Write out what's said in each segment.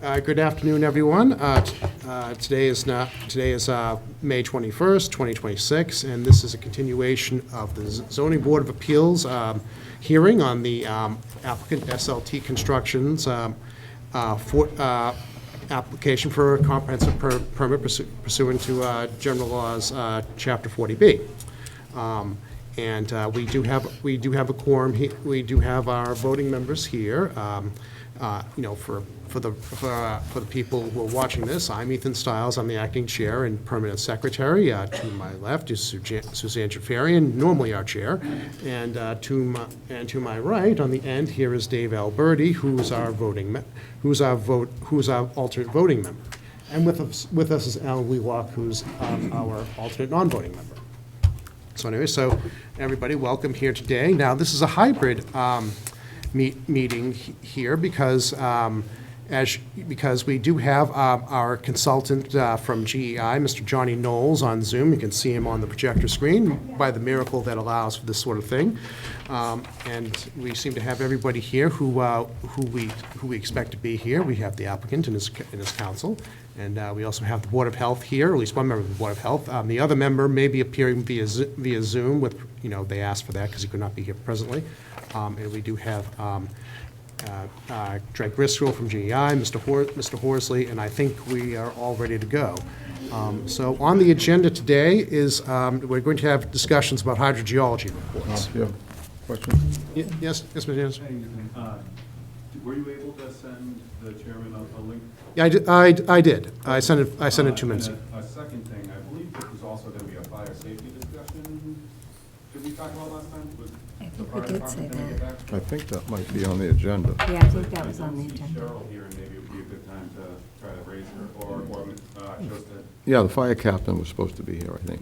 Good afternoon, everyone. Today is May 21st, 2026, and this is a continuation of the Zoning Board of Appeals hearing on the applicant SLT Construction's application for a comprehensive permit pursuant to General Laws, Chapter 40B. And we do have a quorum. We do have our voting members here. For the people who are watching this, I'm Ethan Stiles. I'm the acting chair and permanent secretary. To my left is Suzanne Jafarian, normally our chair, and to my right on the end here is Dave Alberti, who's our alternate voting member, and with us is Alan Wheelock, who's our alternate non-voting member. So anyway, so everybody, welcome here today. Now this is a hybrid meeting here because we do have our consultant from GEI, Mr. Johnny Knowles, on Zoom. You can see him on the projector screen by the miracle that allows for this sort of thing. And we seem to have everybody here who we expect to be here. We have the applicant and his counsel, and we also have the Board of Health here, or at least one member of the Board of Health. The other member may be appearing via Zoom with, they asked for that because he could not be here presently. And we do have Greg Briscoe from GEI, Mr. Horsley, and I think we are all ready to go. So on the agenda today is we're going to have discussions about hydrogeology reports. Yeah. Question? Yes, Mr. Jansen. Hey, were you able to send the chairman a link? Yeah, I did. I sent it 2 minutes ago. A second thing, I believe this was also going to be a fire safety discussion. Did we talk about last time? I think we did say that. I think that might be on the agenda. Yeah, I think that was on the agenda. Cheryl here, and maybe it would be a good time to try to raise her, or just to. Yeah, the fire captain was supposed to be here, I think,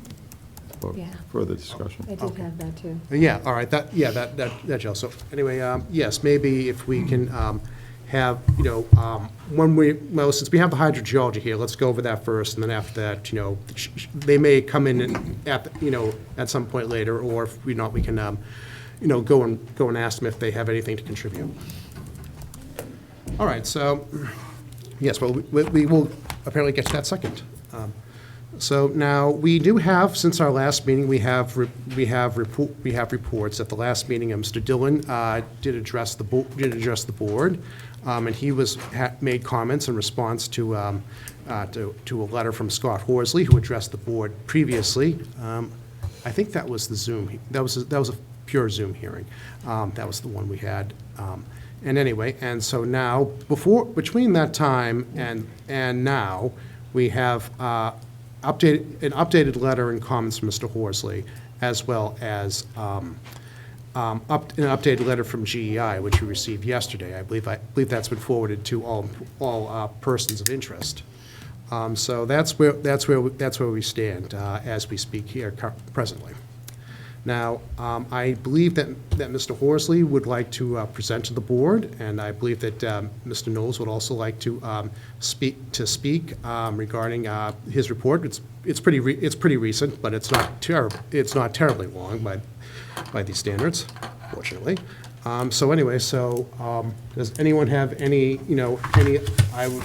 for Yeah. further discussion. I did have that too. Yeah, all right, that Jill. So anyway, yes, maybe if we can have, since we have the hydrogeology here, let's go over that first, and then after that, they may come in at some point later, or if we not, we can, go and ask them if they have anything to contribute. All right, so, yes, well, we will apparently get to that second. So now, we do have, since our last meeting, we have reports. At the last meeting, Mr. Dillon did address the board, and he made comments in response to a letter from Scott Horsley, who addressed the board previously. I think that was the Zoom. That was a pure Zoom hearing. That was the one we had. And anyway, and so now, between that time and now, we have an updated letter and comments from Mr. Horsley, as well as an updated letter from GEI, which we received yesterday. I believe that's been forwarded to all persons of interest. So that's where we stand as we speak here presently. Now, I believe that Mr. Horsley would like to present to the board, and I believe that Mr. Knowles would also like to speak regarding his report. It's pretty recent, but it's not terribly long by these standards, fortunately. So anyway, does anyone have any? I would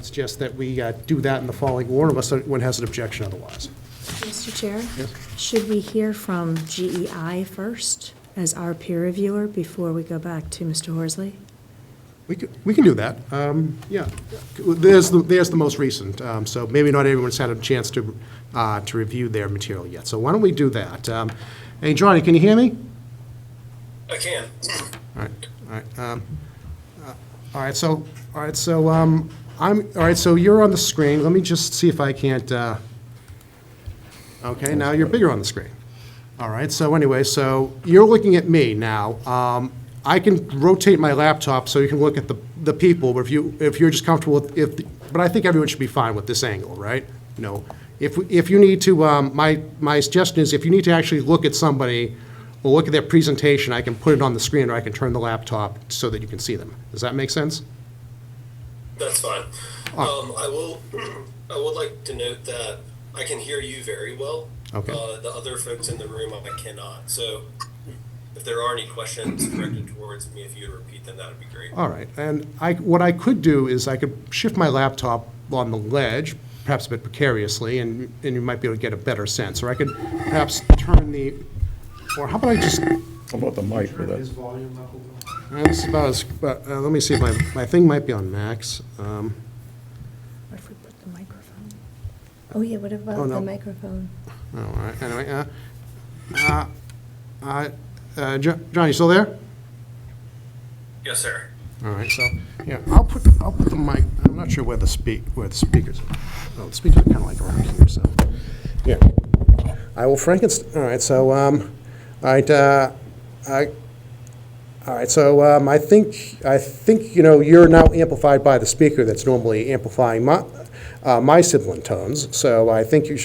suggest that we do that in the following order, unless anyone has an objection otherwise. Mr. Chair? Yes. Should we hear from GEI first as our peer reviewer before we go back to Mr. Horsley? We can do that. Yeah, there's the most recent. So maybe not everyone's had a chance to review their material yet. So why don't we do that? Hey, Johnny, can you hear me? I can. All right. So you're on the screen. Let me just see if I can't. Okay, now you're bigger on the screen. All right. So anyway, so you're looking at me now. I can rotate my laptop so you can look at the people. But if you're just comfortable with but I think everyone should be fine with this angle, right? If you need to, my suggestion is if you need to actually look at somebody or look at their presentation, I can put it on the screen, or I can turn the laptop so that you can see them. Does that make sense? That's fine. I would like to note that I can hear you very well. Okay. The other folks in the room, I cannot. So if there are any questions directed towards me, if you would repeat them, that would be great. All right, and what I could do is I could shift my laptop on the ledge, perhaps a bit precariously, and you might be able to get a better sense. Or I could perhaps turn the, or how about I just, How about the mic with his that? volume up a little? This is about as, let me see if my thing might be on max. What if we put the microphone? Oh, yeah, what Oh, about no. the microphone? All right, anyway, John, you still there? Yes, sir. All right, so, yeah, I'll put the mic, I'm not sure where the speakers are. Oh, the speakers are kind of like around here, so, yeah. I will all right, so, all right, all right, so, I think, you know, you're now amplified by the speaker that's normally amplifying my sibilant tones, so I think we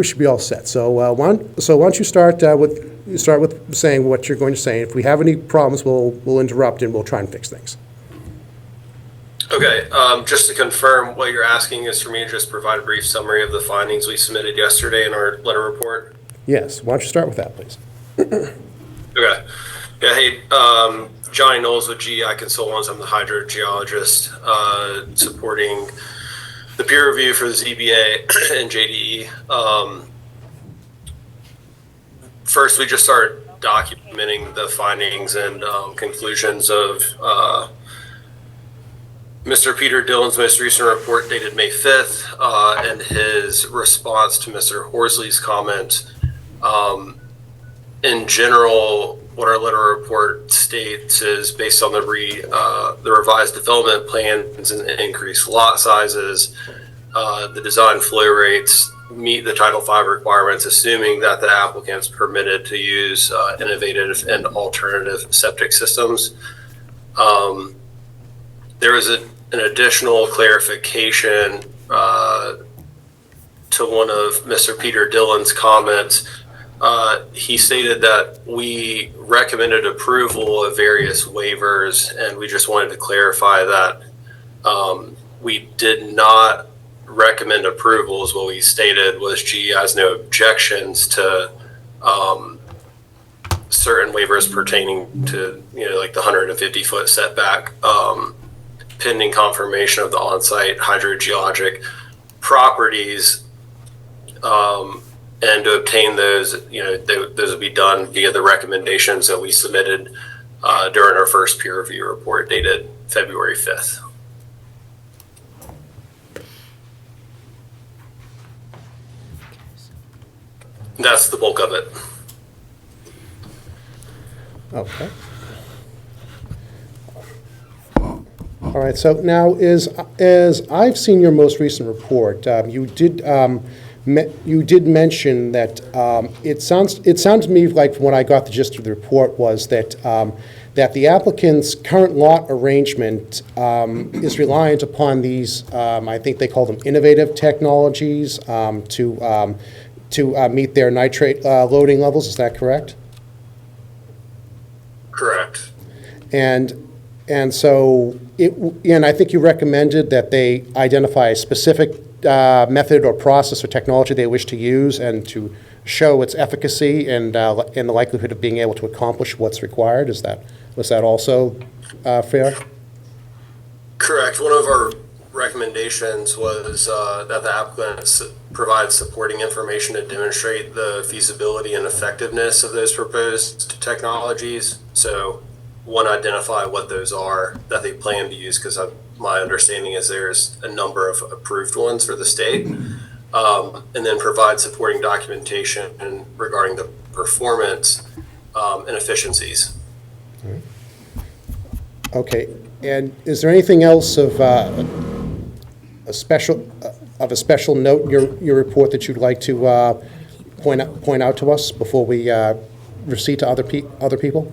should be all set. So, why don't you start with saying what you're going to say. If we have any problems, we'll interrupt and we'll try and fix things. Okay, just to confirm, what you're asking is for me to just provide a brief summary of the findings we submitted yesterday in our letter report? Yes, why don't you start with that, please? Okay. Yeah, hey, Johnny Knowles with GEI Consultants. I'm the hydrogeologist supporting the peer review for the ZBA and JDE. First, we just start documenting the findings and conclusions of Mr. Peter Dillon's most recent report dated May 5th and his response to Mr. Horsley's comment. In general, what our letter report states is based on the revised development plans and increased lot sizes, the design flow rates meet the Title V requirements, assuming that the applicant's permitted to use innovative and alternative septic systems. There was an additional clarification to one of Mr. Peter Dillon's comments. He stated that we recommended approval of various waivers, and we just wanted to clarify that we did not recommend approvals. What we stated was GE has no objections to certain waivers pertaining to, like the 150-foot setback, pending confirmation of the on-site hydrogeologic properties. And to obtain those, those will be done via the recommendations that we submitted during our first peer review report dated February 5th. That's the bulk of it. Okay. All right, so now, as I've seen your most recent report, you did mention that it sounds to me like from when I got the gist of the report was that that the applicant's current lot arrangement is reliant upon these, I think they call them innovative technologies, to meet their nitrate loading levels. Is that correct? Correct. And so, and I think you recommended that they identify a specific method or process or technology they wish to use and to show its efficacy and the likelihood of being able to accomplish what's required. Was that also fair? Correct. One of our recommendations was that the applicant provide supporting information to demonstrate the feasibility and effectiveness of those proposed technologies. So, one, identify what those are that they plan to use, because my understanding is there's a number of approved ones for the state, and then provide supporting documentation regarding the performance and efficiencies. Okay, and is there anything else of a special note in your report that you'd like to point out to us before we proceed to other people?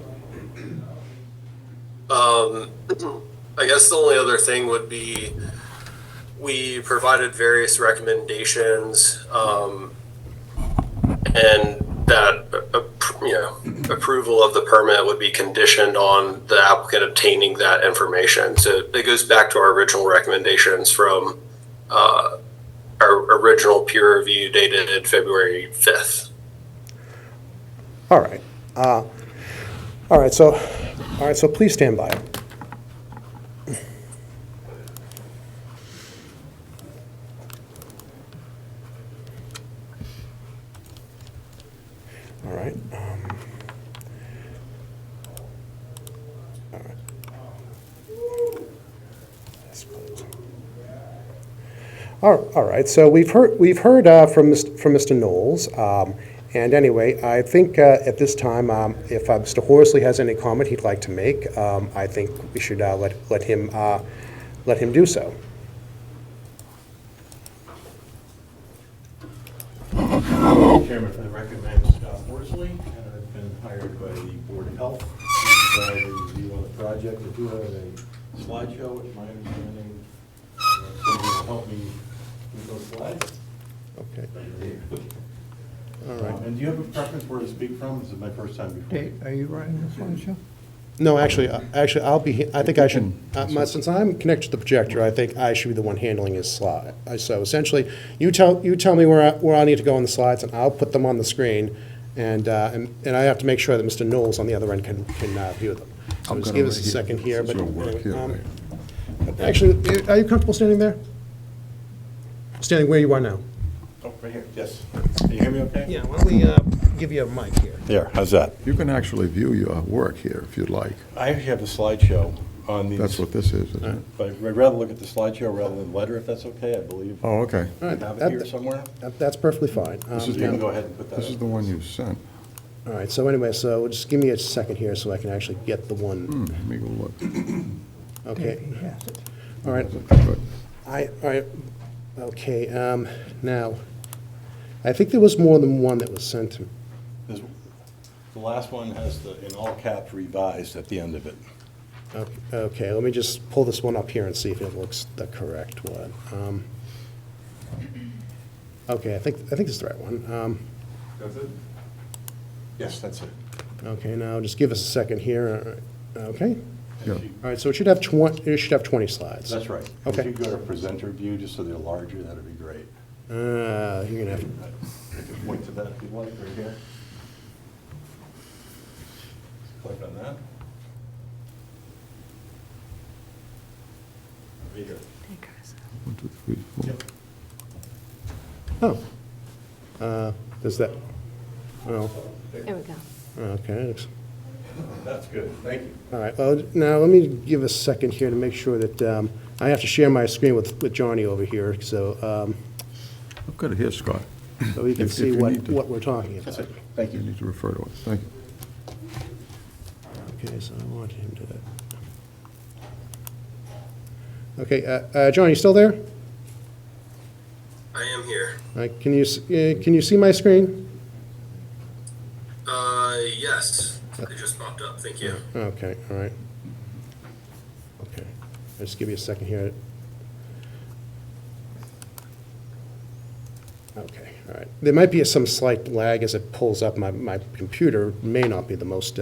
I guess the only other thing would be we provided various recommendations, and that approval of the permit would be conditioned on the applicant obtaining that information. So it goes back to our original recommendations from our original peer review dated February 5th. All right. All right, so please stand by. All right. All right. That's close. All right, so we've heard from Mr. Knowles, and anyway, I think at this time, if Mr. Horsley has any comment he'd like to make, I think we should let him do so. Chairman, I recommend Scott Horsley, and I've been hired by the Board of Health to provide a review on the project. I do have a slideshow, which my understanding, somebody will help me with those slides. Okay. All right. And do you have a preference where to speak from? This is my first time before. Dave, are you running the slideshow? No, actually, I'll be, I think I should, since I'm connected to the projector, I think I should be the one handling his slide. So essentially, you tell me where I need to go on the slides, and I'll put them on the screen, and I have to make sure that Mr. Knowles on the other end can view them. So I'm just gonna give us a right here. second here, This but, is your work here, right? actually, are you comfortable standing there? Standing where you are now? Oh, right here, yes. Can you hear me okay? Yeah, why don't we give you a mic here? There, how's that? You can actually view your work here if you'd like. I actually have the slideshow on these. That's what this is, isn't it? But I'd rather look at the slideshow rather than the letter, if that's okay, I believe. Oh, okay. All I right, have it here somewhere. that's perfectly fine. This is You can go ahead and put that This is up. the one you sent. All right, so anyway, so just give me a second here so I can actually get the one, Let me go look. okay? He has it. All right, Good. all right, okay, now, I think there was more than one that was sent to, This- The last one has the, in all caps, revised at the end of it. okay, let me just pull this one up here and see if it looks the correct one. Okay, I think this is the right one. That's it? Yes, that's it. Okay, now, just give us a second here, okay? And Yeah. if you- All right, so it should have 20 slides. That's right. Okay. If you go to presenter view, just so they're larger, that'd be great. You're gonna have, I can point to that if you'd like, right here. Click on that. Right here. 1, 2, 3, 4. does that, well, There we go. okay, looks. That's good, thank you. All right, well, now, let me give a second here to make sure that, I have to share my screen with Johnny over here, so I've got it here, Scott. so we can If see you need to- what we're talking That's about. it, thank You you. need to refer to it. Thank you. Okay, so I want him to. Okay, John, you still there? I am here. All right, can you see my screen? Yes, it just popped up, thank you. Okay, all right. Okay, I'll just give you a second here. Okay, all right. There might be some slight lag as it pulls up. My computer may not be the most,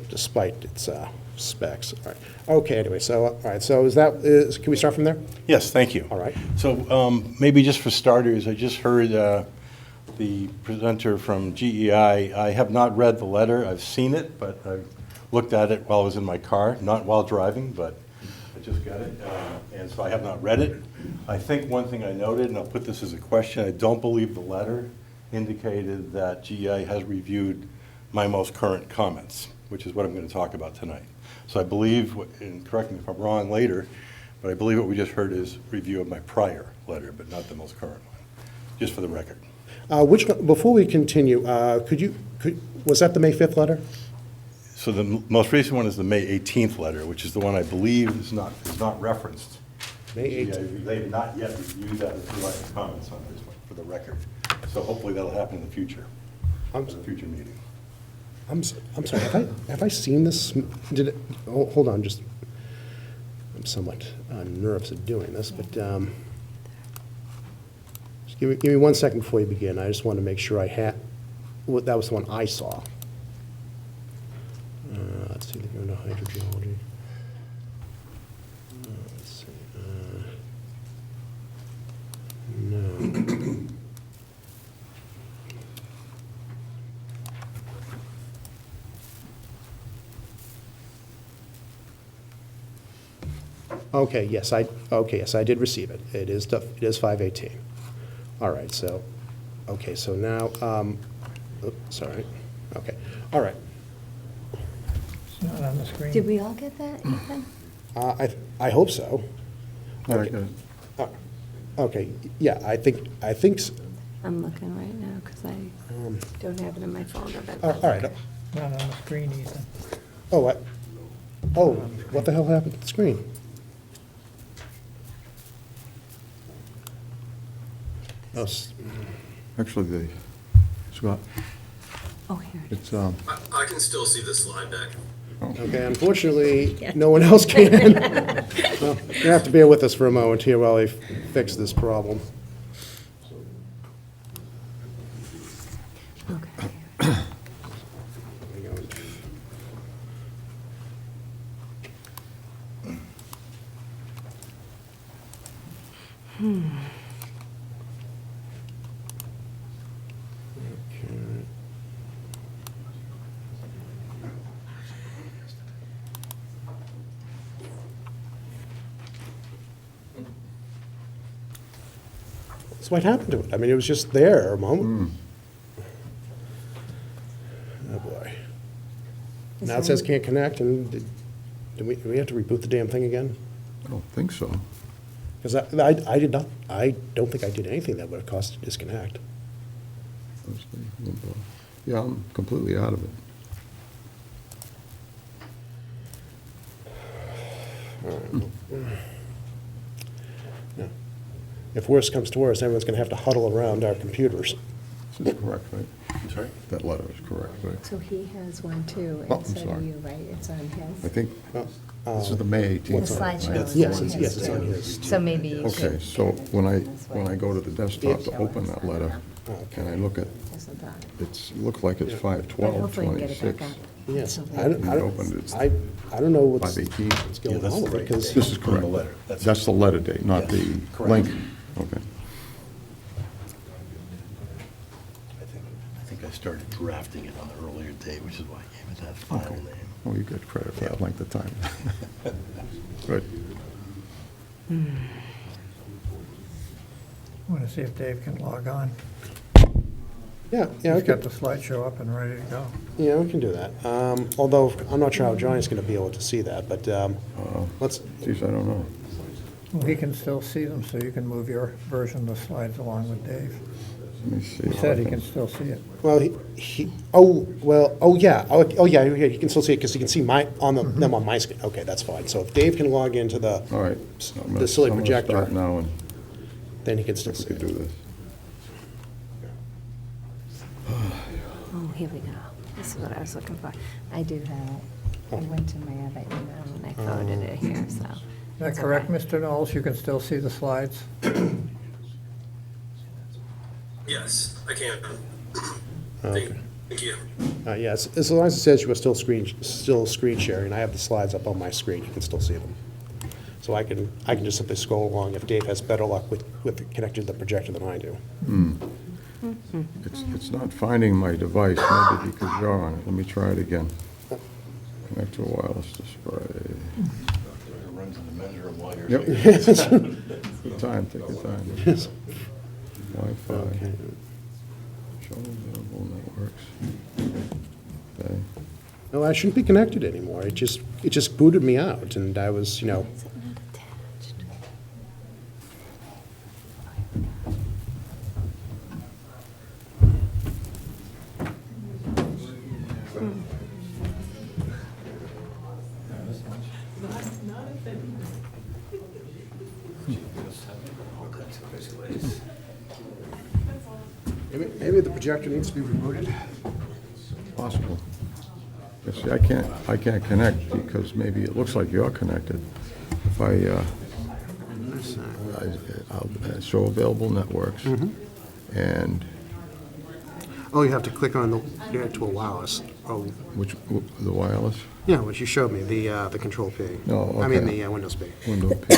despite its specs. All right. Okay, anyway, so, all right, so can we start from there? Yes, thank you. All right. So maybe just for starters, I just heard the presenter from GEI. I have not read the letter. I've seen it, but I looked at it while I was in my car, not while driving, but I just got it. And so I have not read it. I think one thing I noted, and I'll put this as a question, I don't believe the letter indicated that GEI has reviewed my most current comments, which is what I'm going to talk about tonight. So I believe, and correct me if I'm wrong later, but I believe what we just heard is review of my prior letter, but not the most current one, just for the record. Which one, before we continue, was that the May 5th letter? So the most recent one is the May 18th letter, which is the one I believe is not referenced. May GEI, 18th. They have not yet reviewed that or provided comments on this one, for the record. So hopefully that'll happen in the future, I'm- in a future meeting. I'm sorry, have I seen this? Did it, hold on, just, I'm somewhat nervous of doing this, but just give me 1 second before you begin. I just want to make sure I had, well, that was the one I saw. Let's see, they're going to hydrogeology. Let's see. No. Okay, yes, I did receive it. It is 5:18. All right, so, okay, so now, sorry, okay, all right. It's not on the screen. Did we all get that, Ethan? I hope so. All right, Okay. Okay, yeah, I think, I'm looking right now because I don't have it in my folder, but. all right. Not on the screen, Ethan. What the hell happened to the screen? Oh, Actually, Scott, Oh, here it is. it's, I can still see the slide deck. okay, unfortunately, no one else can. Well, you have to bear with us for a moment here while I fix this problem. Okay. Hang on. Okay. So what happened to it? I mean, it was just there a moment. Oh, boy. Now it says can't connect, and do we have to reboot the damn thing again? I don't think so. Because I don't think I did anything that would have caused it to disconnect. Yeah, I'm completely out of it. No. If worse comes to worse, everyone's going to have to huddle around our computers. This is correct, right? I'm sorry? That letter is correct, right? So he has one too, Oh, and I'm so do sorry. you, right? It's on his. I think Oh, this is the May 18th. The one, slideshow right? is Yes, on it's- his yes, it's on too. his. So maybe you Okay, should. so when I go to the desktop to open that letter, and I look at, Isn't that? it's, look like it's But 5/12, hopefully we can get it back 26. up. Yes, So I don't, You opened it. I don't know what's 5/18. going on with it, because, This is On correct. the letter. That's the letter date, not Yes, the correct. link. Okay. I think I started drafting it on the earlier date, which is why I gave it that file name. Oh, you get credit for that length of time. Good. Want to see if Dave can log on. yeah, He's okay. got the slideshow up and ready to go. Yeah, we can do that. Although, I'm not sure how Johnny's going to be able to see that, but let's, Geez, I don't know. Well, he can still see them, so you can move your version of the slides along with Dave. Let me see. He said he can still see it. well, yeah, he can still see it, because he can see them on my screen. Okay, that's fine. So if Dave can log into the, All right. the silly I'm gonna projector, start now, and then he can still we see could do it. this. Oh, here we go. This is what I was looking for. I do have it. I went to my other email and I forwarded it here, so. Is that it's correct, okay. Mr. Knowles? You can still see the slides? Yes, I can. Okay. Thank you. Yes, as long as it says you are still screen sharing, I have the slides up on my screen, you can still see them. So I can just simply scroll along if Dave has better luck with connecting to the projector than I do. It's not finding my device, maybe because you're on it. Let me try it again. Connect to a wireless display. It runs in the measure of while you're Yep. saying it. Good time, take your time. Wi-Fi. Okay. Show available networks. Okay. No, I shouldn't be connected anymore. It just booted me out, and I was, Is it not attached? maybe the projector needs to be rebooted. Possible. You see, I can't connect because maybe it looks like you're connected. If I'll show available networks, and Oh, you have to click on to allow us. Oh, the wireless, yeah, which you showed me, the Control P. Oh, I mean, okay. the Windows P. window P.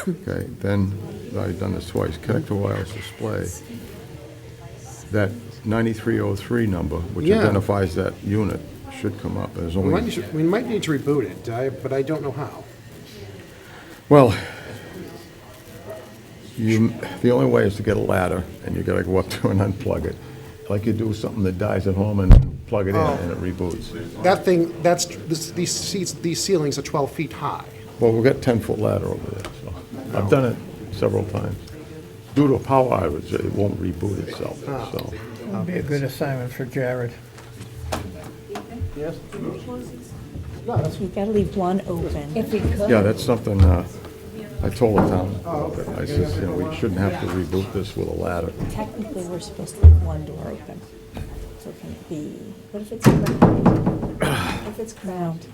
Okay, then, I've done this twice, connect to wireless display. That 9303 number, which Yeah. identifies that unit, should come up. There's only, We might need to reboot it, but I don't know how. Well, the only way is to get a ladder, and you gotta go up to and unplug it. Like you do something that dies at home and then plug it in and it reboots. That thing, these ceilings are 12 feet high. Well, we've got 10-foot ladder over there, so I've done it several times. Due to a power outage, it won't reboot itself, so. Would be a good assignment for Jared. Yes? You gotta leave one open. If we could. Yeah, that's something, I told the town about it. I said, you know, we shouldn't have to reboot this with a ladder. Technically, we're supposed to leave one door open. So can it be, what if it's cracked? What if it's cracked?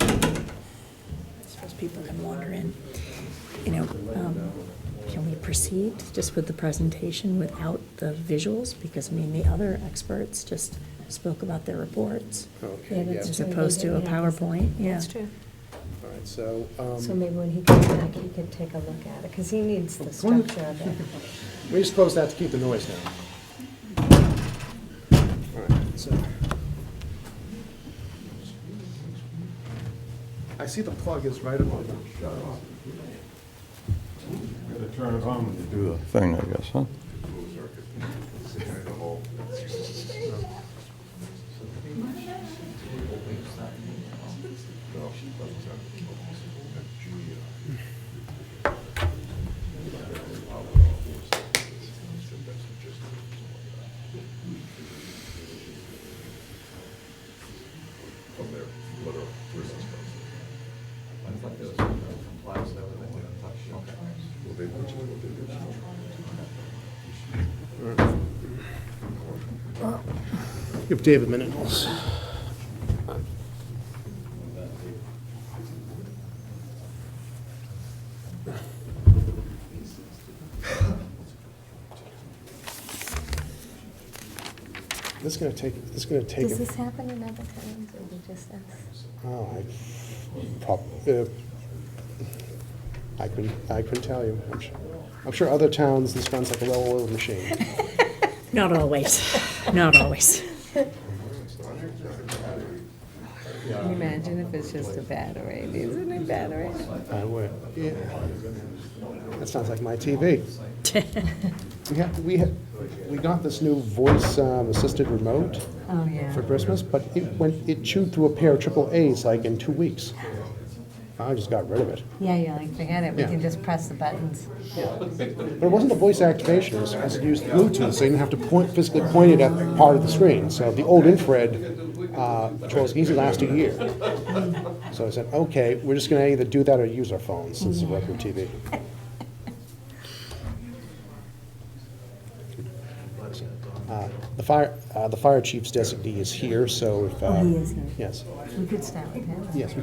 I suppose people can wander in. You know, can we proceed just with the presentation without the visuals? Because, I mean, the other experts just spoke about their reports. Okay, yeah. As opposed to a PowerPoint, yeah. That's true. All right, so, So maybe when he comes back, he could take a look at it, because he needs the structure of it. we just close that to keep the noise down. All right, so. I see the plug is right above the Gotta turn it on when you do the thing, I guess, huh? Give Dave a minute. This is gonna take. Does this happen in other towns, or is it just us? Oh, I couldn't tell you. I'm sure other towns, this runs like a well-oiled machine. Not always, not always. Can you imagine if it's just a battery? Isn't it battery? I would, yeah. That sounds like my TV. We got this new voice assisted remote Oh, yeah. for Christmas, but it chewed through a pair of AAAs like in 2 weeks. I just got rid of it. Yeah, you're like, forget it, we Yeah. can just press the buttons. But it wasn't the voice activation, it used Bluetooth, so you didn't have to physically point it at part of the screen. So the old infrared controls easily last a year. So I said, okay, we're just gonna either do that or use our phones since it's a regular TV. The fire chief's designee is here, so if. Oh, he is here. Yes, We could start with him. yes,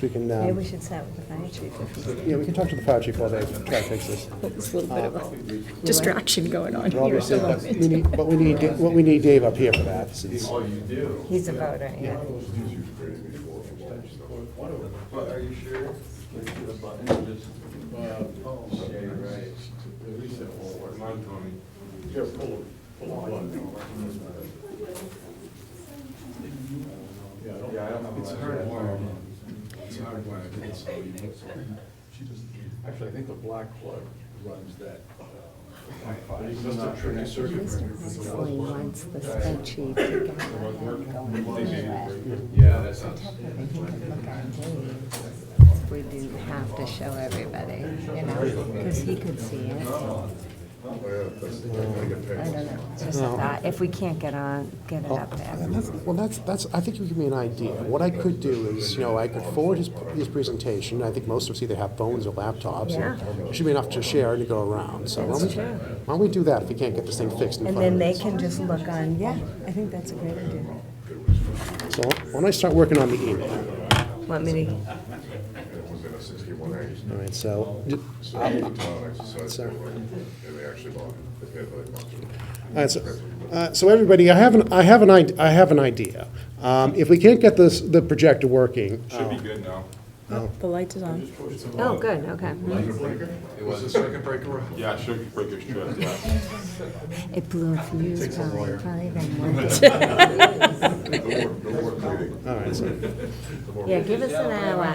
we can, Maybe we should start with the fire chief if he's. yeah, we can talk to the fire chief while they try to fix this. There's a little bit of a distraction going on But here. obviously, we need Dave up here for that, since. He's a voter, yeah. But are you sure? The button just. Yeah, you're right. At least it won't work. Mine told me. Here, pull the plug. Yeah, I don't know. It's hardwired. It's hardwired. Actually, I think the black plug runs that. Basically wants the spreadsheet to get going into it. Yeah, that sounds. Technically, he could look at Dave's. We didn't have to show everybody, you know, because he could see it. I don't know, it's just a thought, if we can't get it up there. That's, I think you give me an idea. What I could do is, I could forward his presentation. I think most of us either have phones or laptops. and Yeah. It should be enough to share and to go around. So That's true. why don't we do that if we can't get this thing fixed in And 5 then they minutes? can just look on, yeah, I think that's a great idea. So why don't I start working on the email? Want me to, All right, so. All right, so everybody, I have an idea. If we can't get the projector working. Should be good now. The light is on. oh, good, okay. It was a circuit breaker? Yeah, circuit breaker's tripped, yeah. It blew a fuse, probably even All right, so. Yeah, give us an hour.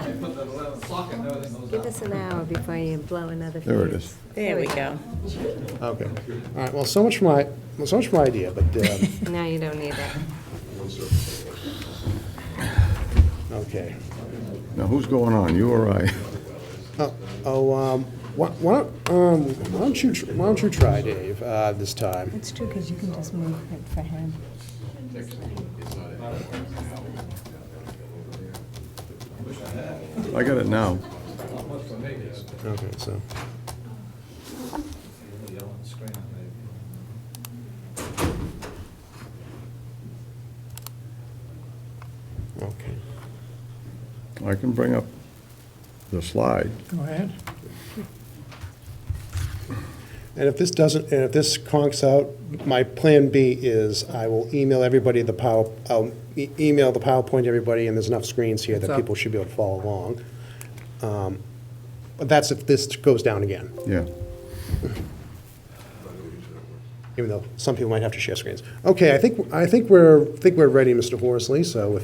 Give us an hour before you blow another fuse. There it is. There we go. Okay. All right, well, so much for my idea, but, Now you don't need it. okay. Now, who's going on, you or I? Why don't you try, Dave, this time? It's true, because you can just move it for him. I got it now. Okay, so. Okay. I can bring up the slide. Go ahead. And if this doesn't, and if this conks out, my plan B is I will email everybody I'll email the PowerPoint to everybody, and there's enough screens here that up? people should be able to follow along. But that's if this goes down again, Yeah. even though some people might have to share screens. Okay, I think we're ready, Mr. Horsley, so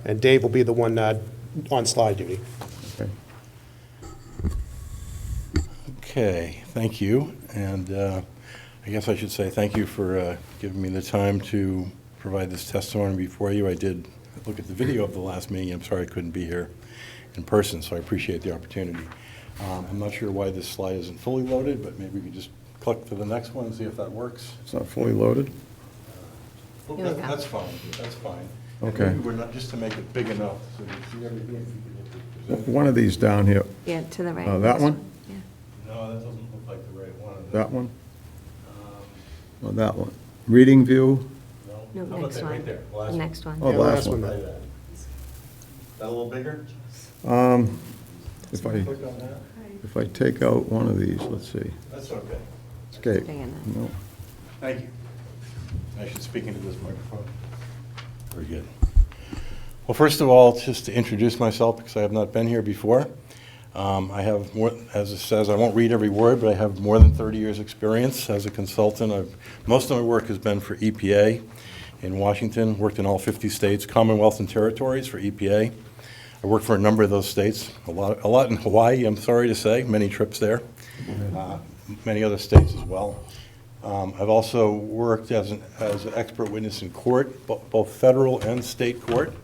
and Dave will be the one on slide duty. Okay. Okay, thank you. And I guess I should say thank you for giving me the time to provide this testimony before you. I did look at the video of the last meeting. I'm sorry I couldn't be here in person, so I appreciate the opportunity. I'm not sure why this slide isn't fully loaded, but maybe we could just click to the next one and see if that works. It's not fully loaded? Here we go. That's fine, that's fine. Okay. And maybe we're not, just to make it big enough so you see everything. If you could just present. One of these down here, Yeah, to the right. that This one? Yeah. No, that doesn't look like the right one. that one, Um, or that one? Reading view? No, How about next that one. right there? The Last next one. Oh, Yeah, last last one. one. Try that. That a little bigger? If Click on that? I take out one of these, let's see. That's okay. Escape. Big enough. No. Thank you. I should speak into this microphone. Very good. Well, first of all, just to introduce myself, because I have not been here before. I have more, as it says, I won't read every word, but I have more than 30 years' experience as a consultant. Most of my work has been for EPA in Washington, worked in all 50 states, Commonwealth and territories for EPA. I worked for a number of those states, a lot in Hawaii, I'm sorry to say, many trips there, many other states as well. I've also worked as an expert witness in court, both federal and state court.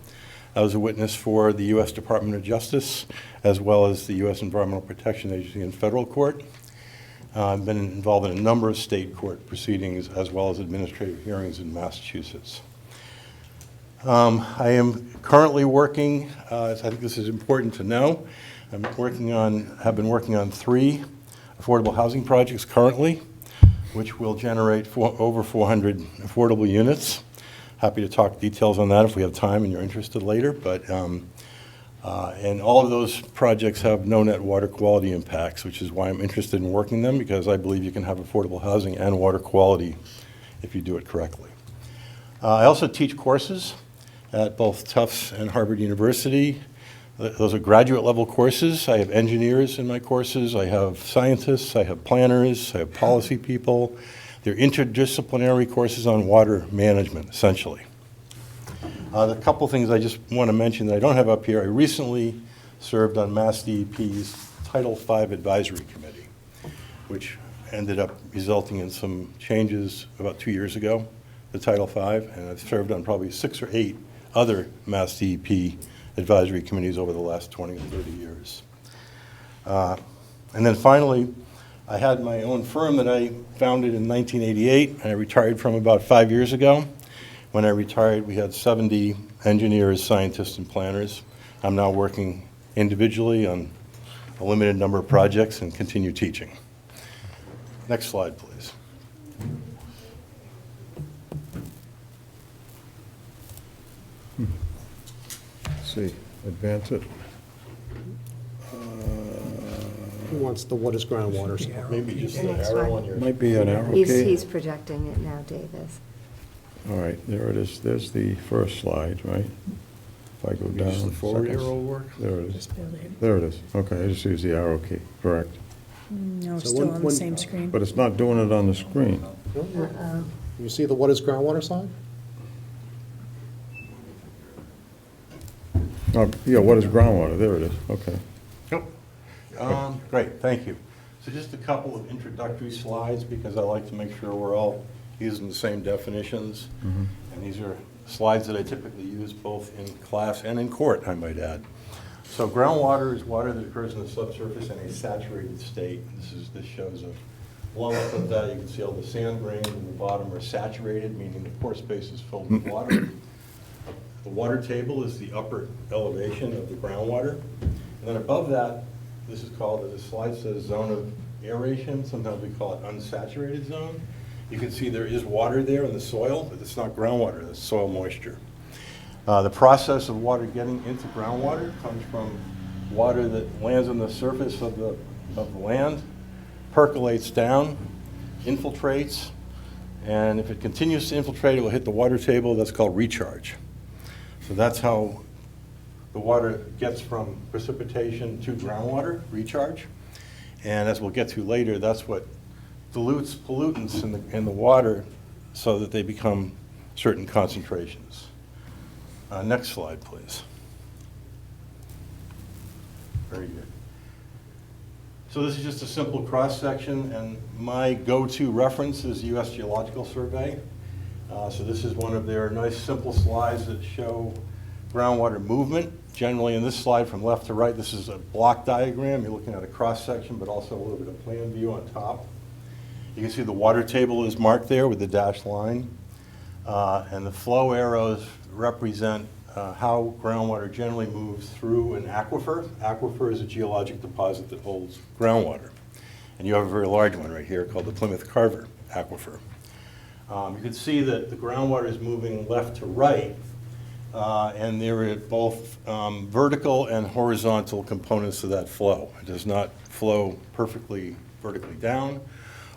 I was a witness for the U.S. Department of Justice, as well as the U.S. Environmental Protection Agency in federal court. I've been involved in a number of state court proceedings, as well as administrative hearings in Massachusetts. I am currently working, I think this is important to know, have been working on 3 affordable housing projects currently, which will generate over 400 affordable units. Happy to talk details on that if we have time and you're interested later. But and all of those projects have no net water quality impacts, which is why I'm interested in working them, because I believe you can have affordable housing and water quality if you do it correctly. I also teach courses at both Tufts and Harvard University. Those are graduate level courses. I have engineers in my courses. I have scientists. I have planners. I have policy people. They're interdisciplinary courses on water management, essentially. A couple things I just want to mention that I don't have up here. I recently served on Mass DEP's Title V Advisory Committee, which ended up resulting in some changes about 2 years ago, the Title V, and I've served on probably 6 or 8 other Mass DEP advisory committees over the last 20 or 30 years. And then finally, I had my own firm that I founded in 1988, and I retired from about 5 years ago. When I retired, we had 70 engineers, scientists, and planners. I'm now working individually on a limited number of projects and continue teaching. Next slide, please. Let's see, advance it. Who wants the what is groundwater? Maybe just the Next arrow one. on your. Might be an arrow He's key. projecting it now, Davis. All right, there it is. There's the first slide, right? If I go down. Does the forward seconds. arrow work? There it is. Just barely. There it is. Okay, I just use the arrow key, correct. No, So still when- on the when- same screen. But it's not doing it on the screen. You see the what is groundwater slide? Yeah, what is groundwater? There it is, okay. Yep. Great, thank you. So just a couple of introductory slides, because I like to make sure we're all using the same definitions. And these are slides that I typically use both in class and in court, I might add. So groundwater is water that occurs in the subsurface in a saturated state. This shows a blow up of that. You can see all the sand grains in the bottom are saturated, meaning the pore space is filled with water. The water table is the upper elevation of the groundwater. And then above that, this is called, as the slide says, zone of aeration. Sometimes we call it unsaturated zone. You can see there is water there in the soil, but it's not groundwater, it's soil moisture. The process of water getting into groundwater comes from water that lands on the surface of the land, percolates down, infiltrates, and if it continues to infiltrate, it will hit the water table. That's called recharge. So that's how the water gets from precipitation to groundwater, recharge. And as we'll get to later, that's what dilutes pollutants in the water so that they become certain concentrations. Next slide, please. Very good. So this is just a simple cross-section, and my go-to reference is U.S. Geological Survey. So this is one of their nice simple slides that show groundwater movement. Generally in this slide from left to right, this is a block diagram. You're looking at a cross-section, but also a little bit of plan view on top. You can see the water table is marked there with the dashed line. And the flow arrows represent how groundwater generally moves through an aquifer. Aquifer is a geologic deposit that holds groundwater. And you have a very large one right here called the Plymouth Carver Aquifer. You can see that the groundwater is moving left to right, and there are both vertical and horizontal components to that flow. It does not flow perfectly vertically down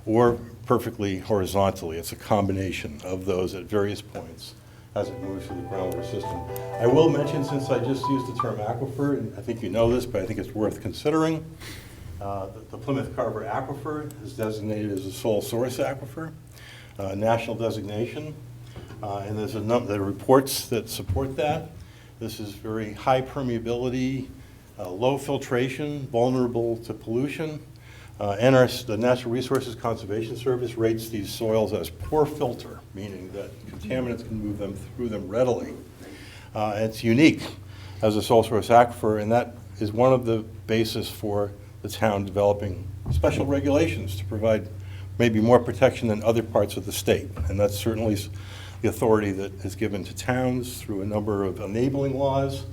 or perfectly horizontally. It's a combination of those at various points as it moves through the groundwater system. I will mention, since I just used the term aquifer, and I think you know this, but I think it's worth considering, the Plymouth Carver Aquifer is designated as a sole source aquifer, national designation, and there's a number of reports that support that. This is very high permeability, low filtration, vulnerable to pollution. The Natural Resources Conservation Service rates these soils as poor filter, meaning that contaminants can move them through them readily. It's unique as a sole source aquifer, and that is one of the basis for the town developing special regulations to provide maybe more protection than other parts of the state. And that's certainly the authority that is given to towns through a number of enabling laws.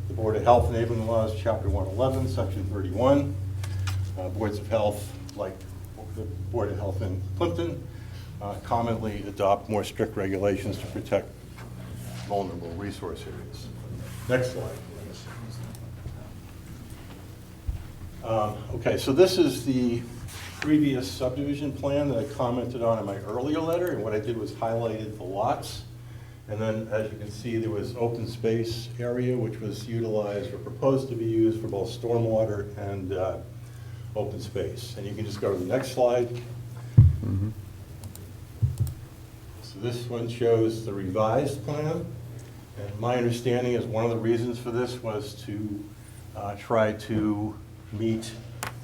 The Board of Health enabling laws, Chapter 111, Section 31. Boards of health, like the Board of Health in Plympton, commonly adopt more strict regulations to protect vulnerable resource areas. Next slide, please. Okay, so this is the previous subdivision plan that I commented on in my earlier letter, and what I did was highlighted the lots. And then, as you can see, there was open space area, which was utilized or proposed to be used for both stormwater and open space. And you can just go to the next slide. So this one shows the revised plan. And my understanding is one of the reasons for this was to try to meet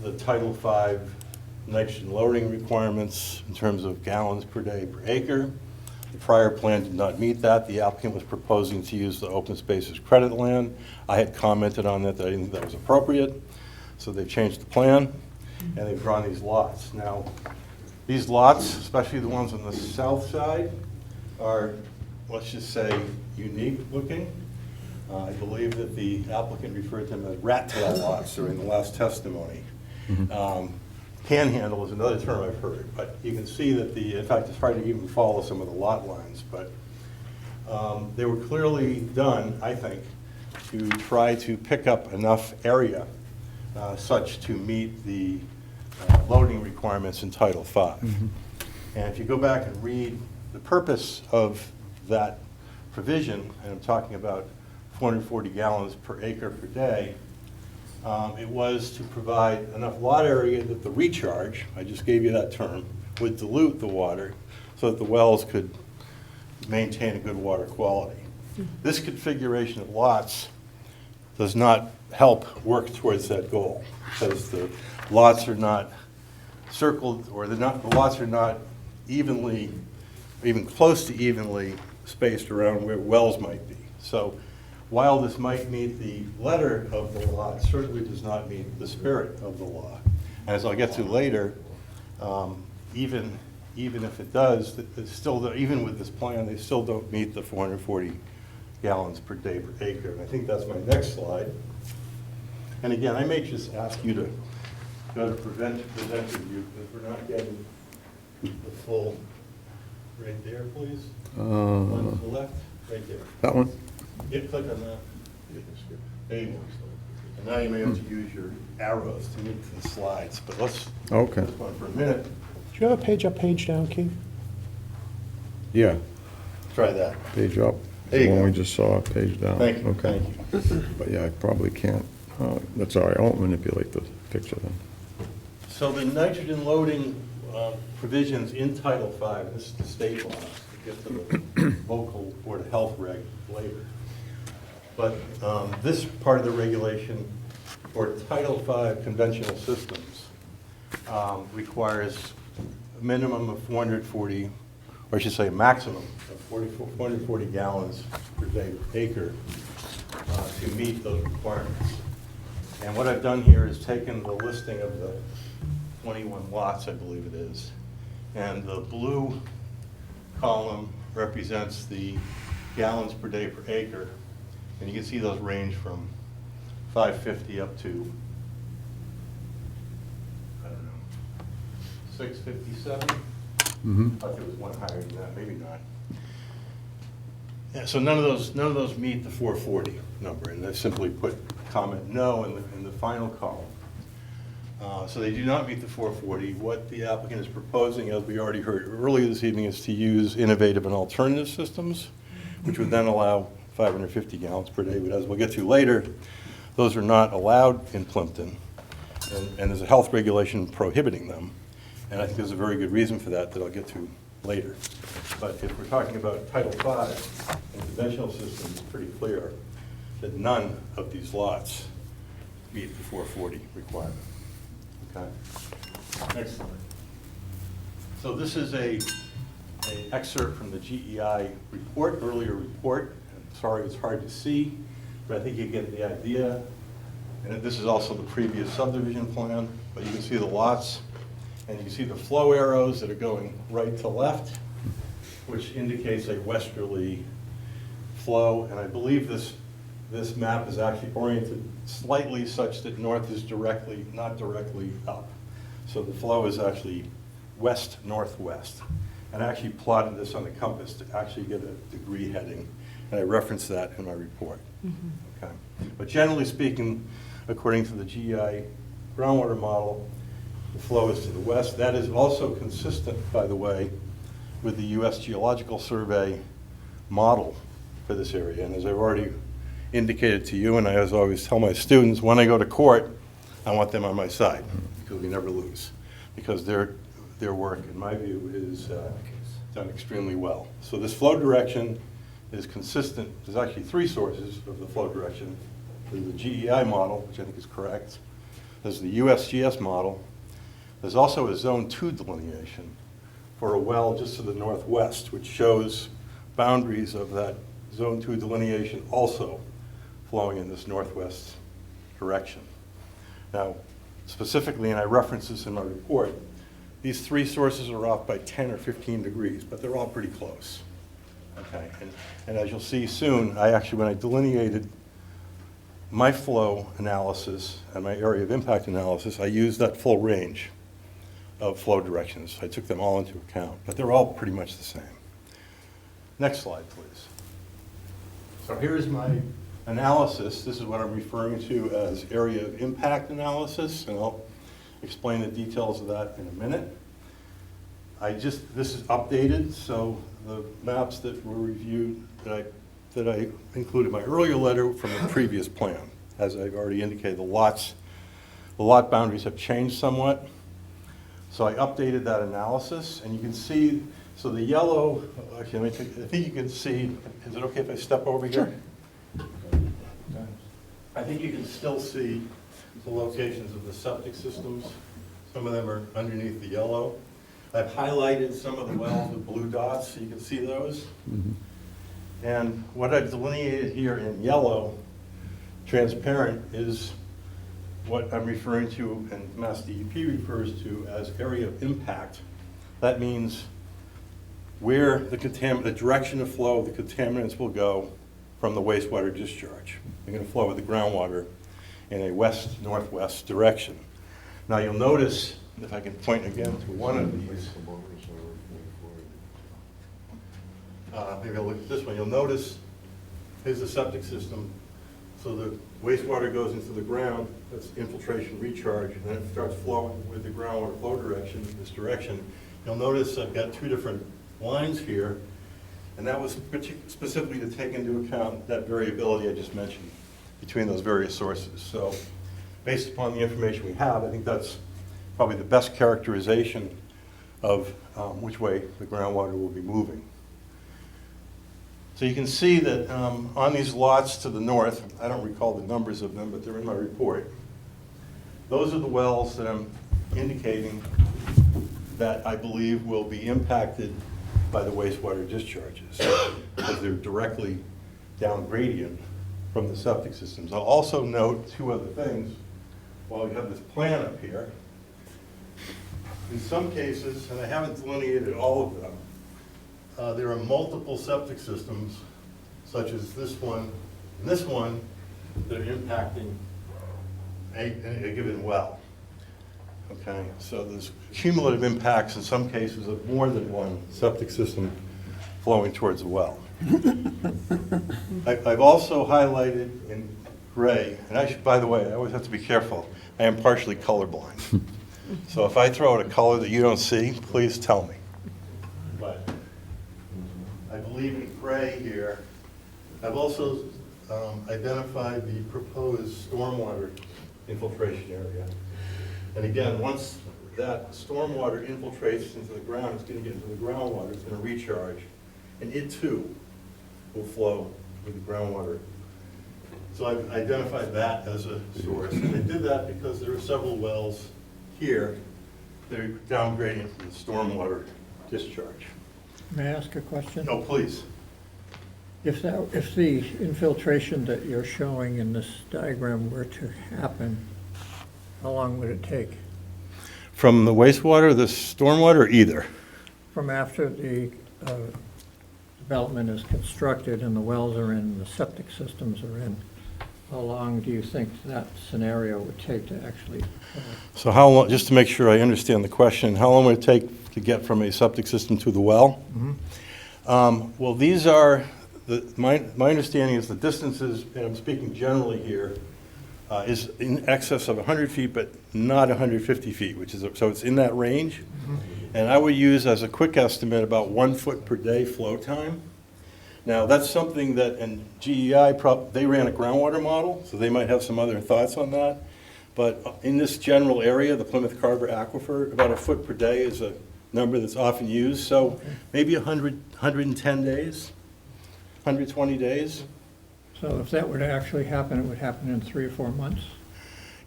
the Title V nitrogen loading requirements in terms of gallons per day per acre. The prior plan did not meet that. The applicant was proposing to use the open space as credit land. I had commented on that I didn't think that was appropriate. So they've changed the plan, and they've drawn these lots. Now, these lots, especially the ones on the south side, are, let's just say, unique looking. I believe that the applicant referred to them as rat tail lots during the last testimony. Panhandle is another term I've heard, but you can see that in fact, it's hard to even follow some of the lot lines, but they were clearly done, I think, to try to pick up enough area such to meet the loading requirements in Title V. And if you go back and read the purpose of that provision, and I'm talking about 440 gallons per acre per day, it was to provide enough lot area that the recharge, I just gave you that term, would dilute the water so that the wells could maintain a good water quality. This configuration of lots does not help work towards that goal, because the lots are not circled, or the lots are not evenly, even close to evenly spaced around where wells might be. So while this might meet the letter of the law, it certainly does not meet the spirit of the law. And as I'll get to later, even if it does, it's still, even with this plan, they still don't meet the 440 gallons per day per acre. And I think that's my next slide. And again, I may just ask you to go to presenter view, because we're not getting the full, right there, please. One to the left, right there. That one? Yeah, click on that. There you go. And now you may have to use your arrows to move the slides, but let's Okay. this one for a minute. Do you have a page up, page down, Keith? Yeah, Try that. page up. There you The one go. we just saw, page down. Thank you. Okay. Thank you. But yeah, I probably can't. That's all right, I won't manipulate the picture then. So the nitrogen loading provisions in Title V, this is the state law, to get to the local Board of Health reg later. But this part of the regulation for Title V conventional systems requires a minimum of 440, or I should say a maximum of 440 gallons per day per acre to meet those requirements. And what I've done here is taken the listing of the 21 lots, I believe it is, and the blue column represents the gallons per day per acre, and you can see those range from 550 up to, I don't know, 657? I thought there was one higher than that, maybe not. Yeah, so none of those meet the 440 number, and I simply put comment no in the final column. So they do not meet the 440. What the applicant is proposing, as we already heard earlier this evening, is to use innovative and alternative systems, which would then allow 550 gallons per day. But as we'll get to later, those are not allowed in Plympton, and there's a health regulation prohibiting them. And I think there's a very good reason for that I'll get to later. But if we're talking about Title V and conventional systems, it's pretty clear that none of these lots meet the 440 requirement. Okay. Next slide. So this is an excerpt from the GEI report, earlier report. I'm sorry it's hard to see, but I think you get the idea. And this is also the previous subdivision plan, but you can see the lots, and you can see the flow arrows that are going right to left, which indicates a westerly flow. And I believe this map is actually oriented slightly such that north is not directly up. So the flow is actually west-northwest. And I actually plotted this on the compass to actually get a degree heading, and I referenced that in my report. Okay. But generally speaking, according to the GEI groundwater model, the flow is to the west. That is also consistent, by the way, with the U.S. Geological Survey model for this area. And as I've already indicated to you, and I always tell my students, when I go to court, I want them on my side, because we never lose. Because their work, in my view, is done extremely well. So this flow direction is consistent. There's actually three sources of the flow direction. There's the GEI model, which I think is correct. There's the USGS model. There's also a Zone 2 delineation for a well just to the northwest, which shows boundaries of that Zone 2 delineation also flowing in this northwest direction. Now, specifically, and I reference this in my report, these three sources are off by 10 or 15 degrees, but they're all pretty close. Okay, and as you'll see soon, when I delineated my flow analysis and my area of impact analysis, I used that full range of flow directions. I took them all into account, but they're all pretty much the same. Next slide, please. So here's my analysis. This is what I'm referring to as area of impact analysis, and I'll explain the details of that in a minute. This is updated, so the maps that were reviewed that I included in my earlier letter from the previous plan. As I've already indicated, the lot boundaries have changed somewhat. So I updated that analysis, and you can see, so the yellow, actually, I think you can see, is it okay if I step over here? I think you can still see the locations of the septic systems. Some of them are underneath the yellow. I've highlighted some of the wells with blue dots, so you can see those. And what I've delineated here in yellow, transparent, is what I'm referring to and Mass DEP refers to as area of impact. That means where the direction of flow of the contaminants will go from the wastewater discharge. They're going to flow with the groundwater in a west-northwest direction. Now you'll notice, if I can point again to one of these, maybe I'll look at this one. You'll notice here's the septic system. So the wastewater goes into the ground, that's infiltration recharge, and then it starts flowing with the groundwater flow direction, this direction. You'll notice I've got two different lines here, and that was specifically to take into account that variability I just mentioned between those various sources. So based upon the information we have, I think that's probably the best characterization of which way the groundwater will be moving. So you can see that on these lots to the north, I don't recall the numbers of them, but they're in my report. Those are the wells that I'm indicating that I believe will be impacted by the wastewater discharges because they're directly down gradient from the septic systems. I'll also note two other things while we have this plan up here. In some cases, and I haven't delineated all of them, there are multiple septic systems, such as this one and this one, that are impacting a given well. Okay, so there's cumulative impacts in some cases of more than one septic system flowing towards a well. I've also highlighted in gray, and I should, by the way, I always have to be careful. I am partially colorblind. So if I throw out a color that you don't see, please tell me. But I believe in gray here. I've also identified the proposed stormwater infiltration area. And again, once that stormwater infiltrates into the ground, it's going to get into the groundwater, it's going to recharge, and it too will flow with the groundwater. So I've identified that as a source. And I did that because there are several wells here that are downgrading from the stormwater discharge. May I ask a question? No, please. If the infiltration that you're showing in this diagram were to happen, how long would it take? From the wastewater, the stormwater, either? From after the development is constructed and the wells are in, the septic systems are in, how long do you think that scenario would take to actually? So how long, just to make sure I understand the question, how long would it take to get from a septic system to the well? Well, these are, my understanding is the distances, and I'm speaking generally here, is in excess of 100 feet, but not 150 feet, which is, so it's in that range. And I would use as a quick estimate about 1 foot per day flow time. Now, that's something that, and GEI, they ran a groundwater model, so they might have some other thoughts on that. But in this general area, the Plymouth Carver Aquifer, about 1 foot per day is a number that's often used. So maybe 110 days, 120 days. So if that were to actually happen, it would happen in 3 or 4 months?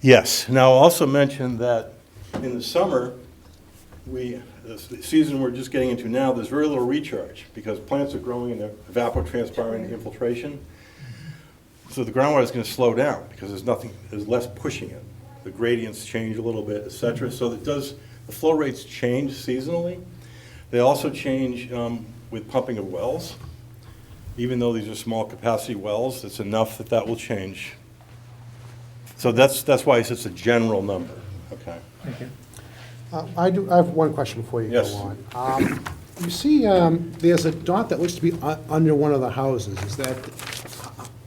Yes. Now, I'll also mention that in the summer, the season we're just getting into now, there's very little recharge because plants are growing in evapotranspiring infiltration. So the groundwater is going to slow down because there's less pushing it. The gradients change a little bit, et cetera. So the flow rates change seasonally. They also change with pumping of wells. Even though these are small capacity wells, it's enough that will change. So that's why it's a general number. Okay. Thank you. I have one question before you go Yes. on. You see, there's a dot that looks to be under one of the houses.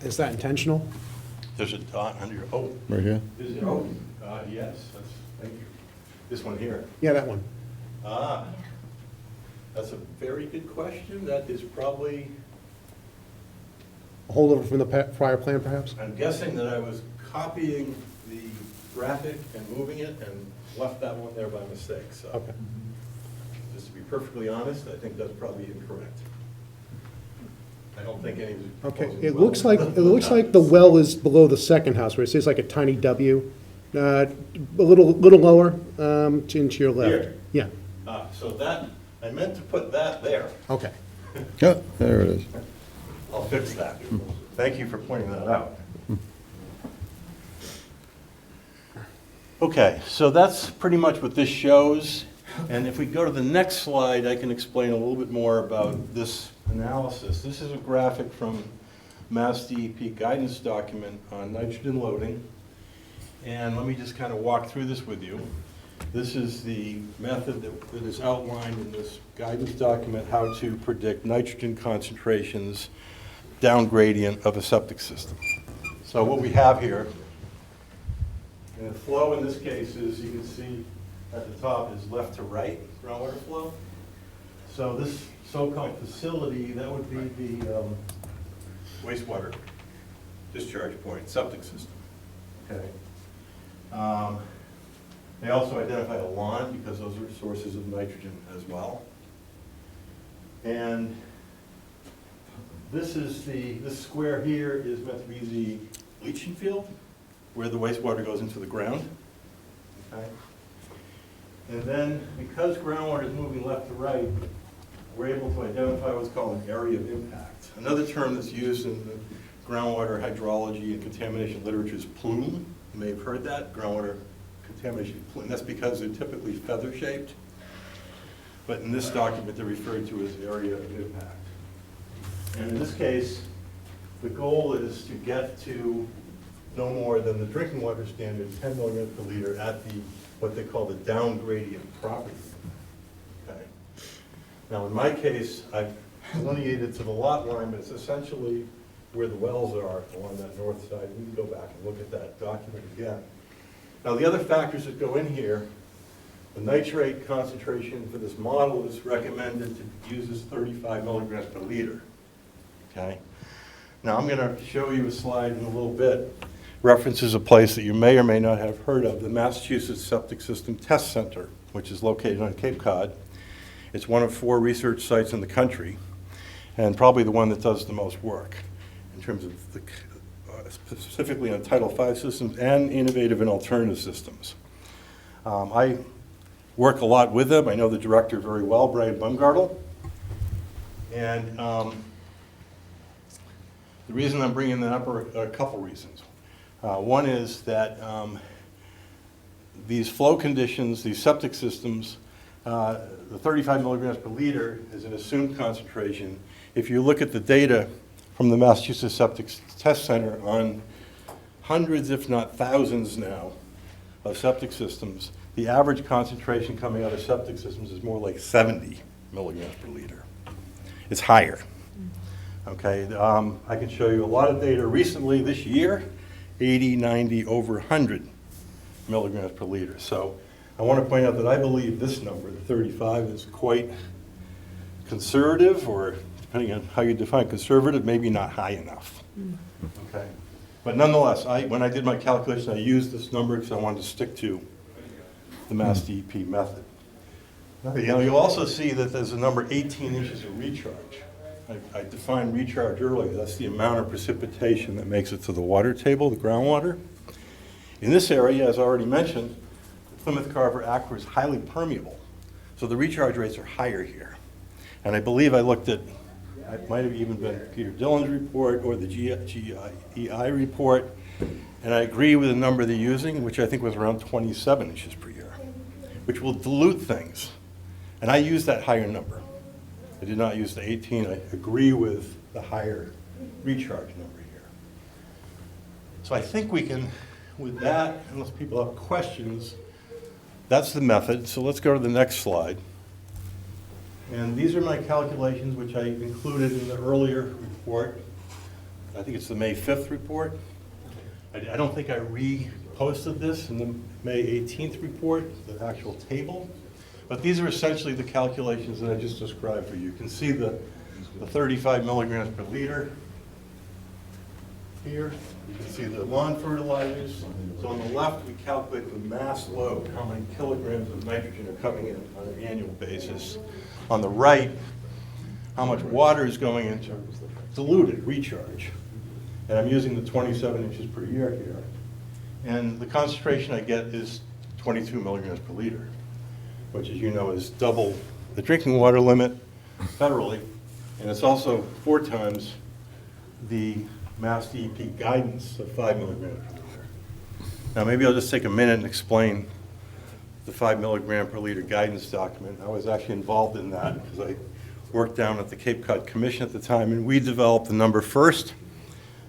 Is that intentional? There's a dot under your, oh, Right here? is it, yes, thank you. This one here. Yeah, that one. That's a very good question. That is probably, A holdover from the prior plan, perhaps? I'm guessing that I was copying the graphic and moving it and left that one there by mistake. So Okay. just to be perfectly honest, I think that's probably incorrect. I don't think any. Okay, it looks like the well is below the second house, where it says like a tiny W, a little lower, into your left. Here. Yeah, So that, I meant to put that there. okay. Yeah, there it is. I'll fix that. Thank you for pointing that out. Okay, so that's pretty much what this shows. And if we go to the next slide, I can explain a little bit more about this analysis. This is a graphic from Mass DEP guidance document on nitrogen loading. And let me just kind of walk through this with you. This is the method that is outlined in this guidance document, how to predict nitrogen concentrations down gradient of a septic system. So what we have here, and the flow in this case is, you can see at the top is left to right, groundwater flow. So this so-called facility, that would be the wastewater discharge point, septic system. Okay. They also identify a lawn because those are sources of nitrogen as well. And this square here is meant to be the leaching field where the wastewater goes into the ground. Okay. And then because groundwater is moving left to right, we're able to identify what's called an area of impact. Another term that's used in the groundwater hydrology and contamination literature is plume. You may have heard that, groundwater contamination plume. That's because they're typically feather-shaped. But in this document, they're referred to as area of impact. And in this case, the goal is to get to no more than the drinking water standard, 10 milligrams per liter at the, what they call the down gradient property. Okay. Now in my case, I've delineated to the lot line, but it's essentially where the wells are along that north side. We can go back and look at that document again. Now the other factors that go in here, the nitrate concentration for this model is recommended to use as 35 milligrams per liter. Okay. Now I'm going to show you a slide in a little bit. References a place that you may or may not have heard of, the Massachusetts Septic System Test Center, which is located on Cape Cod. It's one of 4 research sites in the country, and probably the one that does the most work in terms of the, specifically on Title V systems and innovative and alternative systems. I work a lot with them. I know the director very well, Brian Baumgartel. And the reason I'm bringing that up are a couple reasons. One is that these flow conditions, these septic systems, the 35 milligrams per liter is an assumed concentration. If you look at the data from the Massachusetts Septic Test Center on hundreds, if not thousands now, of septic systems, the average concentration coming out of septic systems is more like 70 milligrams per liter. It's higher. Okay, I can show you a lot of data recently this year, 80, 90, over 100 milligrams per liter. So I want to point out that I believe this number, the 35, is quite conservative, or depending on how you define conservative, maybe not high enough. Okay, but nonetheless, when I did my calculation, I used this number because I wanted to stick to the Mass DEP method. You know, you'll also see that there's a number 18 inches of recharge. I defined recharge earlier. That's the amount of precipitation that makes it to the water table, the groundwater. In this area, as I already mentioned, the Plymouth Carver Aquifer is highly permeable, so the recharge rates are higher here. And I believe I looked at, it might have even been Peter Dillon's report or the GEI report, and I agree with the number they're using, which I think was around 27 inches per year, which will dilute things. And I used that higher number. I did not use the 18. I agree with the higher recharge number here. So I think we can, with that, unless people have questions, that's the method. So let's go to the next slide. And these are my calculations, which I included in the earlier report. I think it's the May 5th report. I don't think I reposted this in the May 18th report, the actual table. But these are essentially the calculations that I just described for you. You can see the 35 milligrams per liter here. You can see the lawn fertilizers. So on the left, we calculate the mass load, how many kilograms of nitrogen are coming in on an annual basis. On the right, how much water is going into diluted recharge. And I'm using the 27 inches per year here. And the concentration I get is 22 milligrams per liter, which, as you know, is double the drinking water limit federally. And it's also 4 times the Mass DEP guidance of 5 milligrams per liter. Now, maybe I'll just take a minute and explain the 5 milligram per liter guidance document. I was actually involved in that because I worked down at the Cape Cod Commission at the time, and we developed the number first.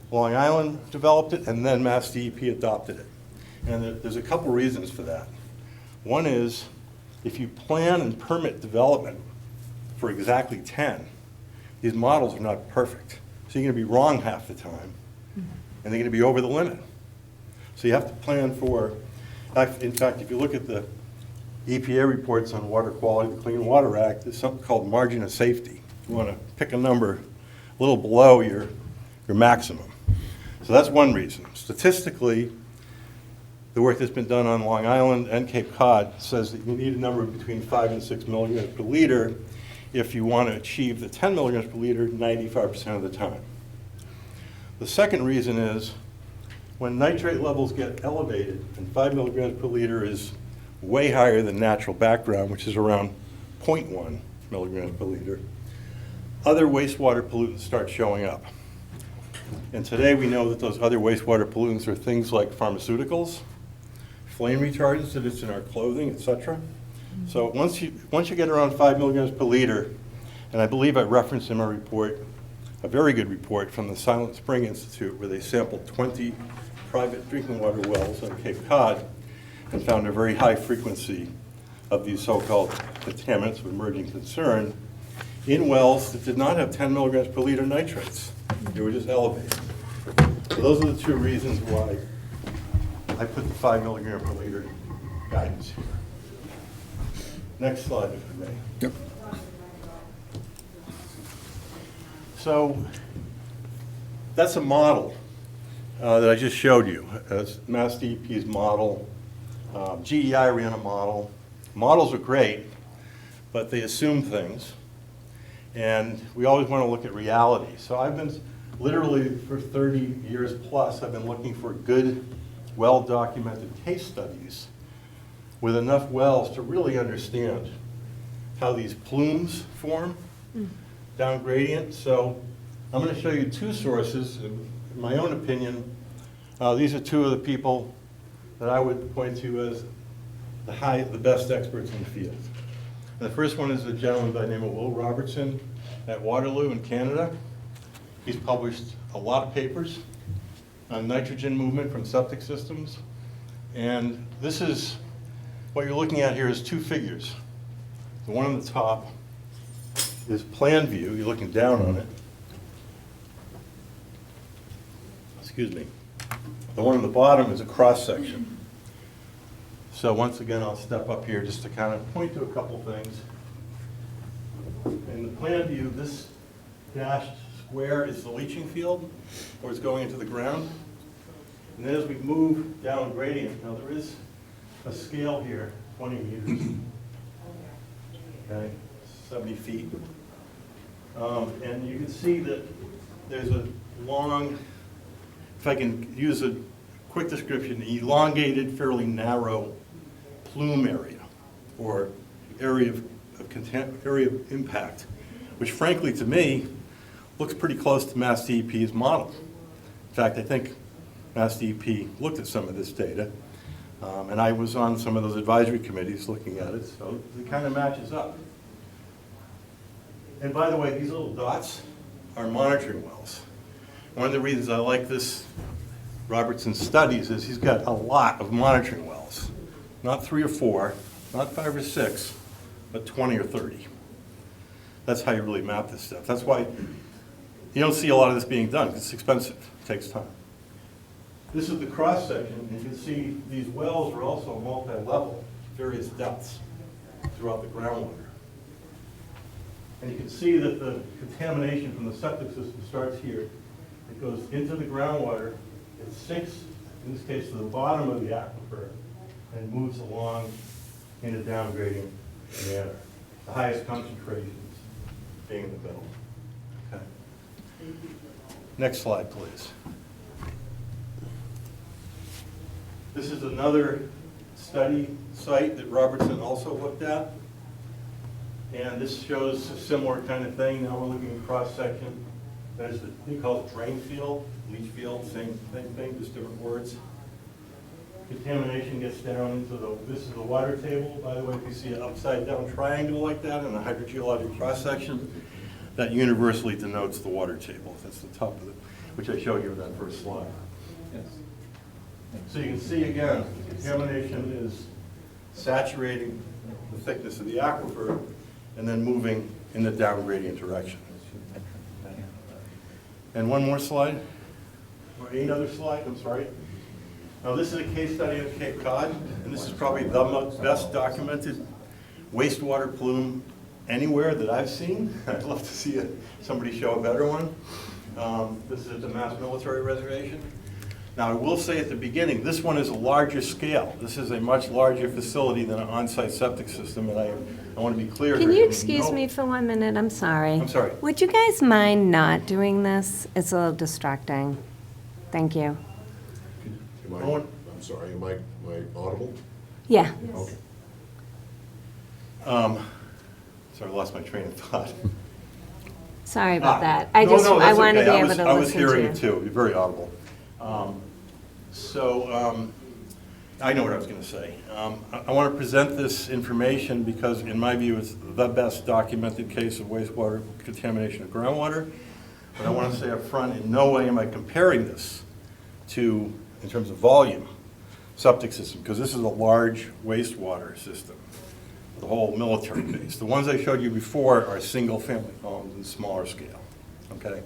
Long Island developed it, and then Mass DEP adopted it. And there's a couple reasons for that. One is, if you plan and permit development for exactly 10, these models are not perfect. So you're going to be wrong half the time, and they're going to be over the limit. So you have to plan for, in fact, if you look at the EPA reports on water quality, the Clean Water Act, there's something called margin of safety. You want to pick a number a little below your maximum. So that's one reason. Statistically, the work that's been done on Long Island and Cape Cod says that you need a number between 5 and 6 milligrams per liter if you want to achieve the 10 milligrams per liter 95% of the time. The second reason is when nitrate levels get elevated, and 5 milligrams per liter is way higher than natural background, which is around 0.1 milligrams per liter, other wastewater pollutants start showing up. And today we know that those other wastewater pollutants are things like pharmaceuticals, flame retardants that it's in our clothing, etc. So once you get around 5 milligrams per liter, and I believe I referenced in my report, a very good report from the Silent Spring Institute where they sampled 20 private drinking water wells on Cape Cod and found a very high frequency of these so-called contaminants of emerging concern in wells that did not have 10 milligrams per liter nitrates. They were just elevated. So those are the 2 reasons why I put the 5 milligram per liter guidance here. Next slide, if I may. Yep. So that's a model that I just showed you. That's Mass DEP's model. GEI ran a model. Models are great, but they assume things. And we always want to look at reality. So I've been literally for 30 years plus, I've been looking for good, well-documented case studies with enough wells to really understand how these plumes form down gradient. So I'm going to show you 2 sources. In my own opinion, these are 2 of the people that I would point to as the best experts in the field. And the first one is a gentleman by the name of Will Robertson at Waterloo in Canada. He's published a lot of papers on nitrogen movement from septic systems. And this is, what you're looking at here is 2 figures. The one on the top is plan view, you're looking down on it. Excuse me. The one on the bottom is a cross section. So once again, I'll step up here just to kind of point to a couple things. In the plan view, this dashed square is the leaching field, where it's going into the ground. And then as we move down gradient, now there is a scale here, 20 meters, okay, 70 feet. And you can see that there's a long, if I can use a quick description, elongated, fairly narrow plume area, or area of impact, which frankly to me looks pretty close to Mass DEP's model. In fact, I think Mass DEP looked at some of this data, and I was on some of those advisory committees looking at it, so it kind of matches up. And by the way, these little dots are monitoring wells. One of the reasons I like this Robertson studies is he's got a lot of monitoring wells. Not 3 or 4, not 5 or 6, but 20 or 30. That's how you really map this stuff. That's why you don't see a lot of this being done, because it's expensive, it takes time. This is the cross section, and you can see these wells are also multi-level, various depths throughout the groundwater. And you can see that the contamination from the septic system starts here. It goes into the groundwater, it sinks, in this case, to the bottom of the aquifer, and moves along in a downgrading manner. The highest concentrations being in the middle. Okay. Next slide, please. This is another study site that Robertson also looked at. And this shows a similar kind of thing. Now we're looking at cross-section. There's the, he calls it drain field, leach field, same thing, just different words. Contamination gets down into the, this is the water table. By the way, if you see an upside down triangle like that in a hydrogeologic cross-section, that universally denotes the water table. That's the top of it, which I showed you in that first slide. Yes. So you can see again, contamination is saturating the thickness of the aquifer and then moving in the down gradient direction. And one more slide, or another slide, I'm sorry. Now this is a case study of Cape Cod, and this is probably the best documented wastewater plume anywhere that I've seen. I'd love to see somebody show a better one. This is at the Mass Military Reservation. Now I will say at the beginning, this one is a larger scale. This is a much larger facility than an on-site septic system, and I want to be clear. Can here. you excuse me for 1 minute? I'm sorry. I'm sorry. Would you guys mind not doing this? It's a little distracting. Thank you. Owen? I'm sorry, am I audible? Yeah. Okay. Sorry, I lost my train of thought. Sorry about that. I just, No, I that's want to okay. be able to I was listen to hearing you. it too. You're very audible. I know what I was going to say. I want to present this information because, in my view, it's the best documented case of wastewater contamination of groundwater. But I want to say up front, in no way am I comparing this to, in terms of volume, septic system, because this is a large wastewater system, the whole military base. The ones I showed you before are single-family homes and smaller scale. Okay.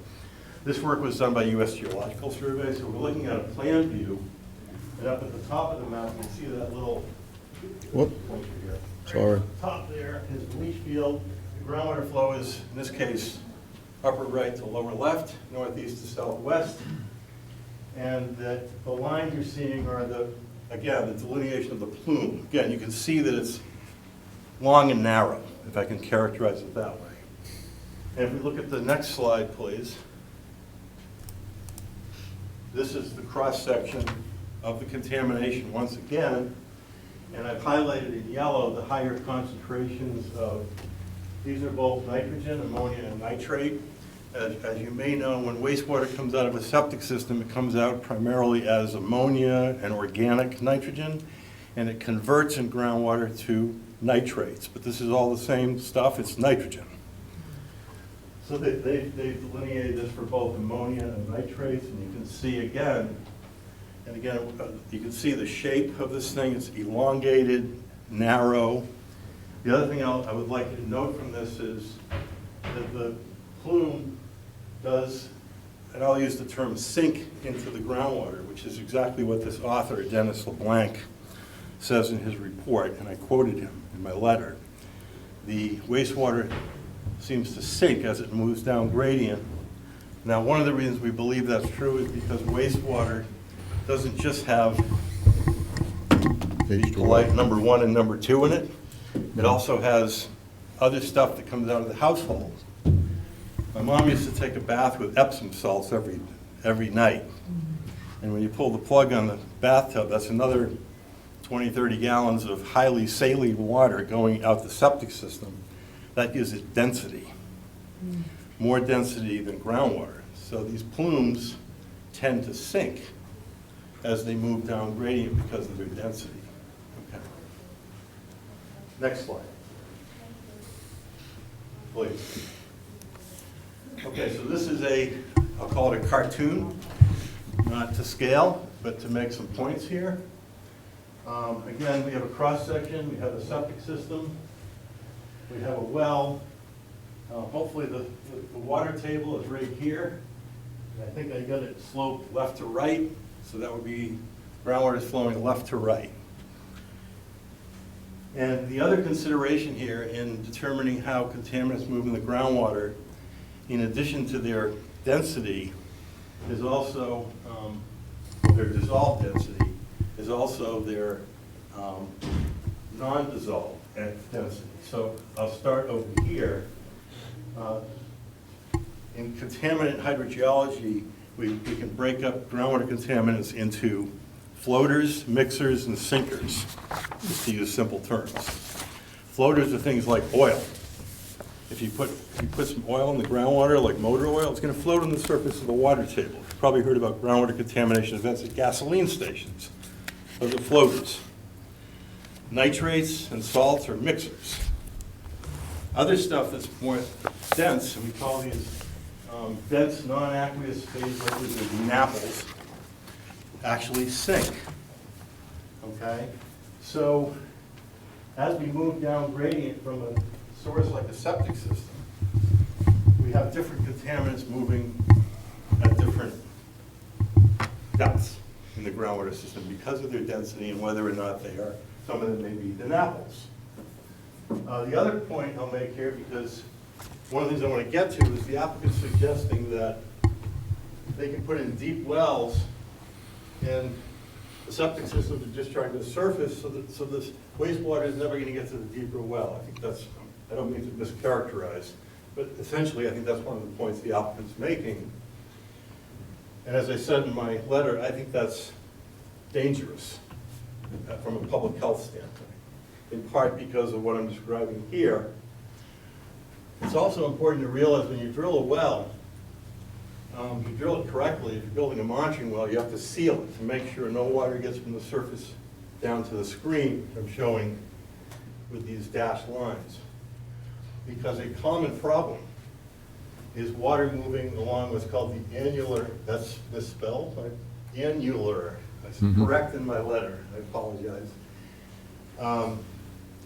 This work was done by U.S. Geological Survey, so we're looking at a plan view, and up at the top of the map, you can see that little Whoop, pointer here. sorry. Top there is the leach field. The groundwater flow is, in this case, upper right to lower left, northeast to southwest. And that the lines you're seeing are the, again, the delineation of the plume. Again, you can see that it's long and narrow, if I can characterize it that way. And if we look at the next slide, please. This is the cross-section of the contamination once again. And I've highlighted in yellow the higher concentrations of, these are both nitrogen, ammonia, and nitrate. As you may know, when wastewater comes out of a septic system, it comes out primarily as ammonia and organic nitrogen, and it converts in groundwater to nitrates. But this is all the same stuff, it's nitrogen. So they've delineated this for both ammonia and nitrates, and you can see again, and again, you can see the shape of this thing. It's elongated, narrow. The other thing I would like you to note from this is that the plume does, and I'll use the term sink into the groundwater, which is exactly what this author, Dennis LeBlanc, says in his report, and I quoted him in my letter. The wastewater seems to sink as it moves down gradient. Now, one of the reasons we believe that's true is because wastewater doesn't just have polite number 1 and number 2 in it. It also has other stuff that comes out of the household. My mom used to take a bath with Epsom salts every night. And when you pull the plug on the bathtub, that's another 20, 30 gallons of highly saline water going out the septic system. That gives it density, more density than groundwater. So these plumes tend to sink as they move down gradient because of their density. Okay. Next slide, please. Okay, so this is I'll call it a cartoon, not to scale, but to make some points here. Again, we have a cross-section, we have a septic system, we have a well. Hopefully the water table is right here. And I think I got it sloped left to right, so that would be groundwater is flowing left to right. And the other consideration here in determining how contaminants move in the groundwater, in addition to their density, is also, their dissolved density, is also their non-dissolved density. So I'll start over here. In contaminant hydrogeology, we can break up groundwater contaminants into floaters, mixers, and sinkers, just to use simple terms. Floaters are things like oil. If you put some oil in the groundwater, like motor oil, it's going to float on the surface of the water table. You've probably heard about groundwater contamination events at gasoline stations. Those are floaters. Nitrates and salts are mixers. Other stuff that's more dense, and we call these dense non-aqueous phase liquids or DNAPLs, actually sink. Okay? So as we move down gradient from a source like a septic system, we have different contaminants moving at different depths in the groundwater system because of their density and whether or not they are, some of them may be DNAPLs. The other point I'll make here, because one of the things I want to get to is the applicant suggesting that they can put in deep wells and the septic systems are discharged to the surface so this wastewater is never going to get to the deeper well. I think that's, I don't mean to mischaracterize, but essentially I think that's one of the points the applicant's making. And as I said in my letter, I think that's dangerous from a public health standpoint, in part because of what I'm describing here. It's also important to realize when you drill a well, you drill it correctly. If you're building a monitoring well, you have to seal it to make sure no water gets from the surface down to the screen I'm showing with these dashed lines. Because a common problem is water moving along what's called the annular, that's misspelled, right? Annular. That's correct in my letter. I apologize. I'm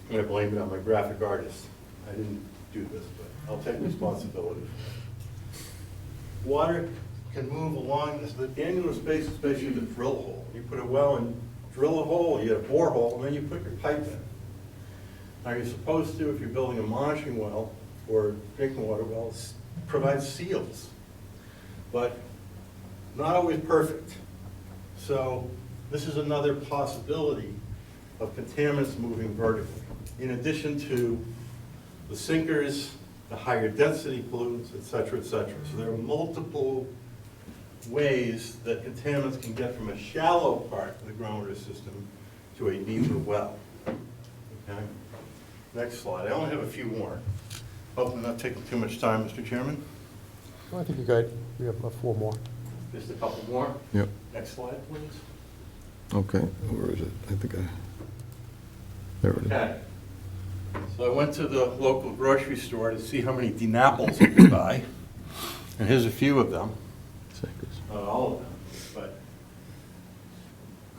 going to blame it on my graphic artist. I didn't do this, but I'll take responsibility. Water can move along this. The annular space is basically the drill hole. You put a well and drill a hole, you get a borehole, and then you put your pipe in. Now you're supposed to, if you're building a monitoring well or drinking water well, provide seals, but not always perfect. So this is another possibility of contaminants moving vertically, in addition to the sinkers, the higher density pollutants, et cetera, et cetera. So there are multiple ways that contaminants can get from a shallow part of the groundwater system to a deeper well. Okay? Next slide. I only have a few more. Hope I'm not taking too much time, Mr. Chairman. I think you're good. We have about 4 more. Just a couple more. Yep. Next slide, please. Okay, where is it? I think there it is. Okay. So I went to the local grocery store to see how many DNAPLs I could buy. And here's a few of them. Not all of them, but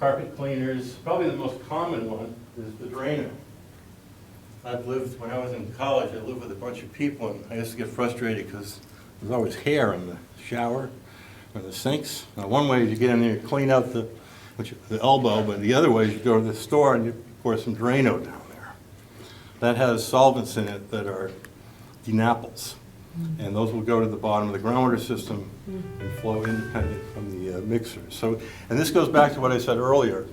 carpet cleaners. Probably the most common one is the Drano. I've lived, when I was in college, I lived with a bunch of people, and I used to get frustrated because there's always hair in the shower or the sinks. Now, one way is you get in there and clean out the elbow, but the other way is you go to the store and you pour some Drano down there. That has solvents in it that are DNAPLs. And those will go to the bottom of the groundwater system and flow independent from the mixers. So, and this goes back to what I said earlier.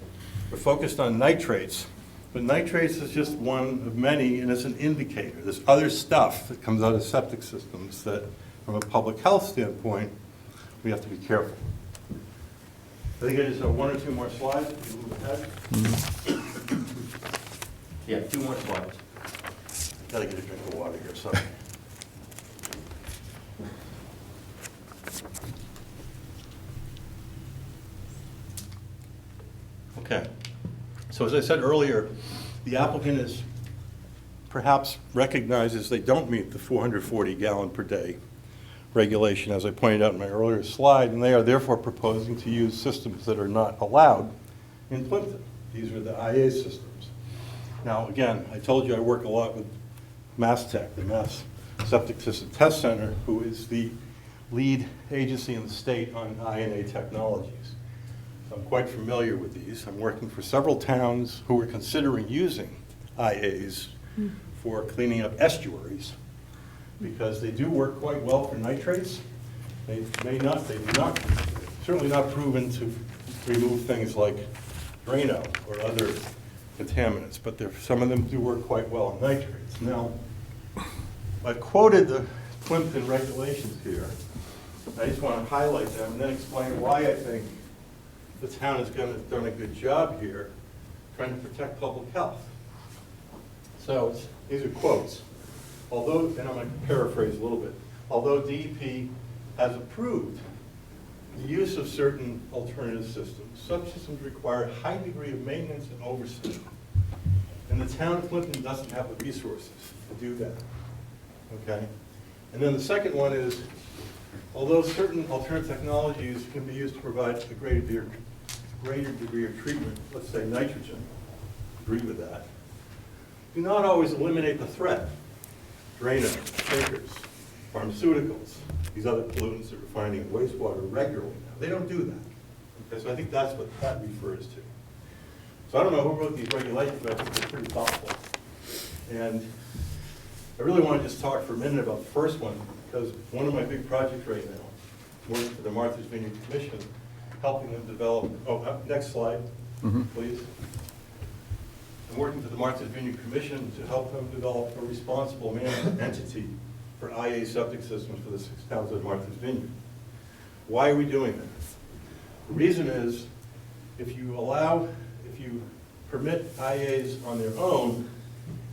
We're focused on nitrates, but nitrates is just one of many, and it's an indicator. There's other stuff that comes out of septic systems that, from a public health standpoint, we have to be careful. I think I just have 1 or 2 more slides. If you move ahead. Yeah, 2 more slides. Gotta get a drink of water here, sorry. Okay, so as I said earlier, the applicant is perhaps recognizes they don't meet the 440 gallon per day regulation, as I pointed out in my earlier slide, and they are therefore proposing to use systems that are not allowed in Plympton. These are the IA systems. Now, again, I told you I work a lot with MassTech, the Mass Septic System Test Center, who is the lead agency in the state on INA technologies. I'm quite familiar with these. I'm working for several towns who are considering using IAs for cleaning up estuaries because they do work quite well for nitrates. They do not, certainly not proven to remove things like Drano or other contaminants, but some of them do work quite well on nitrates. Now, I quoted the Plympton regulations here. I just want to highlight them and then explain why I think the town has done a good job here trying to protect public health. So these are quotes. Although, and I'm going to paraphrase a little bit, although DEP has approved the use of certain alternative systems, such systems require a high degree of maintenance and oversight. And the town of Plympton doesn't have the resources to do that. Okay? And then the second one is, although certain alternative technologies can be used to provide a greater degree of treatment, let's say nitrogen, agree with that, do not always eliminate the threat. Drano, shakers, pharmaceuticals, these other pollutants that we're finding in wastewater regularly now, they don't do that. Okay, so I think that's what that refers to. So I don't know who wrote these regulations, but I think they're pretty thoughtful. And I really want to just talk for a minute about the first one, because one of my big projects right now, working for the Martha's Vineyard Commission, helping them develop, next slide, please. I'm working for the Martha's Vineyard Commission to help them develop a responsible management entity for IA septic systems for the 6 towns of Martha's Vineyard. Why are we doing that? The reason is, if you permit IAs on their own,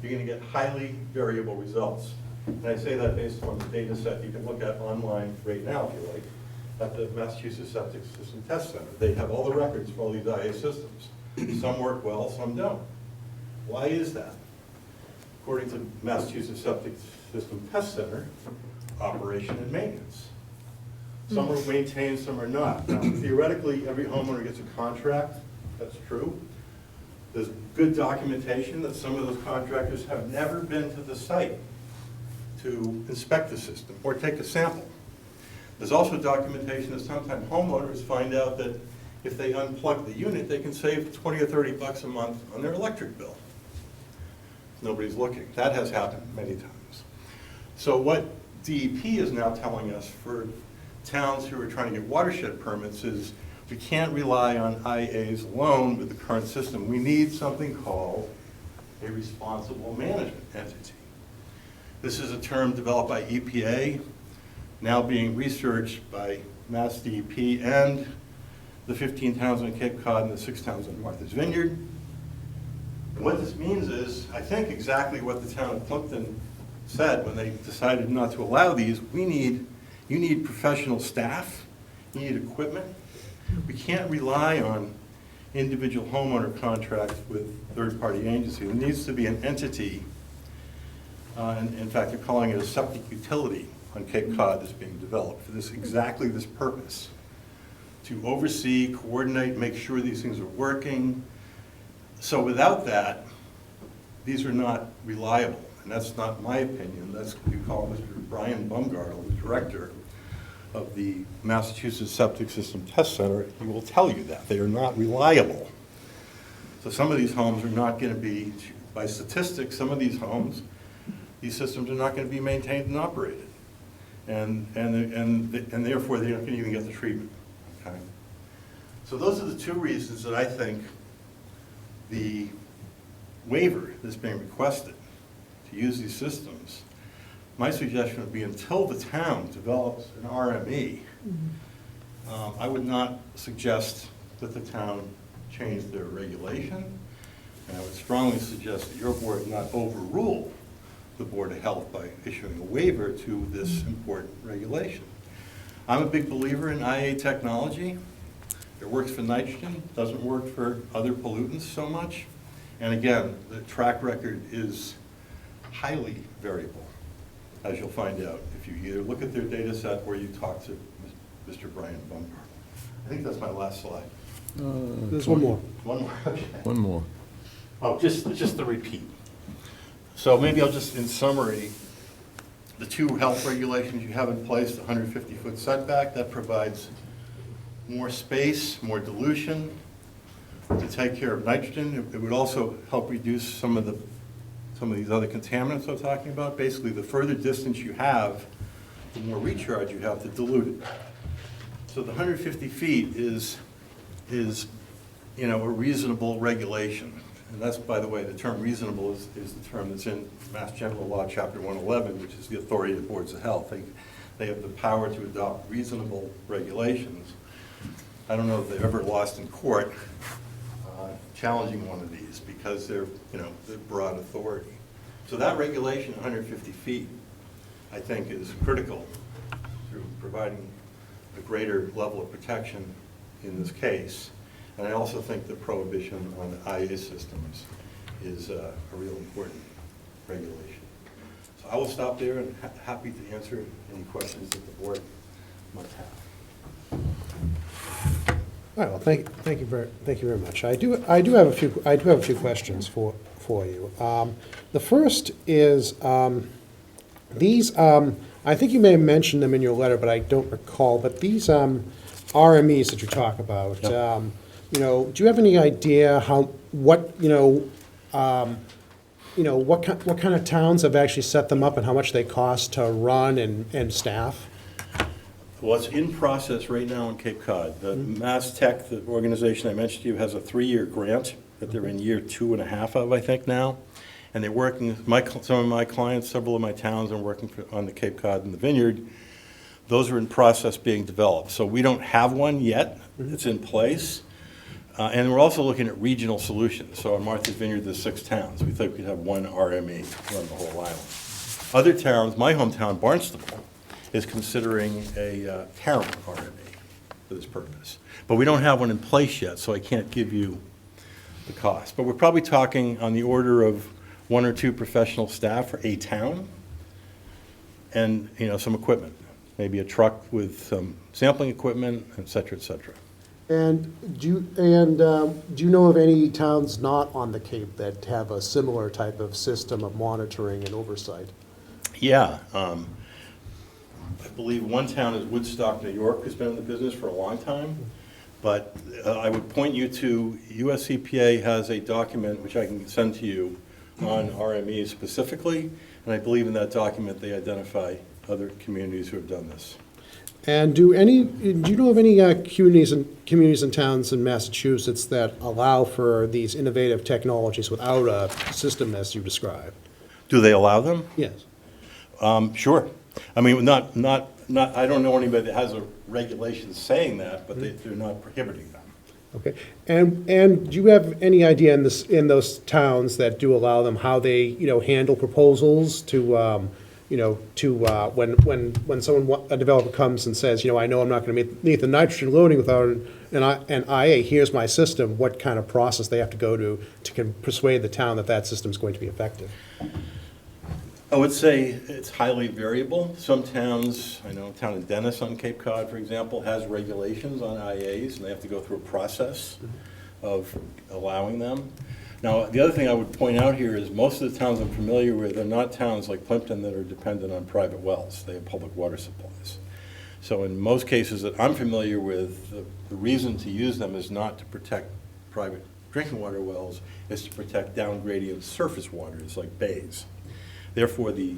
you're going to get highly variable results. And I say that based on the data set you can look at online right now, if you like, at the Massachusetts Septic System Test Center. They have all the records for all these IA systems. Some work well, some don't. Why is that? According to Massachusetts Septic System Test Center, operation and maintenance. Some are maintained, some are not. Now, theoretically, every homeowner gets a contract. That's true. There's good documentation that some of those contractors have never been to the site to inspect the system or take a sample. There's also documentation that sometimes homeowners find out that if they unplug the unit, they can save 20 or 30 bucks a month on their electric bill. Nobody's looking. That has happened many times. So what DEP is now telling us for towns who are trying to get watershed permits is we can't rely on IAs alone with the current system. We need something called a responsible management entity. This is a term developed by EPA, now being researched by Mass DEP and the 15 towns on Cape Cod and the 6 towns on Martha's Vineyard. And what this means is, I think exactly what the town of Plympton said when they decided not to allow these. You need professional staff, you need equipment. We can't rely on individual homeowner contracts with third-party agencies. There needs to be an entity, and in fact, they're calling it a septic utility on Cape Cod that's being developed for exactly this purpose, to oversee, coordinate, make sure these things are working. So without that, these are not reliable, and that's not my opinion. That's what you call Mr. Brian Bumgartle, the director of the Massachusetts Septic System Test Center. He will tell you that they are not reliable. So some of these homes are not going to be, by statistics, some of these homes, these systems are not going to be maintained and operated, and therefore they don't even get the treatment. Okay. So those are the two reasons that I think the waiver that's being requested to use these systems, my suggestion would be until the town develops an RME, I would not suggest that the town change their regulation, and I would strongly suggest that your board not overrule the Board of Health by issuing a waiver to this important regulation. I'm a big believer in IA technology. It works for nitrogen, doesn't work for other pollutants so much. And again, the track record is highly variable, as you'll find out if you either look at their data set or you talk to Mr. Brian Bumgartle. I think that's my last slide. There's one more. One more, okay. One more. Oh, just the repeat. So maybe I'll just, in summary, the two health regulations you have in place, the 150-foot setback, that provides more space, more dilution to take care of nitrogen. It would also help reduce some of these other contaminants I'm talking about. Basically, the further distance you have, the more recharge you have to dilute it. So the 150 feet is a reasonable regulation. And that's, by the way, the term reasonable is the term that's in Mass General Law, Chapter 111, which is the authority of the boards of health. They have the power to adopt reasonable regulations. I don't know if they've ever lost in court challenging one of these because they're broad authority. So that regulation, 150 feet, I think is critical through providing a greater level of protection in this case. And I also think the prohibition on the IA systems is a real important regulation. So I will stop there and happy to answer any questions that the board might have. All right, well, thank you very much. I do have a few questions for you. The first is these. I think you may have mentioned them in your letter, but I don't recall. But these RMEs that you talk about. Yep. Do you have any idea what kind of towns have actually set them up and how much they cost to run and staff? Well, it's in process right now in Cape Cod. The Mass Tech, the organization I mentioned to you, has a 3-year grant that they're in year 2.5 of, I think, now. And they're working, some of my clients, several of my towns are working on the Cape Cod and the Vineyard. Those are in process being developed. So we don't have one yet. It's in place. And we're also looking at regional solutions. So on Martha's Vineyard, there's 6 towns. We think we'd have one RME run the whole island. Other towns, my hometown, Barnstable, is considering a town RME for this purpose. But we don't have one in place yet, so I can't give you the cost. But we're probably talking on the order of 1 or 2 professional staff for a town and some equipment, maybe a truck with some sampling equipment, et cetera, et cetera. And do you know of any towns not on the Cape that have a similar type of system of monitoring and oversight? Yeah. I believe one town is Woodstock, New York, has been in the business for a long time. But I would point you to US EPA has a document, which I can send to you, on RMEs specifically. And I believe in that document they identify other communities who have done this. And do you know of any communities and towns in Massachusetts that allow for these innovative technologies without a system as you described? Do they allow them? Yes. Sure. I mean, not. I don't know anybody that has a regulation saying that, but they're not prohibiting them. Okay. And do you have any idea in those towns that do allow them how they handle proposals to when a developer comes and says, I know I'm not going to meet the nitrogen loading without an IA, here's my system, what kind of process they have to go to persuade the town that system is going to be effective? I would say it's highly variable. Some towns, I know a town in Dennis on Cape Cod, for example, has regulations on IAs, and they have to go through a process of allowing them. Now, the other thing I would point out here is most of the towns I'm familiar with are not towns like Plympton that are dependent on private wells. They have public water supplies. So in most cases that I'm familiar with, the reason to use them is not to protect private drinking water wells, it's to protect down-gradient surface waters like bays. Therefore, the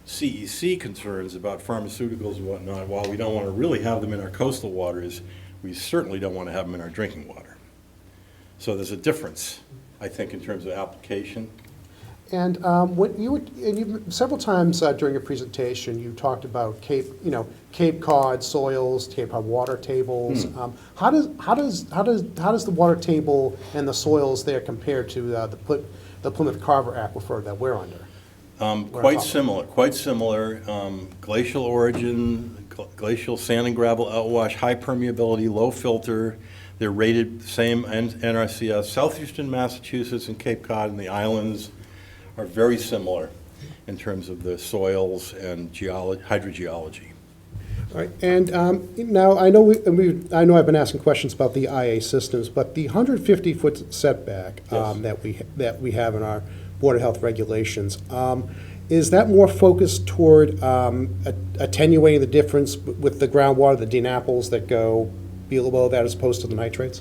CEC concerns about pharmaceuticals and whatnot, while we don't want to really have them in our coastal waters, we certainly don't want to have them in our drinking water. So there's a difference, I think, in terms of application. And several times during your presentation, you talked about Cape Cod soils, Cape Cod water tables. How does the water table and the soils there compare to the Plymouth Carver aquifer that we're under? Quite similar. Glacial origin, glacial sand and gravel outwash, high permeability, low filter. They're rated the same NRCS. Southeastern Massachusetts and Cape Cod and the islands are very similar in terms of the soils and hydrogeology. All right, and now I know I've been asking questions about the IA systems, but the 150-foot setback Yes. that we have in our Board of Health regulations, is that more focused toward attenuating the difference with the groundwater, the DNAPLs that go below that as opposed to the nitrates?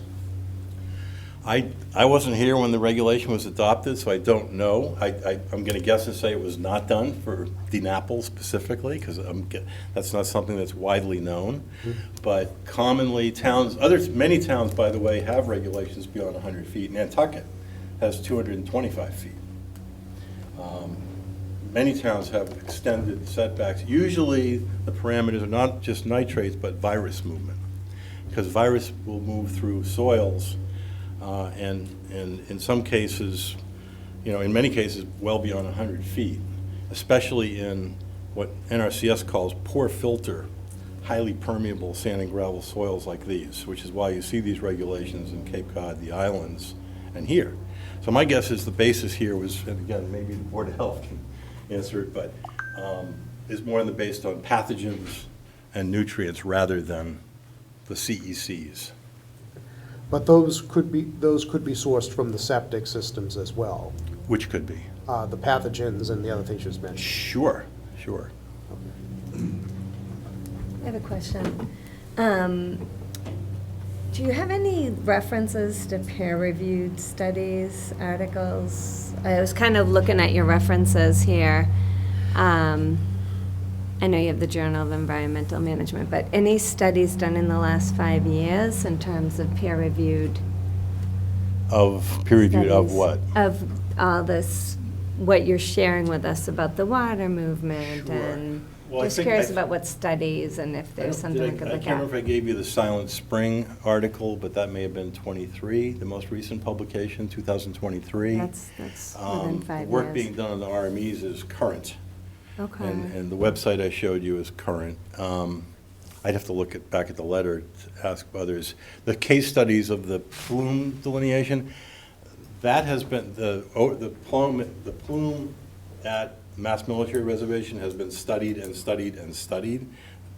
I wasn't here when the regulation was adopted, so I don't know. I'm going to guess and say it was not done for DNAPL specifically, because that's not something that's widely known. But commonly, many towns, by the way, have regulations beyond 100 feet. Nantucket has 225 feet. Many towns have extended setbacks. Usually, the parameters are not just nitrates, but virus movement, because virus will move through soils, and in some cases, in many cases, well beyond 100 feet, especially in what NRCS calls poor filter, highly permeable sand and gravel soils like these, which is why you see these regulations in Cape Cod, the islands, and here. So my guess is the basis here was, and again, maybe the Board of Health can answer it, but is more based on pathogens and nutrients rather than the CECs. But those could be sourced from the septic systems as well, Which could be. the pathogens and the other things you just mentioned. Sure. I have a question. Do you have any references to peer-reviewed studies, articles? I was kind of looking at your references here. I know you have the Journal of Environmental Management, but any studies done in the last 5 years in terms of peer-reviewed Of peer review of studies? what? Of all this, what you're sharing with us about the water movement and Well, I just think curious I- about what studies and if there's something we could I look can't remember at. if I gave you the Silent Spring article, but that may have been 23, the most recent publication, 2023. That's within 5 years. The work being done on the RMEs is current, Okay. and the website I showed you is current. I'd have to look back at the letter to ask others. The case studies of the plume delineation, that has been, the plume at Mass Military Reservation has been studied and studied and studied.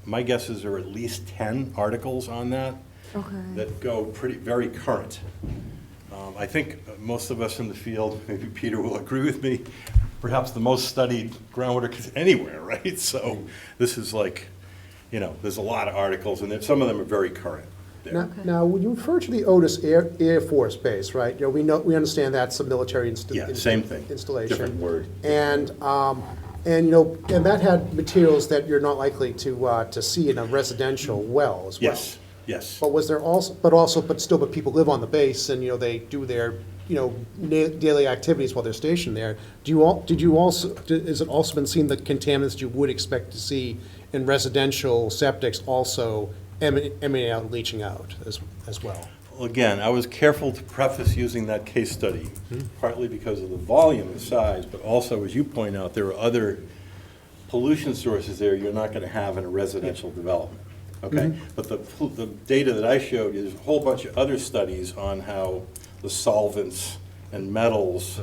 My guess is there are at least 10 articles on that Okay. that go very current. I think most of us in the field, maybe Peter will agree with me, perhaps the most studied groundwater anywhere, right? So this is like, there's a lot of articles, and some of them are very current. there. Now, when you refer to the Otis Air Force Base, right, we understand that's a military Same thing. installation. Different word. And that had materials that you're not likely to see in a residential well as well. Yes. But was there but people live on the base and, they do their, daily activities while they're stationed there. Has it also been seen that contaminants you would expect to see in residential septics also emanating out, leaching out as well? Well, again, I was careful to preface using that case study, partly because of the volume and size, but also, as you point out, there are other pollution sources there you're not going to have in a residential development. Okay? But the data that I showed is a whole bunch of other studies on how the solvents and metals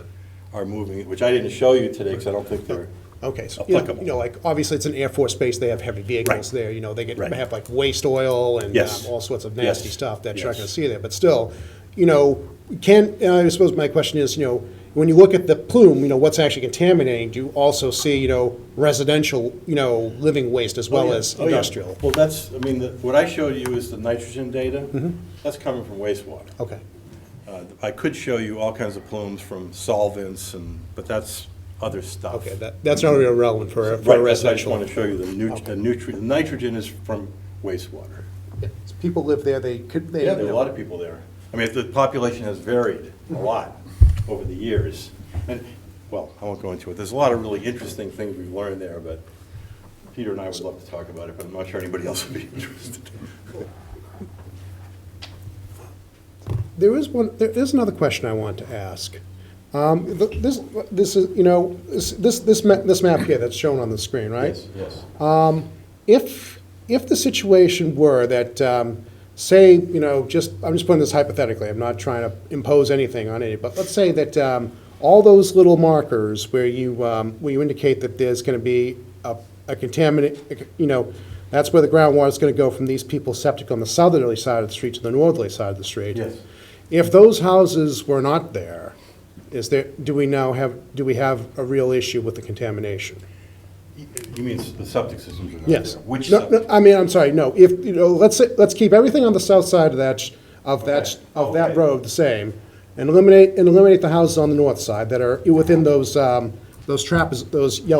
are moving, which I didn't show you today because I don't think they're Okay, so, applicable. like, obviously, it's an Air Force base, they have heavy vehicles Right. there, they Right. have like waste oil and Yes. all sorts of nasty Yes. stuff that you're not Yes. gonna see there, but still, I suppose my question is, when you look at the plume, what's actually contaminating, do you also see, residential, living waste as well as industrial? Well, what I showed you is the nitrogen data. That's coming from wastewater. Okay, I could show you all kinds of plumes from solvents, but that's other stuff. okay, that's not really relevant for a Right, that's why I just residential. want to show you the nutrient. The nitrogen is from wastewater. Yeah, so people live there, they, Yeah, there are a lot of people there. I mean, the population has varied a lot over the years. And, well, I won't go into it. There's a lot of really interesting things we've learned there, but Peter and I would love to talk about it, but I'm not sure anybody else would be interested. There is another question I want to ask. This is, this map here that's shown on the screen, right? Yes. If the situation were that, say, I'm just putting this hypothetically, I'm not trying to impose anything on any, but let's say that all those little markers where you indicate that there's going to be a contaminant, that's where the groundwater is going to go from these people's septic on the southerly side of the street to the northerly side of the street. Yes. If those houses were not there, do we have a real issue with the contamination? You mean the septic systems are not Yes. there? Which No, septic? I mean, I'm sorry, no, if, let's keep everything on the south side of that Okay. road the same, and eliminate the houses on the north side that are within those yellow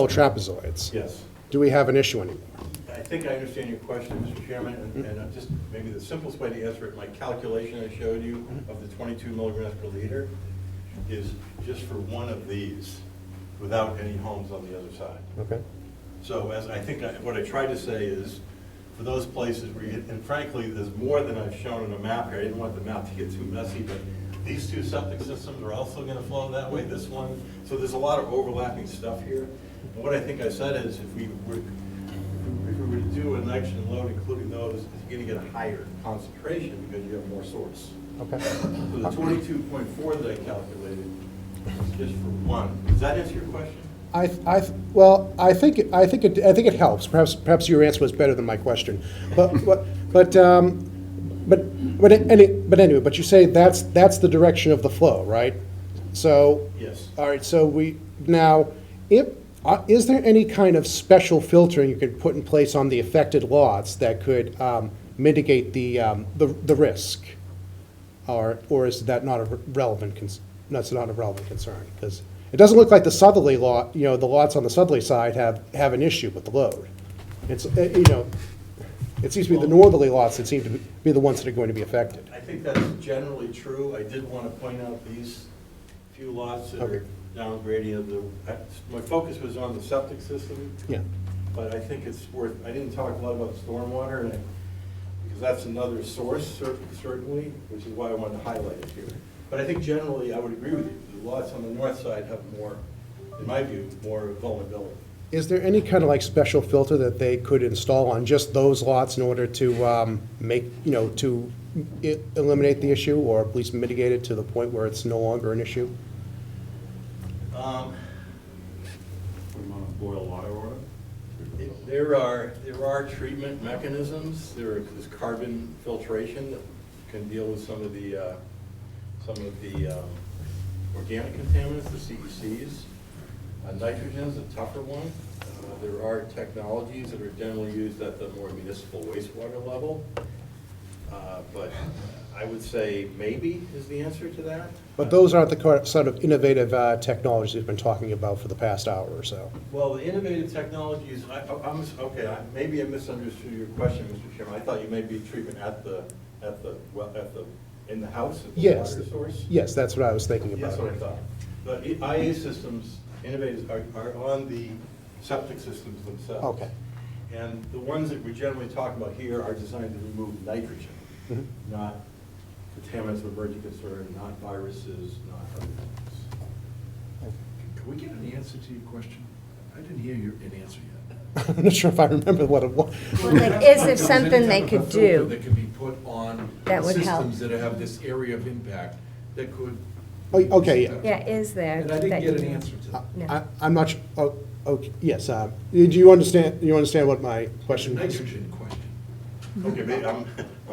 trapezoids. Yes. Do we have an issue anymore? I think I understand your question, Mr. Chairman, and just maybe the simplest way to answer it, my calculation I showed you of the 22 milligrams per liter is just for one of these, without any homes on the other side. Okay. So as I think, what I tried to say is, for those places where you, and frankly, there's more than I've shown on the map here. I didn't want the map to get too messy, but these two septic systems are also gonna flow that way, this one. So there's a lot of overlapping stuff here. And what I think I said is, if we were to do a nitrogen load, including those, you're gonna get a higher concentration because you have more source. Okay. So the 22.4 that I calculated is just for one. Does that answer your question? Well, I think it helps. Perhaps your answer was better than my question. But anyway, but you say that's the direction of the flow, right? So. Yes. All right, so is there any kind of special filtering you could put in place on the affected lots that could mitigate the risk? Or is that not a relevant, that's not a relevant concern? Because it doesn't look like the southerly lot, the lots on the southerly side have an issue with the load. It's, it seems to be the northerly lots that seem to be the ones that are going to be affected. I think that's generally true. I did want to point out these few lots that Okay. are down gradient. My focus was on the septic system, Yeah. but I think it's worth, I didn't talk a lot about stormwater, because that's another source, certainly, which is why I wanted to highlight it here. But I think generally, I would agree with you. The lots on the north side have more, in my view, more vulnerability. Is there any kind of like special filter that they could install on just those lots in order to to eliminate the issue, or at least mitigate it to the point where it's no longer an issue? Put them on a boil water order? There are treatment mechanisms. There's carbon filtration that can deal with some of the organic contaminants, the CECs. Nitrogen's a tougher one. There are technologies that are generally used at the more municipal wastewater level. But I would say maybe is the answer to that. But those aren't the sort of innovative technologies we've been talking about for the past hour or so. Well, the innovative technologies, maybe I misunderstood your question, Mr. Chairman. I thought you meant treatment in the house, at the Yes. water source? Yes, that's what I was thinking about. That's what I thought. The IA systems, innovators, are on the septic systems themselves. Okay. And the ones that we generally talk about here are designed to remove nitrogen, Mhm. not contaminants of emerging concern, not viruses, not other things. Can we get an answer to your question? I didn't hear an answer yet. I'm not sure if I remember what it was. Well, like, is there something they could do? That could be put on That would help. systems that have this area of impact that could. Oh, okay, yeah. Yeah, is there? And I didn't that get you an do? answer to that. No. I'm not, okay, yes. Do you understand what my question was? Nitrogen question. Okay, maybe I'm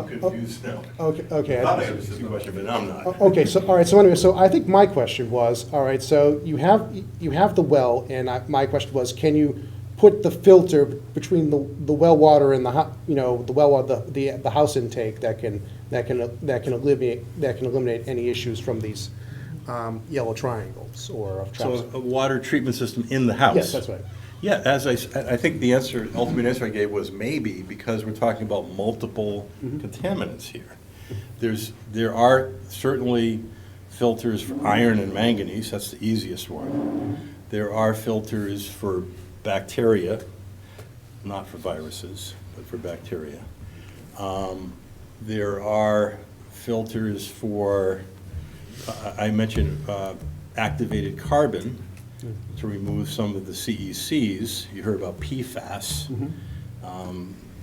confused now. Okay. I thought I understood the question, but I'm not. Okay, so, all right, so anyway, so I think my question was, all right, so you have the well, and my question was, can you put the filter between the well water and the well water, the house intake that can eliminate any issues from these yellow triangles or of traps? So a water treatment system in the house? Yes, that's right. Yeah, I think the ultimate answer I gave was maybe, because we're talking about multiple contaminants here. There are certainly filters for iron and manganese, that's the easiest one. There are filters for bacteria, not for viruses, but for bacteria. There are filters for, I mentioned activated carbon, to remove some of the CECs. You heard about PFAS.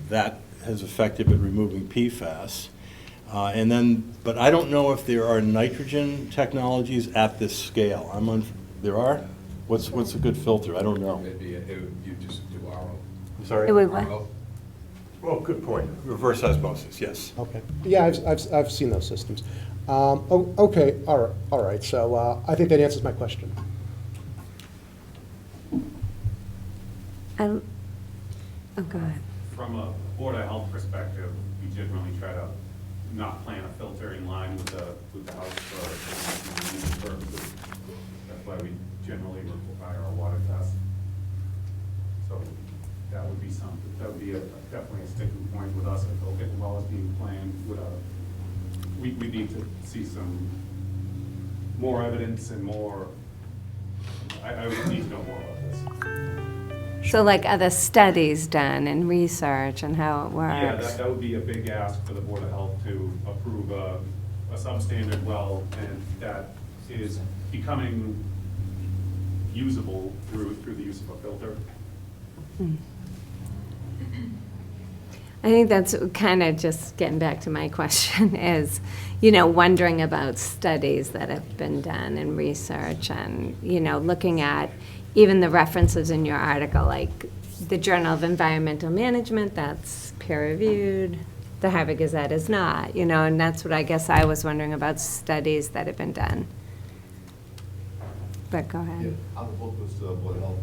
That has effective at removing PFAS. But I don't know if there are nitrogen technologies at this scale. There are? What's a good filter? I don't know. Maybe you just do RO. Sorry? It would what? RO. Well, good point. Reverse osmosis, yes. Okay, yeah, I've seen those systems. Okay, all right, so I think that answers my question. Oh, go ahead. From a Board of Health perspective, we generally try to not plant a filter in line with the house for purposes. That's why we generally require a water test. So that would be definitely a sticking point with us if the well is being planned with we need to see some more evidence and more, I would need to know more about this. So like other studies done and research and how it Yeah, works? that would be a big ask for the Board of Health to approve a substandard well, and that is becoming usable through the use of a filter. I think that's kind of just getting back to my question is, you know, wondering about studies that have been done and research and, you know, looking at even the references in your article, like the Journal of Environmental Management, that's peer-reviewed, the Harvard Gazette is not, you know, and that's what I guess I was wondering about studies that have been done. But go Yeah, ahead. out of both was Board of Health.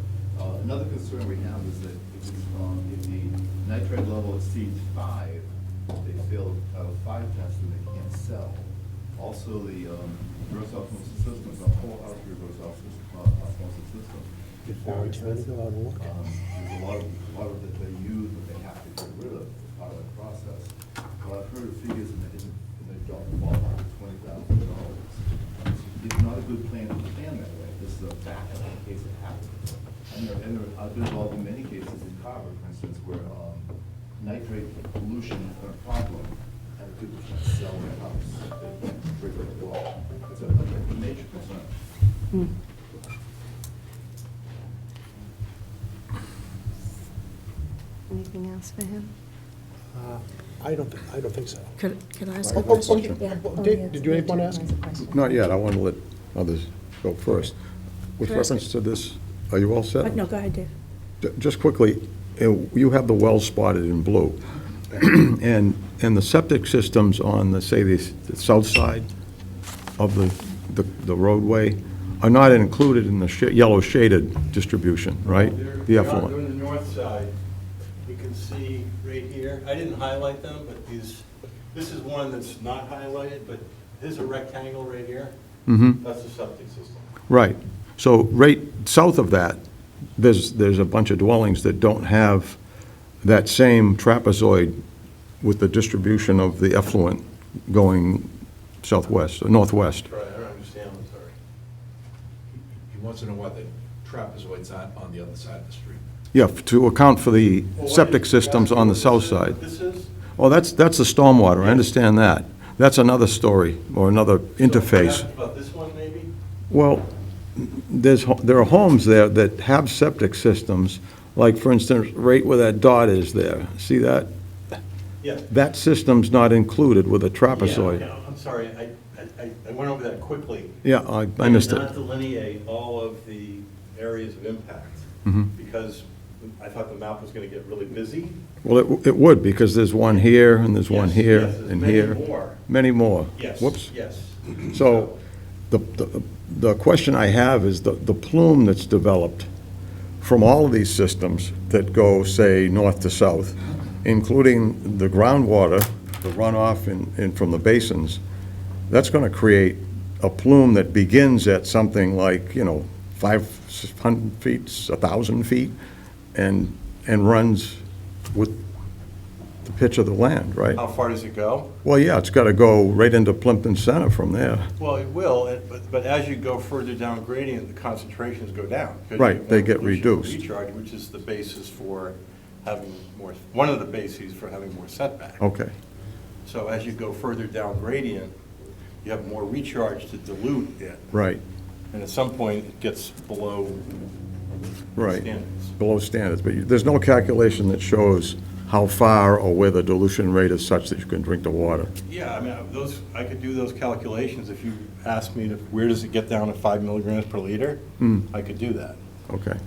Another concern we have is that if the nitrate level exceeds 5, they fail Title 5 test and they can't sell. Also, the reverse osmosis systems, the whole house reverse osmosis system. There's a lot of that they use that they have to get rid of as part of the process. Well, I've heard of figures in the ballpark of $20,000. It's not a good plan to plan that way. This is a backup in case it happens. And I've been involved in many cases in Carver, for instance, where nitrate pollution has been a problem, and people can't sell their house. They can't drink the water. It's a major concern. Anything else for him? I don't think so. Could I ask Oh, a oh, question? Yeah. oh, Dave, did you want to ask? Not yet, I want to let others go first. With Can I ask reference to this, are you all set? No, go ahead, Dave. Just quickly, you have the wells spotted in blue. And the septic systems on the, say, the south side of the roadway are not included in the yellow shaded distribution, right? The They're effluent. on the north side. You can see right here, I didn't highlight them, but this is one that's not highlighted, but there's a rectangle right here. Mm-hmm. That's the septic system. Right. So right south of that, there's a bunch of dwellings that don't have that same trapezoid with the distribution of the effluent going southwest, or northwest. Right, I don't understand, I'm sorry. He wants to know why the trapezoid's not on the other side of the street. Yeah, to account for the Well, what septic is- systems on the south side. What this is? Oh, that's the stormwater, I understand that. That's another story, or another interface. So, about this one, maybe? Well, there are homes there that have septic systems, like, for instance, right where that dot is there. See that? Yeah. That system's not included with a trapezoid. Yeah, I'm sorry, I went over that quickly. Yeah, I missed did not it. delineate all of the areas of impact, Mhm. because I thought the map was going to get really busy. Well, it would, because there's one here, and there's one Yes, here, yes, there's and many here. more. Many more. Yes. Whoops. Yes. So, the question I have is the plume that's developed from all of these systems that go, say, north to south, including the groundwater, the runoff in from the basins, that's going to create a plume that begins at something like, 500 feet, 1,000 feet, and runs with the pitch of the land, right? How far does it go? Well, yeah, it's got to go right into Plympton Center from there. Well, it will, but as you go further down gradient, the concentrations go down. 'cause Right, you have they more get pollution reduced. Recharge, which is the basis for having more, one of the bases for having more setback. Okay, So as you go further down gradient, you have more recharge to dilute it. right, And at some point, it gets below right. standards. Below standards, but there's no calculation that shows how far or where the dilution rate is such that you can drink the water. Yeah, I mean, I could do those calculations if you asked me to, where does it get down to 5 milligrams per liter? I could do that. Okay,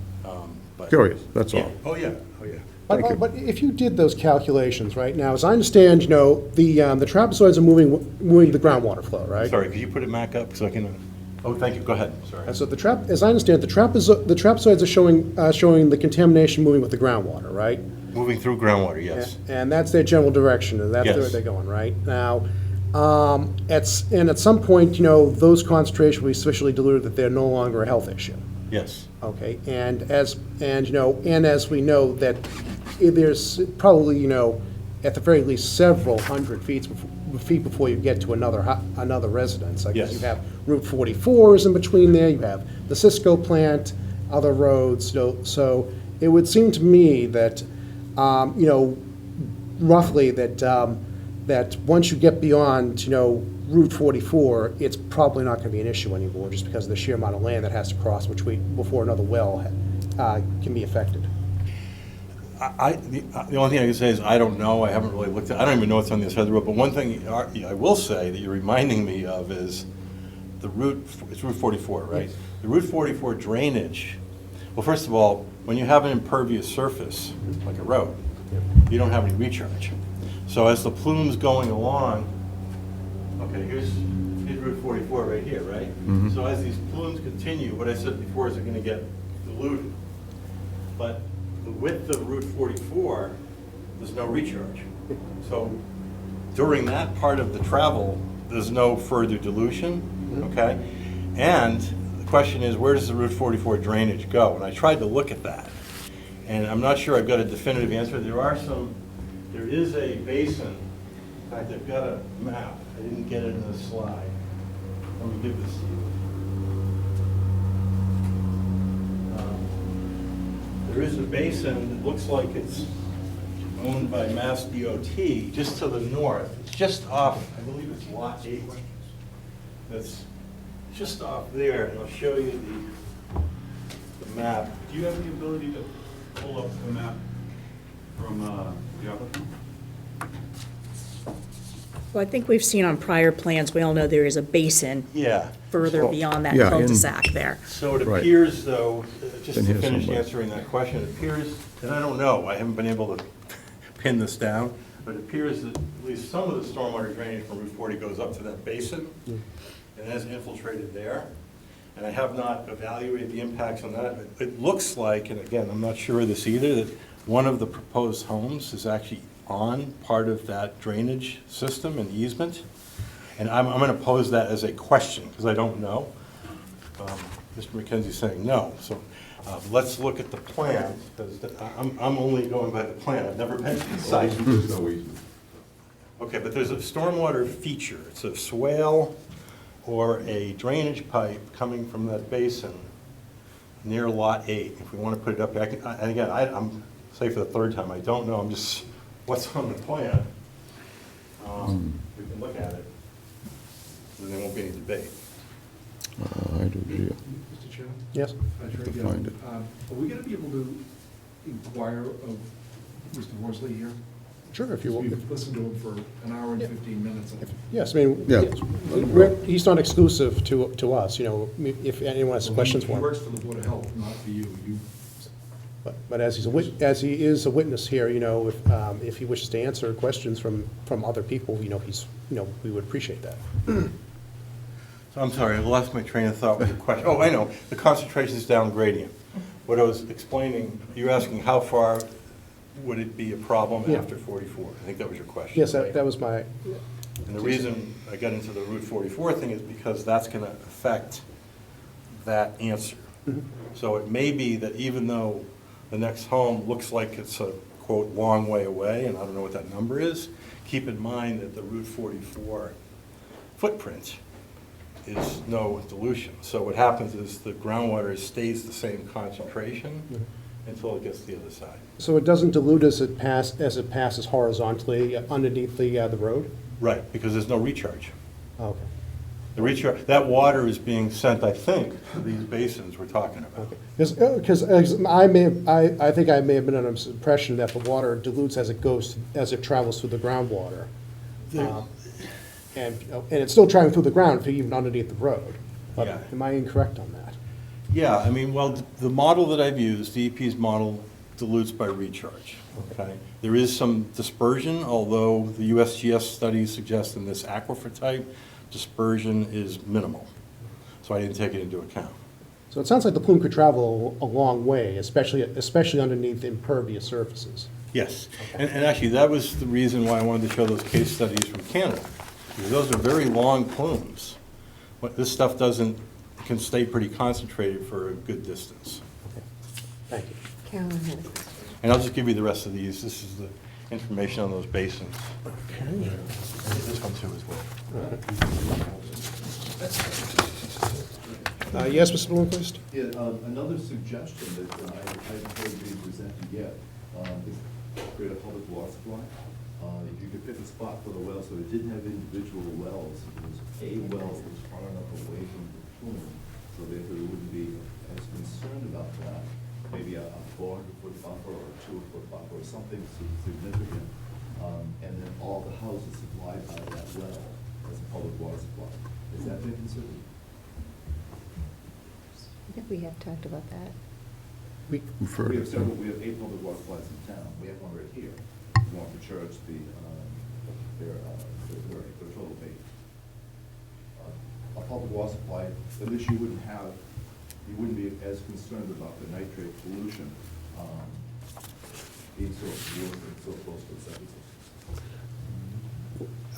But- curious, that's Yeah. all. Oh, yeah, oh, yeah. Thank you. But if you did those calculations right now, as I understand, the trapezoids are moving the groundwater flow, right? Sorry, could you put it back up so I can, oh, thank you, go ahead, sorry. And so as I understand, the trapezoids are showing the contamination moving with the groundwater, right? Moving through groundwater, yes. And that's their general direction, and that's where Yes. they're going, right? Now, at some point, those concentrations will be sufficiently diluted that they're no longer a health issue. Yes. Okay, and as we know that there's probably, at the very least several hundred feet feet before you get to another residence. I guess Yes. you have Route 44 is in between there, you have the Cisco plant, other roads, so it would seem to me that, roughly that once you get beyond, Route 44, it's probably not gonna be an issue anymore, just because of the sheer amount of land that has to cross before another well can be affected. The only thing I can say is I don't know, I haven't really looked at, I don't even know what's on the other side of the road, but one thing I will say that you're reminding me of is the route, it's Route 44, right? The Route 44 drainage, well, first of all, when you have an impervious surface, like a road, you don't have any recharge. So as the plume's going along, okay, here's Route 44 right here, right? So as these plumes continue, what I said before is they're gonna get diluted. But the width of Route 44, there's no recharge. So during that part of the travel, there's no further dilution, okay? And the question is, where does the Route 44 drainage go? And I tried to look at that, and I'm not sure I've got a definitive answer. There is a basin. In fact, I've got a map. I didn't get it in the slide. Let me give this to you. There is a basin that looks like it's owned by Mass DOT, just to the north. It's just off, I believe it's Lot 8. That's just off there, and I'll show you the map. Do you have the ability to pull up the map from the applicant? Well, I think we've seen on prior plans, we all know there is a basin Yeah. further So- beyond that Yeah, in- cul-de-sac there. So it Right. appears, though, just in to here finish somewhere. answering that question, it appears, and I don't know, I haven't been able to pin this down, but it appears that at least some of the stormwater drainage from Route 40 goes up to that basin, and has infiltrated there. And I have not evaluated the impacts on that. It looks like, and again, I'm not sure of this either, that one of the proposed homes is actually on part of that drainage system and easement. And I'm going to pose that as a question, because I don't know. Mr. McKenzie's saying no, so let's look at the plan, because I'm only going by the plan, I've never been to the site. There's no easement. Okay, but there's a stormwater feature, it's a swale or a drainage pipe coming from that basin near Lot 8, if we want to put it up, and again, I'm, say for the third time, I don't know, I'm just, what's on the plan? We can look at it, and there won't be any debate. I do, yeah. Mr. Chairman? Yes? I Have try to again. find it. Are we gonna be able to inquire of Mr. Horsley here? Sure, if you want. We've listened to him for an hour and 15 minutes. Yes, I mean, Yeah. he's not exclusive to us, if anyone has questions He for him. works for the Board of Health, not for you. But as he is a witness here, if he wishes to answer questions from other people, we would appreciate that. So I'm sorry, I lost my train of thought with the question. Oh, I know, the concentration's down gradient. What I was explaining, you're asking how far would it be a problem Yeah. after 44? I think that was your question. Yes, right? that was my, And the reason I got into the Route 44 thing is because that's going to affect that answer. So it may be that even though the next home looks like it's a, quote, long way away, and I don't know what that number is, keep in mind that the Route 44 footprint is no dilution. So what happens is the groundwater stays the same concentration until it gets to the other side. so it doesn't dilute as it passes horizontally underneath the road? Right, because there's no recharge. Okay. The recharge, that water is being sent, I think, to these basins we're talking about. Because I think I may have been under the impression that the water dilutes as it travels through the groundwater. And it's still traveling through the ground, even underneath the road. But Yeah. am I incorrect on that? Yeah, I mean, well, the model that I've used, DEP's model, dilutes by recharge, okay? There is some dispersion, although the USGS studies suggest in this aquifer type, dispersion is minimal. So I didn't take it into account. So it sounds like the plume could travel a long way, especially underneath impervious surfaces. Yes, and actually, that was the reason why I wanted to show those case studies from Canada, because those are very long plumes. But this stuff can stay pretty concentrated for a good distance. Thank you. Carolyn had a question. And I'll just give you the rest of these. This is the information on those basins. Okay. This one too as well. Yes, Mr. Bloomquist? Yeah, another suggestion that I haven't heard being presented yet is create a public water supply. If you could pick a spot for the well, so it didn't have individual wells, it was a well that was far enough away from the plume, so therefore we wouldn't be as concerned about that. Maybe a 400-foot buffer or a 200-foot buffer or something significant, and then all the houses supplied by that well as a public water supply. Is that been considered? I think we have talked about that. We've heard We it. have several, we have 8 public water supplies in town. We have one right here. One for church, their total 8. A public water supply, at least you wouldn't be as concerned about the nitrate pollution, being so close to the septic system.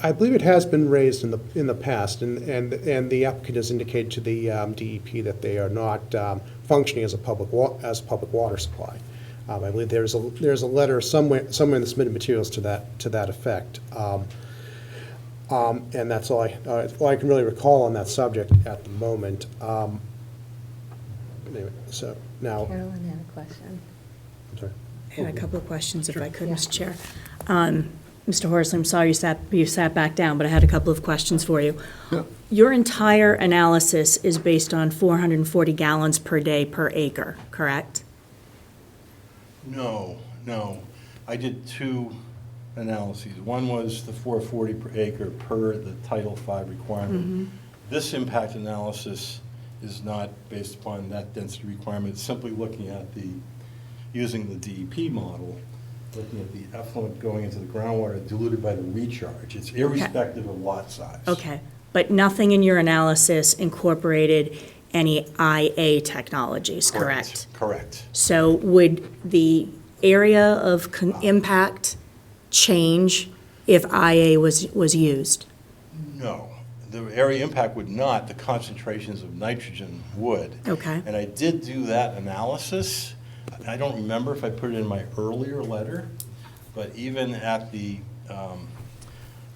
I believe it has been raised in the past, and the applicant has indicated to the DEP that they are not functioning as a public water supply. I believe there's a letter somewhere in the submitted materials to that effect. And that's all I can really recall on that subject at the moment. Anyway, so now, Carolyn had a question. I'm sorry. I had a couple of questions, if I could, Yeah. Mr. Chair. Mr. Horsley, I'm sorry you sat back down, but I had a couple of questions for you. Yeah. Your entire analysis is based on 440 gallons per day per acre, correct? No. I did 2 analyses. One was the 440 per acre per the Title V requirement. This impact analysis is not based upon that density requirement. It's simply looking at using the DEP model, looking at the effluent going into the groundwater diluted by the recharge. It's irrespective of lot size. Okay, but nothing in your analysis incorporated any IA technologies, correct? Correct. So would the area of impact change if IA was used? No. The area impact would not. The concentrations of nitrogen would. Okay. And I did do that analysis. I don't remember if I put it in my earlier letter, but even at the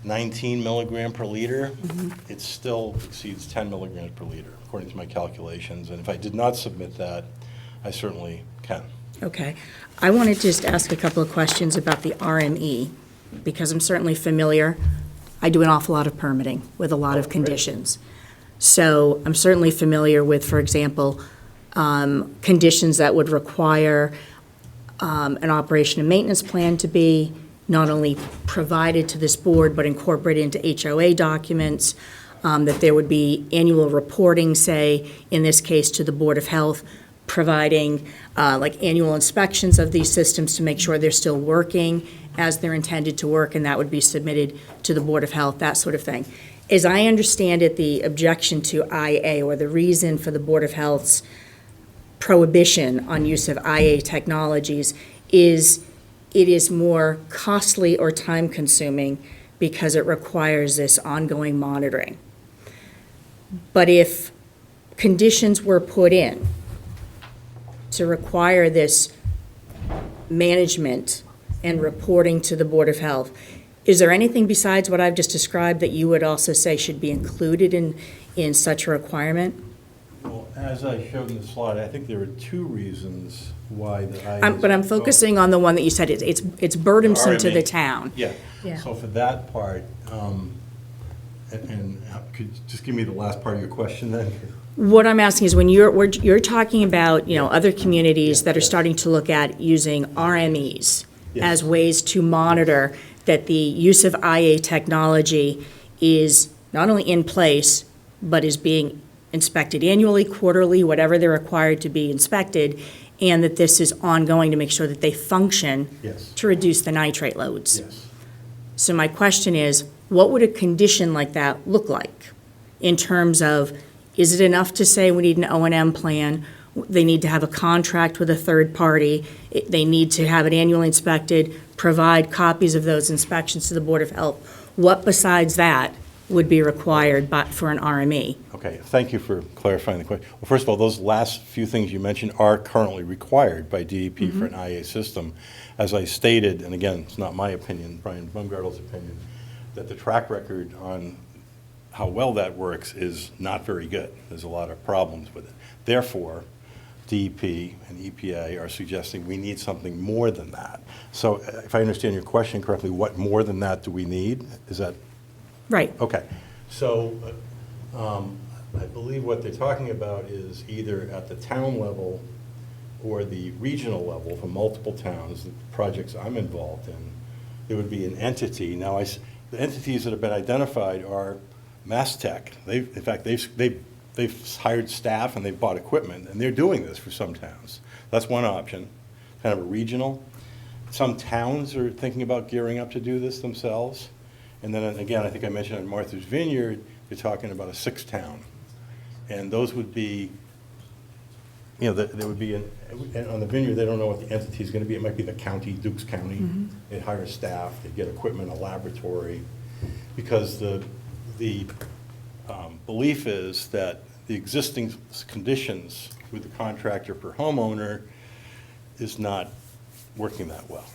19 milligram per liter, it still exceeds 10 milligrams per liter, according to my calculations. And if I did not submit that, I certainly can. Okay. I wanted to just ask a couple of questions about the RME, because I'm certainly familiar. I do an awful lot of permitting with a lot of conditions. So I'm certainly familiar with, for example, conditions that would require an operation and maintenance plan to be not only provided to this board, but incorporated into HOA documents, that there would be annual reporting, say, in this case, to the Board of Health, providing like annual inspections of these systems to make sure they're still working as they're intended to work, and that would be submitted to the Board of Health, that sort of thing. As I understand it, the objection to IA, or the reason for the Board of Health's prohibition on use of IA technologies, is it is more costly or time-consuming because it requires this ongoing monitoring. But if conditions were put in to require this management and reporting to the Board of Health, is there anything besides what I've just described that you would also say should be included in such a requirement? Well, as I showed in the slide, I think there are 2 reasons why the IA. But I'm focusing on the one that you said, it's burdensome to the RME. town. Yeah. Yeah. So for that part, and could you just give me the last part of your question then? What I'm asking is when you're talking about, other communities that are starting to look at using RMEs as ways to monitor that the use of IA technology is not only in place, but is being inspected annually, quarterly, whatever they're required to be inspected, and that this is ongoing to make sure that they function Yes. to reduce the nitrate loads. Yes. So my question is, what would a condition like that look like in terms of, is it enough to say we need an O&M plan? They need to have a contract with a third party. They need to have it annually inspected, provide copies of those inspections to the Board of Health. What besides that would be required for an RME? Okay, thank you for clarifying the question. Well, first of all, those last few things you mentioned are currently required by DEP for an IA system. As I stated, and again, it's not my opinion, Brian Baumgartel's opinion, that the track record on how well that works is not very good. There's a lot of problems with it. Therefore, DEP and EPA are suggesting we need something more than that. So if I understand your question correctly, what more than that do we need? Is that? Right. Okay. So I believe what they're talking about is either at the town level or the regional level for multiple towns, the projects I'm involved in, there would be an entity. Now, the entities that have been identified are Mass Tech. In fact, they've hired staff and they've bought equipment, and they're doing this for some towns. That's one option, kind of a regional. Some towns are thinking about gearing up to do this themselves. And then again, I think I mentioned in Martha's Vineyard, they're talking about a 6th town. And those would be, you know, there would be, on the Vineyard, they don't know what the entity is going to be. It might be the county, Dukes County. They hire staff, they get equipment, a laboratory, because the belief is that the existing conditions with the contractor per homeowner is not working that well.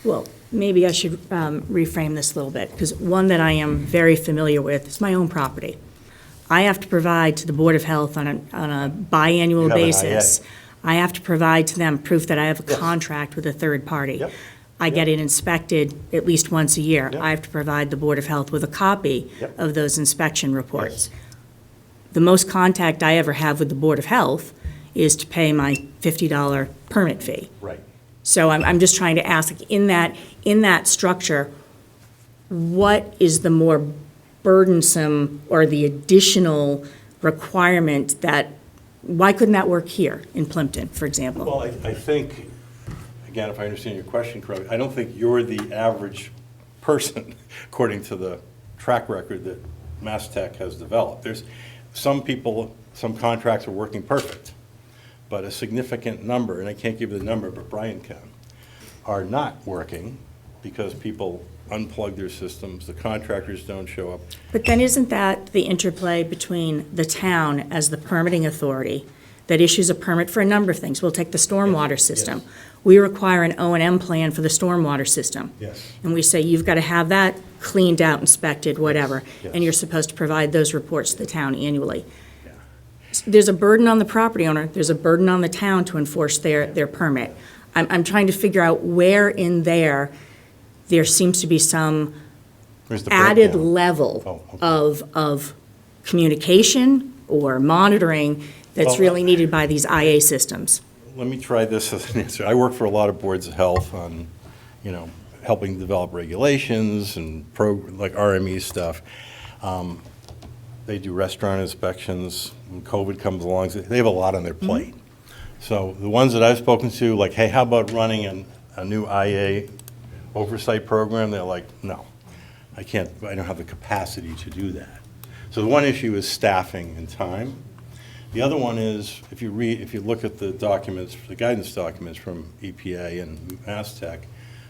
Well, maybe I should reframe this a little bit, because one that I am very familiar with is my own property. I have to provide to the Board of Health on a biannual You have an basis. IA. I have to provide to them proof that I have a Yes. contract with a third party. Yep. I get Yep. it inspected at least once a year. Yep. I have to provide the Board of Health with a copy Yep. of those inspection reports. The most contact I ever have with the Board of Health is to pay my $50 permit fee. Right. So I'm just trying to ask, like, in that structure, what is the more burdensome or the additional requirement that, why couldn't that work here in Plympton, for example? Well, I think, again, if I understand your question correctly, I don't think you're the average person, according to the track record that Mass Tech has developed. There's some people, some contracts are working perfect, but a significant number, and I can't give you the number, but Brian can, are not working because people unplug their systems, the contractors don't show up. But then isn't that the interplay between the town as the permitting authority that issues a permit for a number of things? We'll take the stormwater system. Yes. We require an O&M plan for the stormwater system. Yes. And we say, you've got to have that cleaned out, inspected, whatever, Yes. and you're supposed to provide those reports to the town annually. There's a burden on the property owner, there's a burden on the town to enforce their permit. I'm trying to figure out where in there seems to be some Where's the added breakdown? level Oh, okay. of communication or monitoring that's Well, really needed by these IA systems. Let me try this as an answer. I work for a lot of boards of health on, you know, helping develop regulations and like RME stuff. They do restaurant inspections. When COVID comes along, they have a lot on their plate. So the ones that I've spoken to, like, hey, how about running a new IA oversight program? They're like, no, I don't have the capacity to do that. So the one issue is staffing and time. The other one is, if you look at the documents, the guidance documents from EPA and Mass Tech,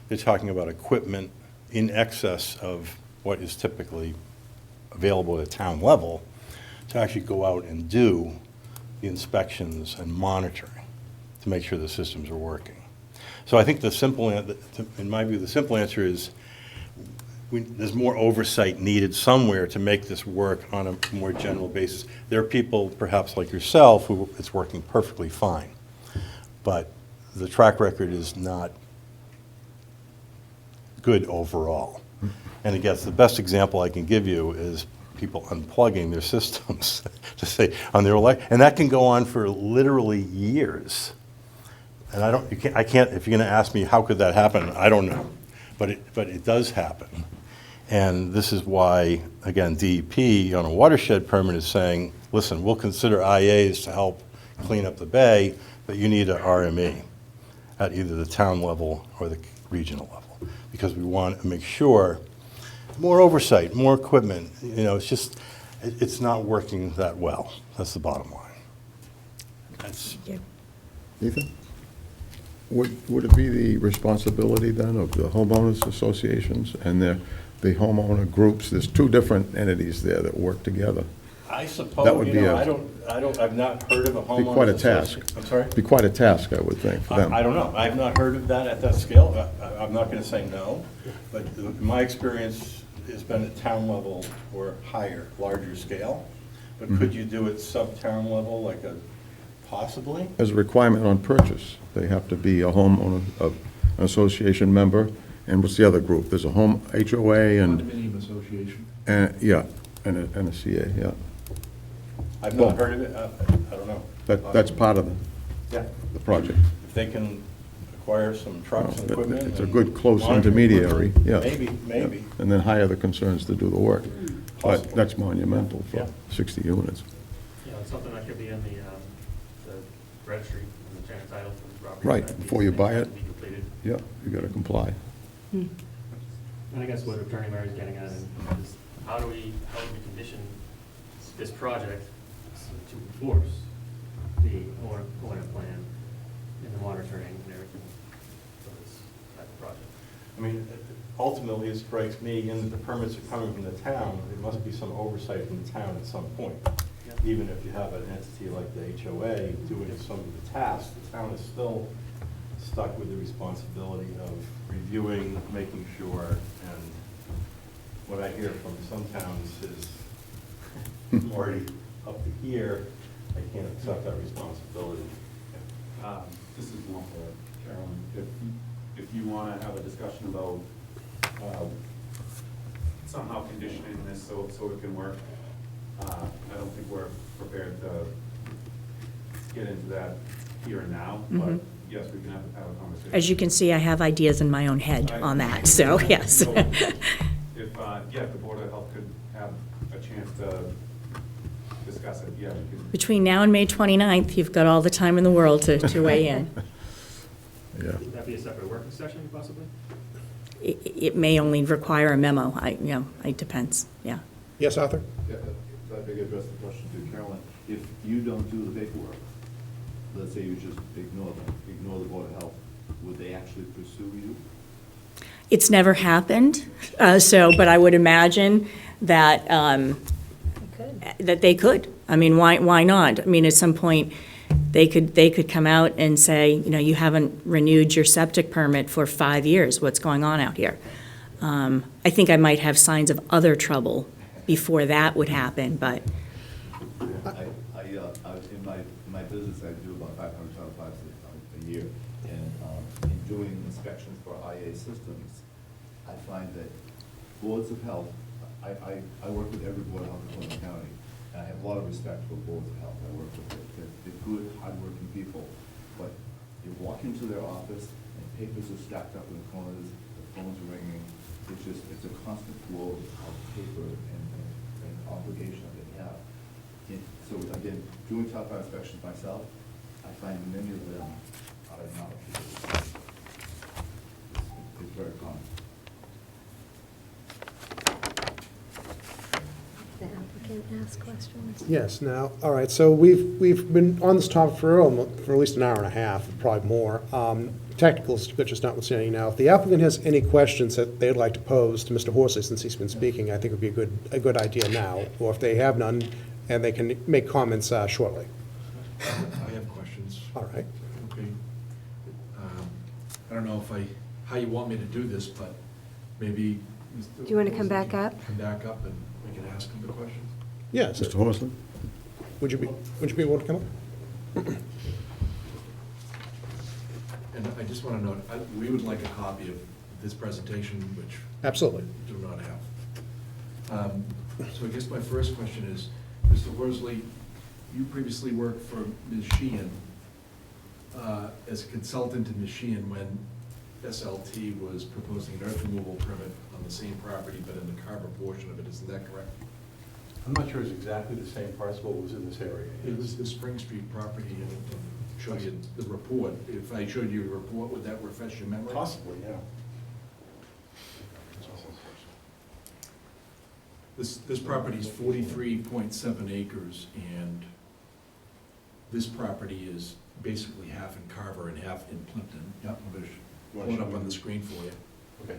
they're talking about equipment in excess of what is typically available at a town level to actually go out and do the inspections and monitoring to make sure the systems are working. So I think in my view, the simple answer is there's more oversight needed somewhere to make this work on a more general basis. There are people, perhaps like yourself, who it's working perfectly fine. But the track record is not good overall. And again, the best example I can give you is people unplugging their systems to say on their and that can go on for literally years. And I can't, if you're going to ask me how could that happen, I don't know, but it does happen. And this is why, again, DEP on a watershed permit is saying, listen, we'll consider IAs to help clean up the bay, but you need a RME at either the town level or the regional level, because we want to make sure more oversight, more equipment. You know, it's not working that well. That's the bottom line. That's, Ethan? Would it be the responsibility then of the homeowners associations and the homeowner groups? There's two different entities there that work together. I suppose, That would be I've not heard of a homeowner. Be quite a task. I'm sorry? Be quite a task, I would think, for them. I don't know. I've not heard of that at that scale. I'm not going to say no, but in my experience, has been at town level or higher, larger scale. But Mm-hmm. could you do it sub-town level, like possibly? As a requirement on purchase, they have to be a homeowner, an association member, and what's the other group? There's a home HOA and, Condominium association. yeah, and a CA, yeah. I've Well- not heard of it, I don't know. That's part of Yeah, the project. if they can acquire some trucks and Well, equipment. it's a and good close monitoring intermediary, equipment, yeah. Maybe. And then hire the concerns to do the work. But Possible. that's monumental Yeah. for 60 units. You know, it's something that could be in the registry, in the chain of title for the property. Right, that before needs you to buy it. be completed. Yeah, you gotta comply. And I guess what Attorney Mary's getting at is how do we condition this project to enforce the owner plan and the monitoring and everything for this type of project? I mean, ultimately, it strikes me, in that the permits are coming from the town, there must be some oversight from the town at some point. Yeah. Even if you have an entity like the HOA doing some of the tasks, the town is still stuck with the responsibility of reviewing, making sure, and what I hear from some towns is, I'm already up to here, I can't accept that responsibility. This is more for Carolyn. If you want to have a discussion about somehow conditioning this so it can work, I don't think we're prepared to get into that here and now, but yes, we can have a conversation. As you can see, I have ideas in my own head on that, so yes. So, if the Board of Health could have a chance to discuss it, yeah, we could. Between now and May 29th, you've got all the time in the world to weigh in. Yeah. Would that be a separate working session possibly? It may only require a memo, it depends, yeah. Yes, Arthur? Yeah, if I could address the question to Carolyn, if you don't do the paperwork, let's say you just ignore the Board of Health, would they actually pursue you? It's never happened, but I would imagine that, that they could. I mean, why not? I mean, at some point, they could come out and say, you haven't renewed your septic permit for 5 years. What's going on out here? I think I might have signs of other trouble before that would happen, but In my business, I do about 500 a year, and in doing inspections for IA systems, I find that boards of health, I work with every board of health in Clinton County, and I have a lot of respect for boards of health. I work with them. They're good, hardworking people, but you walk into their office and papers are stacked up in the corners, the phones are ringing. It's a constant flow of paper and obligation that they have. So again, doing top five inspections myself, I find many of them are not appreciated. It's very common. The applicant ask questions. Yes, now, all right, so we've been on this topic for at least an hour and a half, probably more. Technical glitches notwithstanding now, if the applicant has any questions that they'd like to pose to Mr. Horsley, since he's been speaking, I think it would be a good idea now, or if they have none, and they can make comments shortly. I have questions. All right. Okay. I don't know how you want me to do this, but maybe. Do you want to come back up? Come back up and we can ask him the questions? Yes, Mr. Horsley? would you be able to come up? And I just want to note, we would like a copy of this presentation, which Absolutely. we do not have. So I guess my first question is, Mr. Horsley, you previously worked for Ms. Sheehan as a consultant to Ms. Sheehan when SLT was proposing an earth removal permit on the same property, but in the Carver portion of it, isn't that correct? I'm not sure it's exactly the same parcel that was in this area. It was the Spring Street property, and show you the report. If I showed you a report, would that refresh your memory? Possibly, yeah. This property is 43.7 acres, and this property is basically half in Carver and half in Plympton. Yep, I'm going to pull it up on the screen for you. Okay.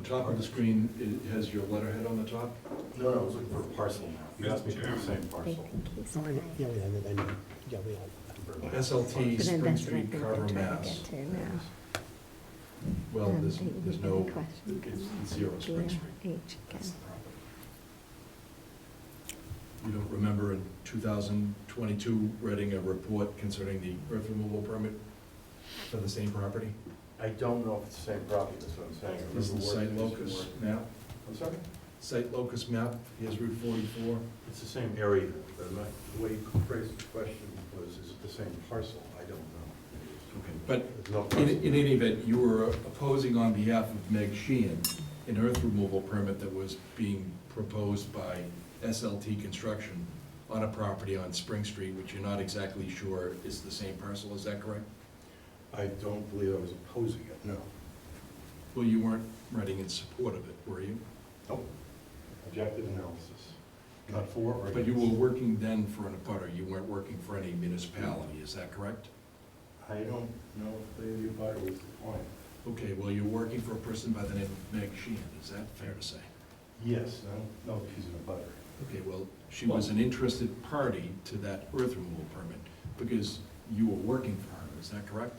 top of the screen, it has your letterhead on the top? No, I was looking for a parcel map. You asked me for the same They parcel. think he's Oh, I know. okay. Yeah, I know. Yeah, we all. SLT, But then Spring that's what I Street, think they're Carver, trying to Mass. get to now. Well, there's They- no, the question it's comes zero up, Spring yeah, Street. H again. That's the property. You don't remember in 2022 reading a report concerning the earth removal permit for the same property? I don't know if it's the same property, that's what I'm saying. I Is the remember site working this locus work. map? I'm sorry? Site locus map, here's Route 44. It's the same area, but I'm not, the way you phrased the question was, is it the same parcel? I don't know. Okay, but There's no in parcel. in any event, you were opposing on behalf of Meg Sheehan an earth removal permit that was being proposed by SLT Construction on a property on Spring Street, which you're not exactly sure is the same parcel, is that correct? I don't believe I was opposing it, no. Well, you weren't writing in support of it, were you? Nope. Objective analysis, not for or against. But you were working then for an abutter, you weren't working for any municipality, is that correct? I don't know if the abutter was the client. Okay, well, you're working for a person by the name of Meg Sheehan, is that fair to say? Yes, no, no, she's an abutter. Okay, well, she was an interested party to that earth removal permit because you were working for her, is that correct?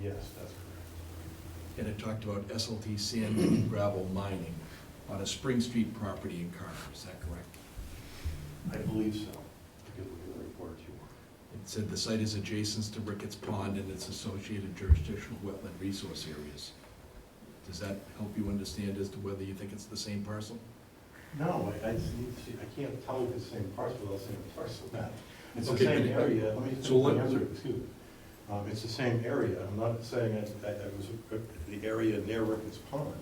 Yes, that's correct. And it talked about SLT sand and gravel mining on a Spring Street property in Carver, is that correct? I believe so. I could look at the report if you want. It said the site is adjacent to Ricketts Pond and its associated jurisdictional wetland resource areas. Does that help you understand as to whether you think it's the same parcel? No, I just need to see, I can't tell if it's the same parcel without seeing a parcel map. It's the Okay, same but- area, let me so finish let- my answer, excuse me. It's the same area, I'm not saying that it was the area near Ricketts Pond.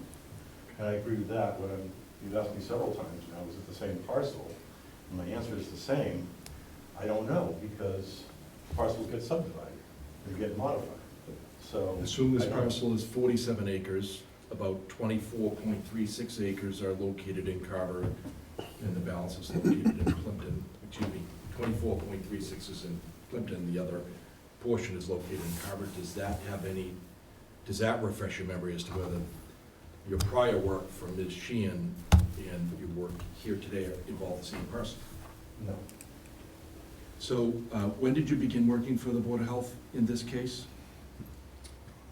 And I agree with that, when you've asked me several times now, is it the same parcel? And my answer is the same. I don't know, because parcels get subdivided, they get modified, so. Assume this I don't- parcel is 47 acres, about 24.36 acres are located in Carver, and the balance is located in Plympton, 24.36 is in Plympton, the other portion is located in Carver. Does that refresh your memory as to whether your prior work for Ms. Sheehan and your work here today involve the same person? No. So when did you begin working for the Board of Health in this case?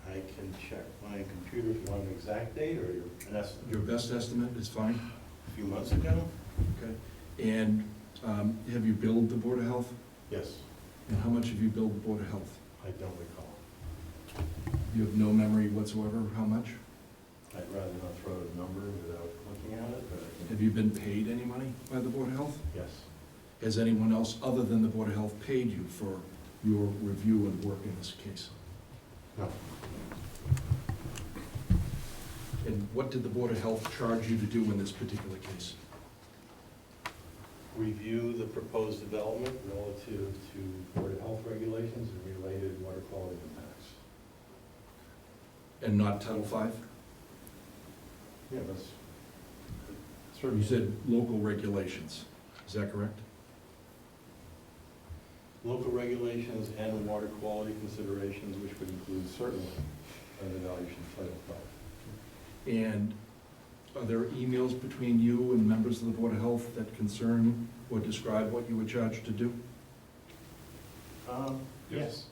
I can check my computer if you want an exact date or an estimate. Your best estimate is fine? A few months ago? Okay. And have you billed the Board of Health? Yes, And how much have you billed the Board of Health? I don't recall. You have no memory whatsoever of how much? I'd rather not throw out a number without looking at it, but I Have can, you been paid any money by the Board of Health? yes. Has anyone else other than the Board of Health paid you for your review and work in this case? No. And what did the Board of Health charge you to do in this particular case? Review the proposed development relative to Board of Health regulations and related water quality impacts. And not Title V? Yeah, that's You said local regulations, is that correct? local regulations and water quality considerations, which would include certainly an evaluation of Title V. And are there emails between you and members of the Board of Health that concern or describe what you were charged to do? Yes.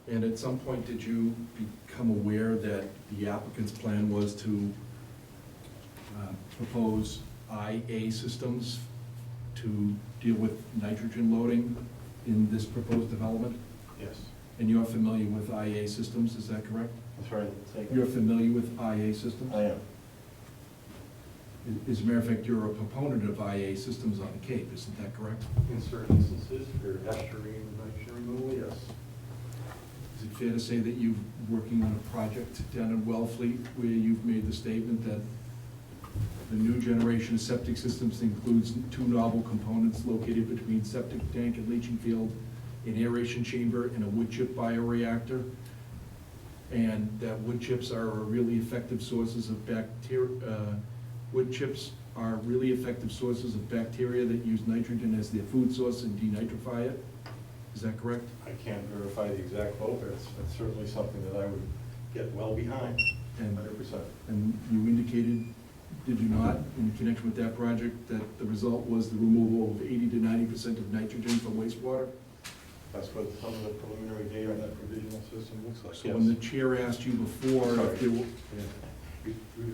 And at some point, did you become aware that the applicant's plan was to propose IA systems to deal with nitrogen loading in this proposed development? Yes. And you're familiar with IA systems, is that correct? I'm sorry, take. You're familiar with IA systems? I am. As a matter of fact, you're a proponent of IA systems on the Cape, isn't that correct? In certain instances, for estuary and nitrogen removal, yes. Is it fair to say that you're working on a project down in Wellfleet where you've made the statement that the new generation of septic systems includes two novel components located between septic tank and leaching field, an aeration chamber, and a wood chip bioreactor? And that wood chips are really effective sources of wood chips are really effective sources of bacteria that use nitrogen as their food source and denitrify it? Is that correct? I can't verify the exact vote, but it's certainly something that I would get well behind, And 100%. And you indicated, did you not, in connection with that project, that the result was the removal of 80 to 90% of nitrogen from wastewater? That's what some of the preliminary data on that provisional system looks like, So yes. when the chair asked you before, Sorry. if there were,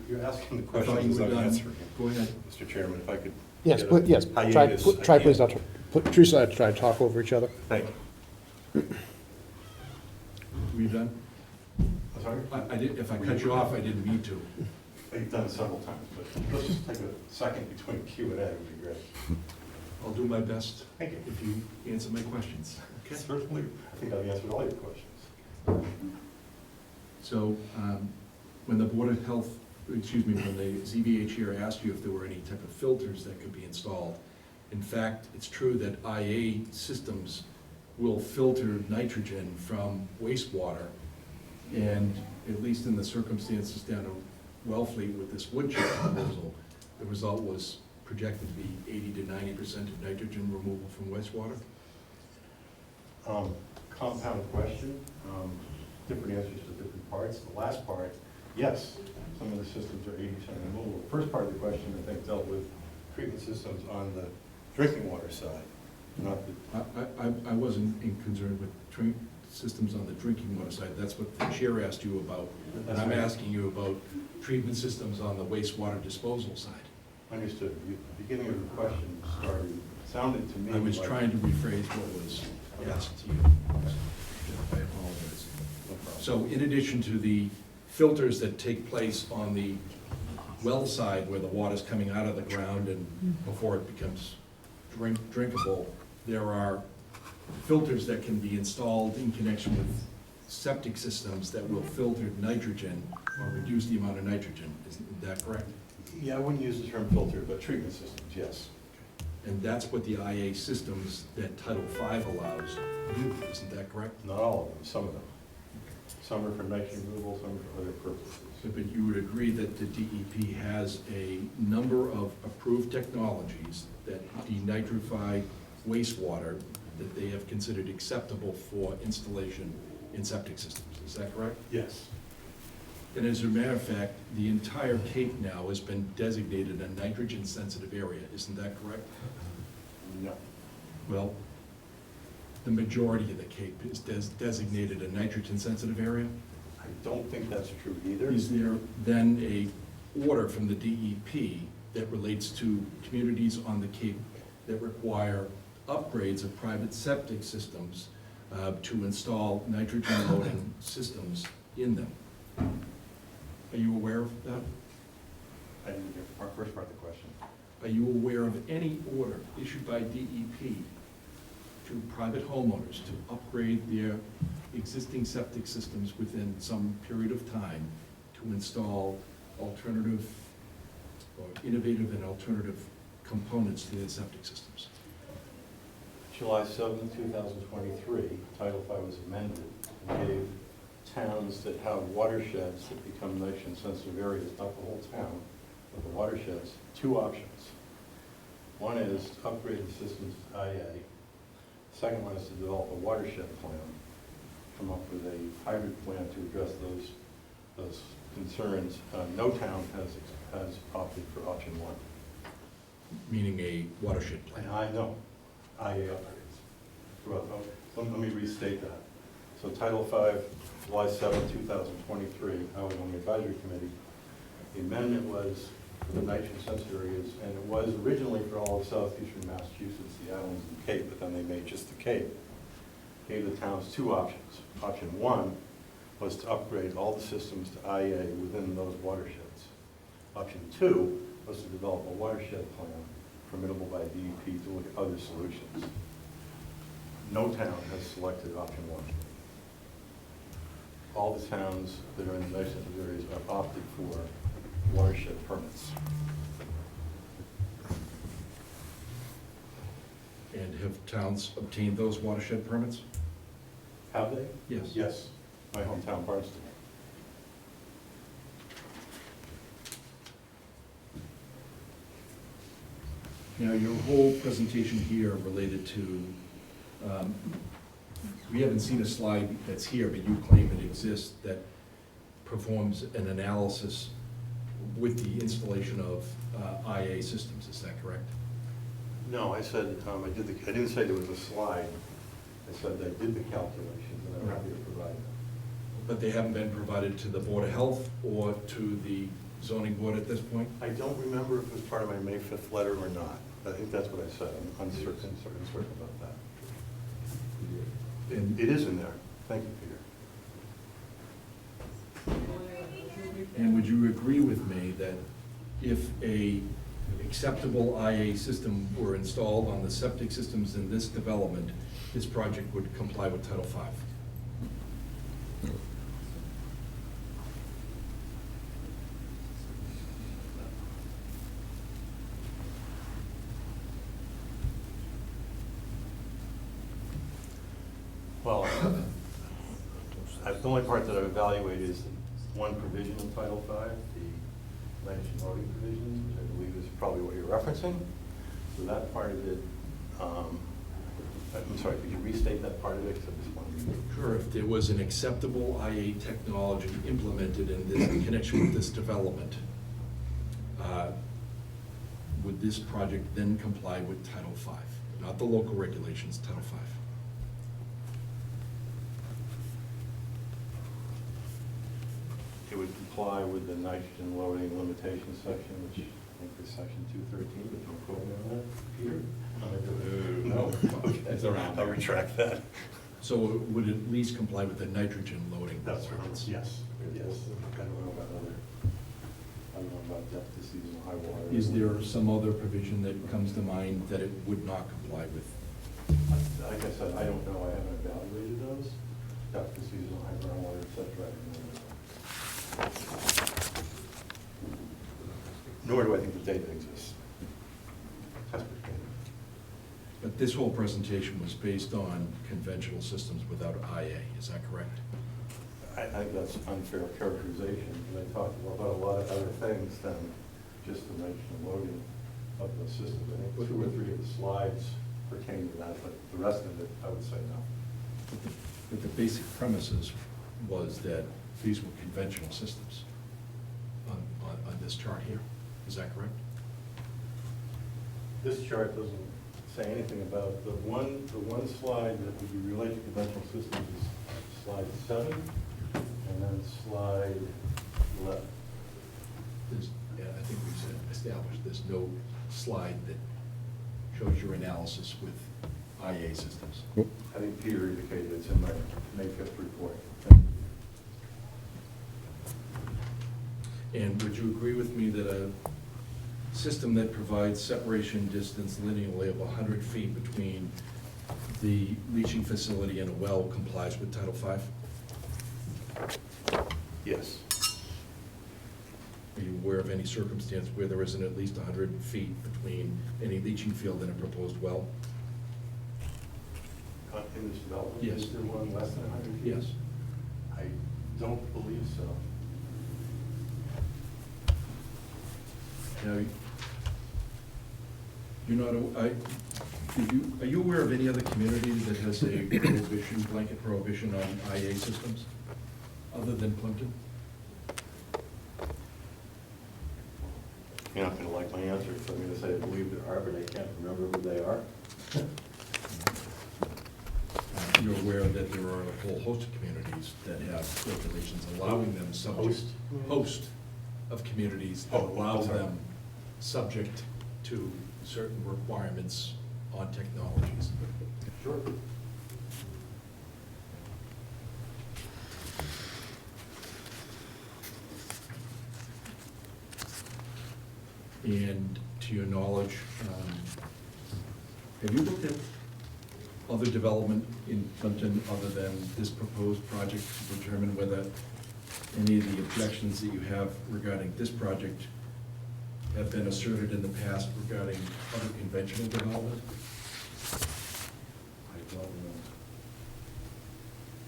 You're asking the I thought you questions were I'm done. answering. Go ahead. Mr. Chairman, if I could. Yes, get a yes, hiatus, I try can. please not to, put Teresa, try to talk over each other. Thank you. Were you done? I'm sorry? I did, if I cut you off, I didn't mean to. You've done it several times, but let's just take a second between Q and A, would be great. I'll do my best Thank you. if you answer my questions. Okay? Certainly, I think I've answered all your questions. So, when the Board of Health, excuse me, when the ZBA chair asked you if there were any type of filters that could be installed, in fact, it's true that IA systems will filter nitrogen from wastewater, and at least in the circumstances down in Wellfleet with this wood chip proposal, the result was projected to be 80 to 90% of nitrogen removal from wastewater. Compound question, different answers to different parts. The last part, yes, some of the systems are 80% removal. The first part of the question, I think, dealt with treatment systems on the drinking water side, not the, I wasn't concerned with systems on the drinking water side. That's what the chair asked you about. And I'm asking you about treatment systems on the wastewater disposal side. understood. The beginning of the question sounded to me I was like- trying to rephrase what was asked to you. I apologize. No problem. So in addition to the filters that take place on the well side where the water's coming out of the ground and before it becomes drinkable, there are filters that can be installed in connection with septic systems that will filter nitrogen or reduce the amount of nitrogen. Isn't that correct? Yeah, I wouldn't use the term filter, but treatment systems, yes. And that's what the IA systems that Title V allows do, isn't that correct? Not all of them, some of them. Some are for nitrogen removal, some are for other purposes. But you would agree that the DEP has a number of approved technologies that denitrify wastewater that they have considered acceptable for installation in septic systems, is that correct? Yes. And as a matter of fact, the entire Cape now has been designated a nitrogen-sensitive area, isn't that correct? No. Well, the majority of the Cape is designated a nitrogen-sensitive area. I don't think that's true either. Is there then a order from the DEP that relates to communities on the Cape that require upgrades of private septic systems to install nitrogen loading systems in them? Are you aware of that? I didn't get the first part of the question. Are you aware of any order issued by DEP to private homeowners to upgrade their existing septic systems within some period of time to install alternative or innovative and alternative components to their septic systems? July 7th, 2023, Title V was amended and gave towns that have watersheds that become nitrogen-sensitive areas, not the whole town, but the watersheds, two options. One is to upgrade the systems to IA. Second one is to develop a watershed plan, come up with a hybrid plan to address those concerns. No town has opted for option one. Meaning a watershed plan. And I know, IA upgrades. Well, let me restate that. So Title V, July 7, 2023, I was on the advisory committee. The amendment was for the nitrogen sensitive areas, and it was originally for all of southeastern Massachusetts, the islands and Cape, but then they made just the Cape. Gave the towns two options. Option one was to upgrade all the systems to IA within those watersheds. Option two was to develop a watershed plan permittable by DEP to look at other solutions. No town has selected option one. All the towns that are in the nitrogen areas are opted for watershed permits. And have towns obtained those watershed permits? Have they? Yes. Yes, my hometown, Barnstable. Now, your whole presentation here related to we haven't seen a slide that's here, but you claim it exists, that performs an analysis with the installation of IA systems, is that correct? No, I said, I didn't say there was a slide. I said I did the calculations and I'm happy to provide them. But they haven't been provided to the Board of Health or to the zoning board at this point? I don't remember if it was part of my May 5th letter or not. I think that's what I said. I'm uncertain about that. And It is in there. Thank you, Peter. And would you agree with me that if a acceptable IA system were installed on the septic systems in this development, this project would comply with Title V? Well, the only part that I've evaluated is one provision in Title V, the nitrogen loading provision, which I believe is probably what you're referencing. So that part of it, I'm sorry, could you restate that part of it? 'Cause I just wanted to- Sure, if there was an acceptable IA technology implemented in connection with this development, would this project then comply with Title V? Not the local regulations, Title V. It would comply with the nitrogen loading limitation section, which I think is section 213, but don't quote me on that, Peter? No, It's around I'll there. retract that. So it would at least comply with the nitrogen loading? That's right, requirements? yes. I don't know about I don't know about depth to seasonal high water. Is there some other provision that comes to mind that it would not comply with? Like I said, I don't know, I haven't evaluated those. Depth to seasonal high groundwater, et cetera. I don't know. Nor do I think the data exists. Test data. But this whole presentation was based on conventional systems without IA, is that correct? I think that's unfair characterization, because I talked about a lot of other things than just the nitrogen loading of the system. I think 2 or 3 of the slides pertain to that, but the rest of it, I would say no. But the basic premises was that these were conventional systems on this chart here, is that correct? This chart doesn't say anything about, the one slide that would be related to conventional systems is slide 7, and then slide 11. Yeah, I think we've established there's no slide that shows your analysis with IA systems. I think Peter indicated it's in my May 5th report. And would you agree with me that a system that provides separation distance linearly of 100 feet between the leaching facility and a well complies with Title V? Yes. Are you aware of any circumstance where there isn't at least 100 feet between any leaching field and a proposed well? In this development? Yes. Is there one less than 100 feet? Yes. I don't believe so. Now, you're not, are you aware of any other community that has a prohibition, blanket prohibition on IA systems, other than Plympton? You're not going to like my answer, so I'm going to say I believe there are, but I can't remember who they are. You're aware that there are a whole host of communities that have regulations allowing them subject. Host of communities that Oh, allow I'm sorry. them subject to certain requirements on technologies. Sure. And to your knowledge, have you looked at other development in Plympton other than this proposed project to determine whether any of the objections that you have regarding this project have been asserted in the past regarding other conventional development? I don't know.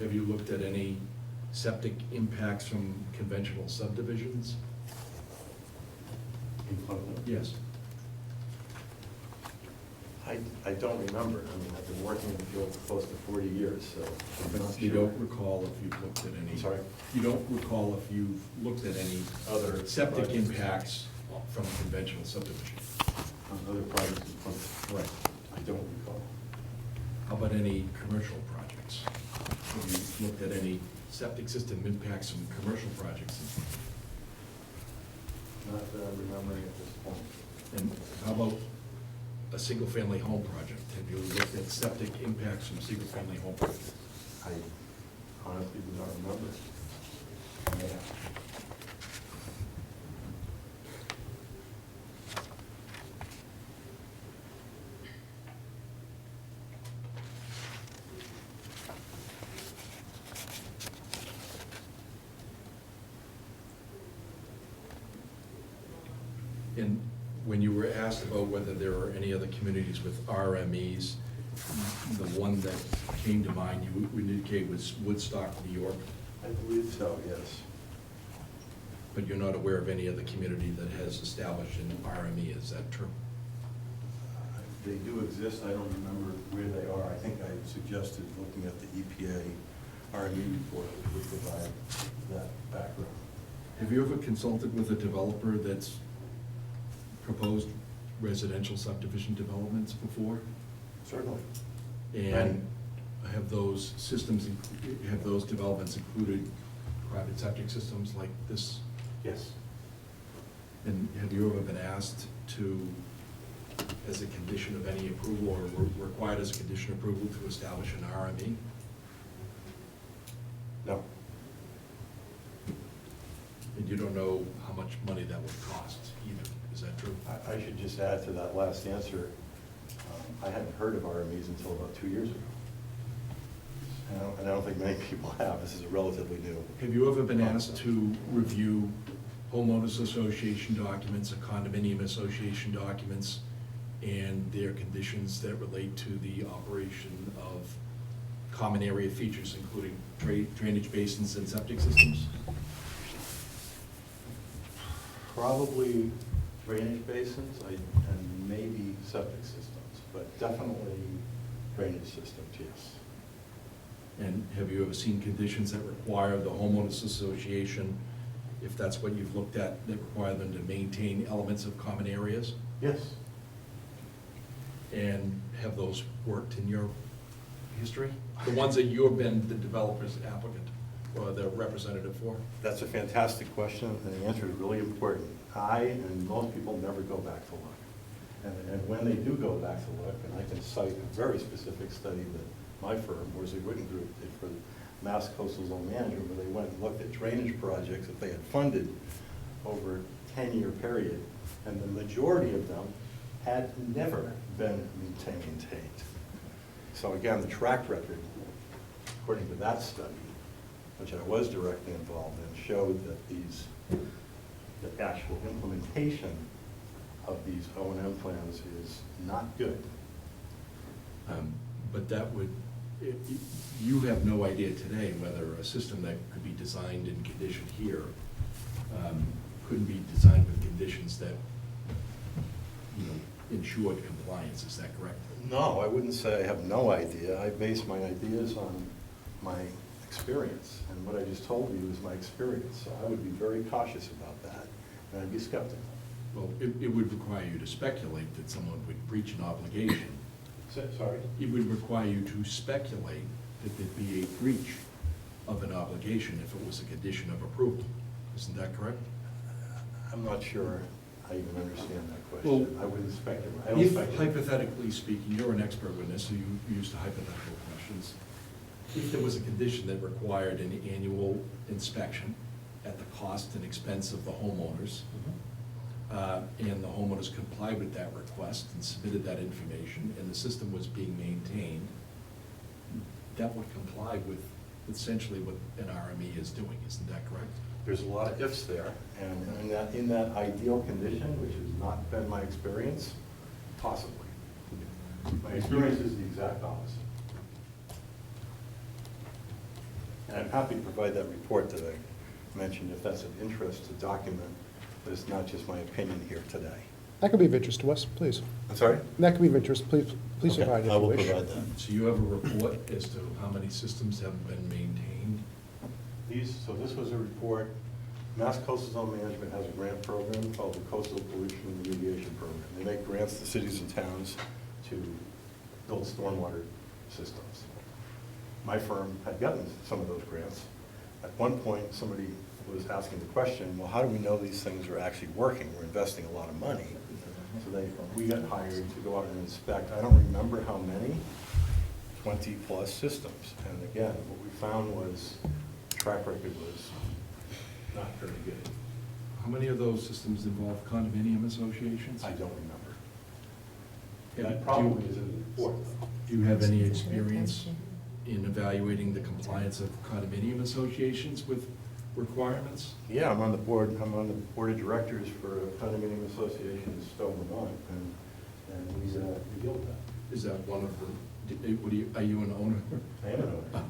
Have you looked at any septic impacts from conventional subdivisions? In Plympton? Yes. I don't remember. I mean, I've been working in the field for close to 40 years, so I'm not You sure. don't recall if you've looked at any? I'm sorry? You don't recall if you've looked at any Other septic projects. impacts from conventional subdivision? On other projects in Plympton. Right. I don't recall. How about any commercial projects? Have you looked at any septic system impacts from commercial projects? Not that I'm remembering at this point. And how about a single-family home project? Have you looked at septic impacts from single-family home projects? I honestly do not remember. And when you were asked about whether there are any other communities with RMEs, the one that came to mind you would indicate was Woodstock, New York, I believe so, yes. but you're not aware of any other community that has established an RME, is that true? They do exist, I don't remember where they are. I think I suggested looking at the EPA RME report, which would provide that background. Have you ever consulted with a developer that's proposed residential subdivision developments before? Certainly. And have those systems, have those developments included private septic systems like this? Yes. And have you ever been asked to, as a condition of any approval, or required as a condition of approval to establish an RME? No. And you don't know how much money that would cost either, is that true? I should just add to that last answer, I hadn't heard of RMEs until about 2 years ago. And I don't think many people have. This is relatively new. Have you ever been asked to review homeowners association documents or condominium association documents and their conditions that relate to the operation of common area features, including drainage basins and septic systems? Probably drainage basins and maybe septic systems, but definitely drainage systems, yes. And have you ever seen conditions that require the homeowners association, if that's what you've looked at, that require them to maintain elements of common areas? Yes. And have those worked in your history? The ones that you've been the developer's applicant or the representative for? That's a fantastic question, and the answer is really important. I and most people never go back to look. And when they do go back to look, and I can cite a very specific study that my firm, Worsley Witten Group, did for the Mass Coastal Zone Management, where they went and looked at drainage projects that they had funded over a 10-year period, and the majority of them had never been maintained. So again, the track record, according to that study, which I was directly involved in, showed that the actual implementation of these O&M plans is not good. But that would, you have no idea today whether a system that could be designed and conditioned here couldn't be designed with conditions that, ensured compliance, is that correct? No, I wouldn't say I have no idea. I base my ideas on my experience, and what I just told you is my experience. So I would be very cautious about that, and I'd be skeptical. Well, it would require you to speculate that someone would breach an obligation. Sorry? It would require you to speculate that there'd be a breach of an obligation if it was a condition of approval. Isn't that correct? I'm not sure I even understand that Well, question. I wouldn't speculate. I don't If speculate. hypothetically speaking, you're an expert witness, so you used to hypothetical questions. If there was a condition that required an annual inspection at the cost and expense of the homeowners, and the homeowners complied with that request and submitted that information, and the system was being maintained, that would comply with essentially what an RME is doing, isn't that correct? There's a lot of ifs there, and in that ideal condition, which has not been my experience, possibly. My experience is the exact opposite. And I'm happy to provide that report that I mentioned if that's of interest to document, but it's not just my opinion here today. That could be of interest to us, please. I'm sorry? That could be of interest, please Okay, provide if I you will wish. provide that. So you have a report as to how many systems have been maintained? So this was a report, Mass Coastal Zone Management has a grant program called the Coastal Pollution Remediation Program. They make grants to cities and towns to build stormwater systems. My firm had gotten some of those grants. At one point, somebody was asking the question, well, how do we know these things are actually working? We're investing a lot of money. So we got hired to go out and inspect, I don't remember how many, 20-plus systems. And again, what we found was the track record was not very good. How many of those systems involve condominium associations? I don't remember. Yeah, That probably is in the report, though. Do you have any experience in evaluating the compliance of condominium associations with requirements? Yeah, I'm on the board of directors for a condominium association in Stowe, Vermont, and we deal with that. Is that one of the, are you an owner? I am an owner.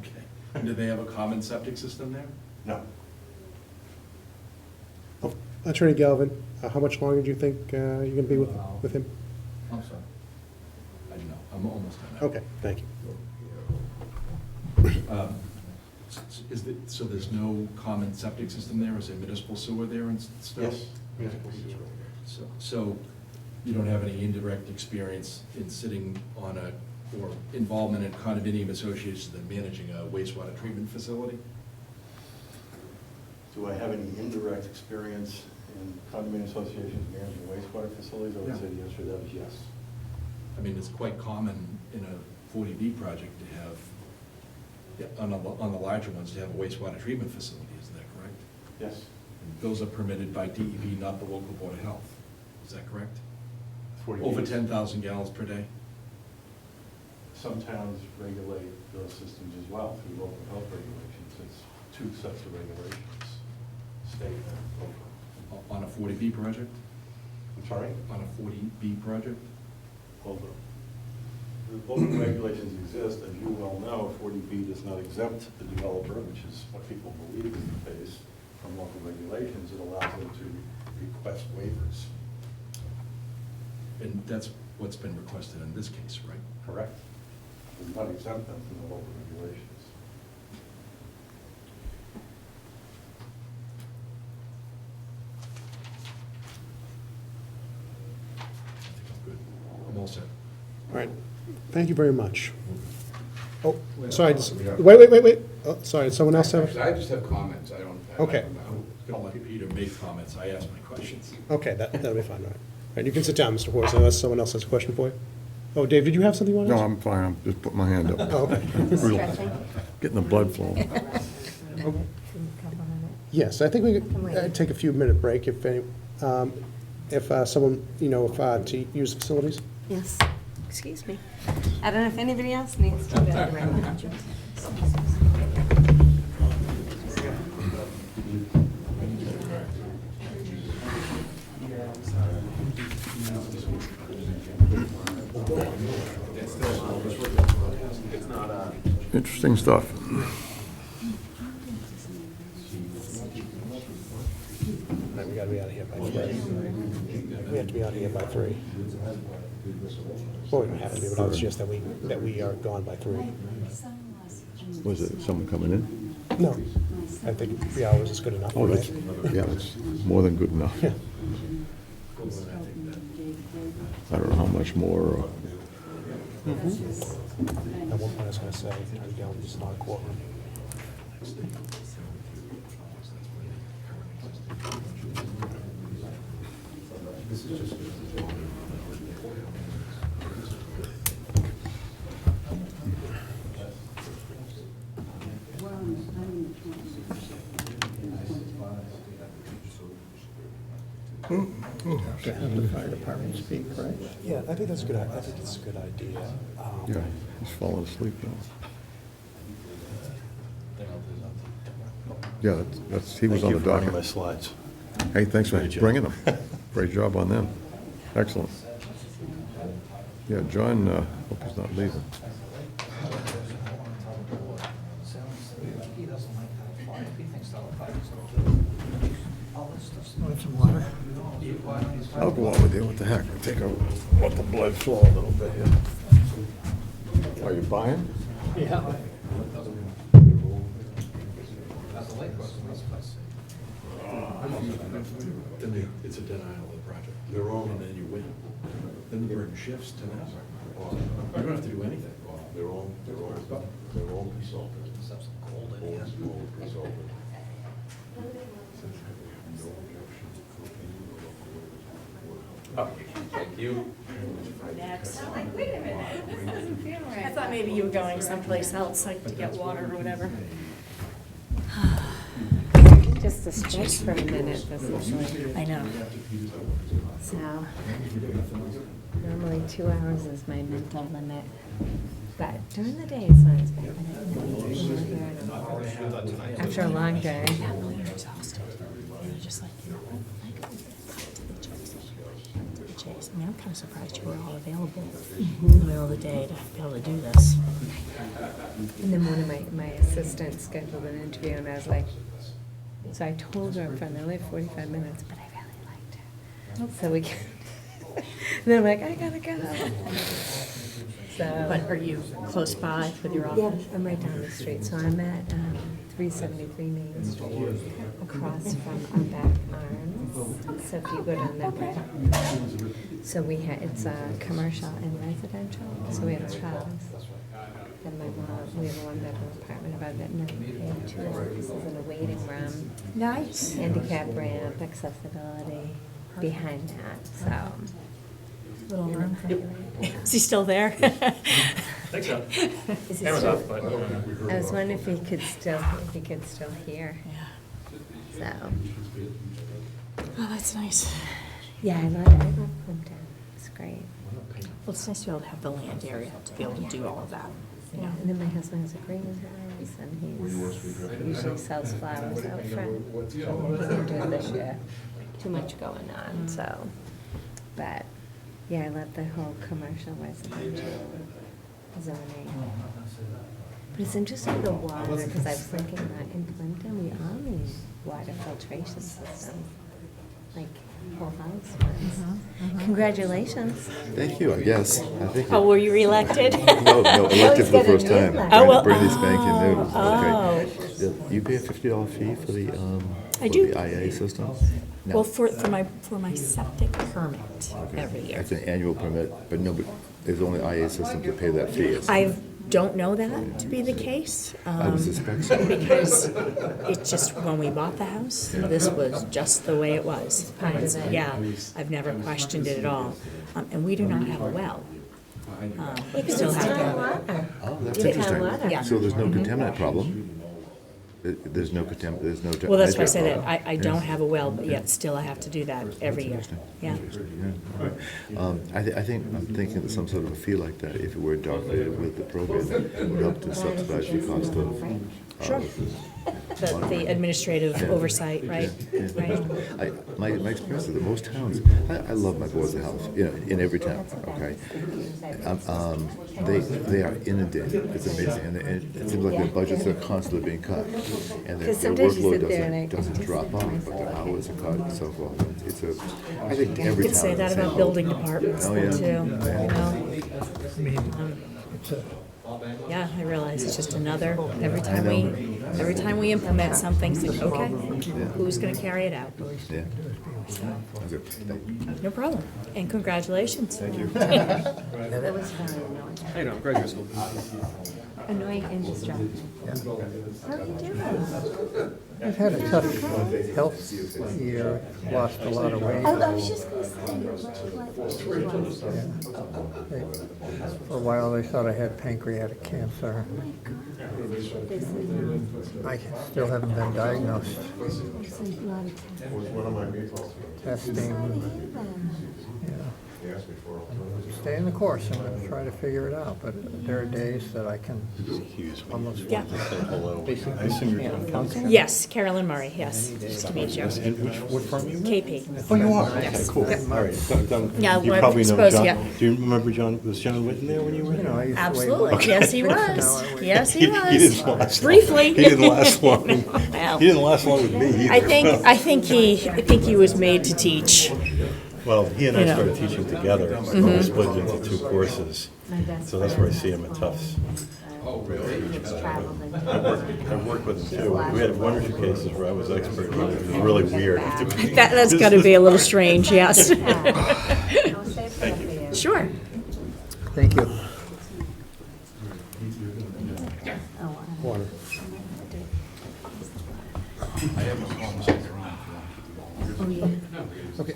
Okay. Do they have a common septic system there? No. Attorney Galvin, how much longer do you think you're going to be with him? I'm sorry. I don't know, I'm almost done. Okay, thank you. So there's no common septic system there? Is there municipal sewer there and stuff? Yes. Municipal sewer. So you don't have any indirect experience in sitting on or involvement in condominium associations and managing a wastewater treatment facility? Do I have any indirect experience in condominium associations managing wastewater facilities? I would say the answer to that is yes. I mean, it's quite common in a 40B project to have, on the larger ones, to have a wastewater treatment facility, isn't that correct? Yes. And those are permitted by DEP, not the local board of health. Is that correct? 40 Over Bs. 10,000 gallons per day? Some towns regulate those systems as well through local health regulations. It's two sets of regulations, state and local. On a 40B project? I'm sorry? On a 40B project? Well, the local regulations exist, as you well know, 40B does not exempt the developer, which is what people believe is the case, from local regulations. It allows them to request waivers. And that's what's been requested in this case, right? Correct. Does not exempt them from the local regulations. I think I'm good. I'm all set. All right, thank you very much. Oh, sorry, wait. Oh, sorry, did someone else have? Actually, I just have comments, I don't. Okay. I'm going to let Peter make comments. I asked my questions. Okay, that'll be fine, all right. All right, you can sit down, Mr. Horsley, unless someone else has a question for you. Oh, Dave, did you have something you wanted to No, ask? I'm fine, I'm just putting my hand up. Oh, okay. Real- Getting the blood flowing. Yes, I think we could take a few-minute break if someone, to use the facilities. Yes, excuse me. I don't know if anybody else needs to. Interesting stuff. Right, we gotta be out of here by 3. We have to be out of here by 3. Well, we don't have to be, but I was just that we are gone by 3. Was it someone coming in? No, I think 3 hours is good enough. Oh, right? that's, yeah, that's more than good enough. Yeah. I don't know how much more, At one point I was gonna say, Attorney Galvin is not a courtroom. To have the fire department speak, right? Yeah, I think that's a good, I think it's a good idea. yeah, he's falling asleep now. Yeah, he was on the Thank you for running my docket. slides. Hey, thanks for Great job. bringing them. Great job on them. Excellent. Yeah, John, hope he's not leaving. He doesn't like that fire. He thinks that fire is all this stuff's Want some water? I'll go over there, what the heck, I'll take a, let the blood flow a little bit here. Are you buying? Yeah. Then it's a denial of the project. They're wrong. And then you win. Then the burden shifts to them. You don't have to do anything. They're all consulted. All consulted. Thank you. Next. Wait a minute, this doesn't feel right. I thought maybe you were going someplace else, like to get water or whatever. Just to stretch for a minute, this is like, I know. so, normally 2 hours is my mental limit. But during the day, it's not as bad. After a long day. Yeah, when you're exhausted, and you're just like, you know what, I could cut to the chase. Cut to the chase. I mean, I'm kind of surprised you were all available in the middle of the day to be able to do this. And then one of my assistants scheduled an interview, and I was like, so I told her up front, they're like 45 minutes, but I really liked her. So we can, then I'm like, I gotta go. So. But are you close by with your Yeah, office? I'm right down the street, so I'm at 373 Main Street, across from our back arms. So if you go down that way, so we have, it's commercial and residential, so we have a house. And my mom, we have a one-bedroom apartment above it, and then we have 2 offices and a waiting room, Nice. handicap ramp, accessibility behind that, so. Little room. Yep. Is he still there? Think so. Is he Camera's still- off, but. I was wondering if he could still hear, Yeah. so. Oh, that's nice. Yeah, I love Plympton, it's great. Well, it's nice to be able to have the land area to be able to do all of that. You know? And then my husband has a greenhouse, and he usually sells flowers out front. He didn't do it this year, too much going on, so. But, yeah, I love the whole commercial residential zoning. But it's interesting, the water, because I was thinking that in Plympton, we all need water filtration systems, like whole house ones. Congratulations. Thank you, I guess. I think. Oh, were you reelected? No, elected for the first time. Oh, well- Brand spanking new. Oh. Okay. You pay a $50 fee for the, I do. for the IA system? No. Well, for my septic permit every year. It's an annual permit, but nobody, there's only IA systems that pay that fee. It's- I don't know that to be the case. I would suspect so. Because it's just, when we bought the house, this was just the way it was. Part of it. Yeah, I've never questioned it at all. And we do not have a well. Because Still it's have town to- water. Oh, that's Town interesting. water. Yeah. So there's no contaminant problem? There's no there's no. Well, that's why I say nitrate that. problem? I don't have a well, but yet still I have to do that every year. Interesting. Yeah. Interesting, yeah. All right. I'm thinking that some sort of a fee like that, if it were adopted with the program, would help to subsidize the cost of. Sure. The administrative oversight, right? Yeah. Right. My experience is that most towns, I love my boards of health, you know, in every town, okay? They are inundated, it's amazing, and it seems like their budgets are constantly being cut. And their 'Cause sometimes you workload sit there and I doesn't drop off, but their hours are cut and so forth. It's a, I think every town. You could say is that the same about boat. building departments Oh, though, yeah. too, you know? I mean, it's a, Yeah, I realize it's just another, every time we implement something, it's like, okay, who's gonna carry it out? Yeah. Okay, thank you. No problem, and congratulations. Thank you. That was very annoying. Hey, no, graduate school. Annoying and distracting. How are you doing? I've had a tough health year, lost a lot of weight. Oh, I was just gonna say, what was? For a while, they thought I had pancreatic cancer. This is, I still haven't been diagnosed. it's a lot of Testing, yeah. They asked me for Stay in the course and try to figure it out, but there are days that I can almost. Yeah. Basically I assume you're can't from function. Yes, Carolyn Murray, yes. Nice to meet you. And what firm are you with? KP. Oh, you are? Okay, Yes. cool. Yep. All right. Yeah, You well, probably I know suppose, John. yeah. Do you remember John, was John Whitten there when you were You know, I there? used to weigh Absolutely, books. yes, he Now I was. weigh- Yes, he He was. didn't last long. Briefly. He didn't last long. Well, He didn't last long with me either. I think he was made to teach. Well, he and I You know. started teaching together, so we split into 2 courses. So that's where I see him at Tufts. Oh, really? Traveled and. I've worked with him too. We had one or two cases where I was expert, and it was really weird. That's got to be a little strange, yes. I'll save that for you. Sure. Thank you. Water. Oh, yeah. Okay.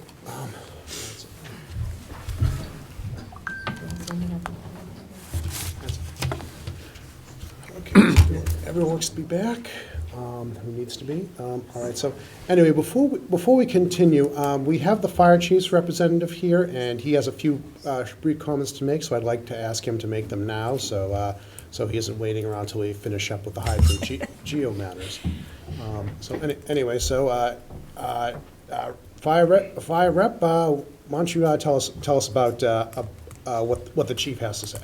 Okay, everyone looks to be back, who needs to be. All right, so anyway, before we continue, we have the fire chief's representative here, and he has a few brief comments to make, so I'd like to ask him to make them now, so he isn't waiting around till we finish up with the hydro geo matters. Anyway, Fire Rep, why don't you tell us about what the chief has to say?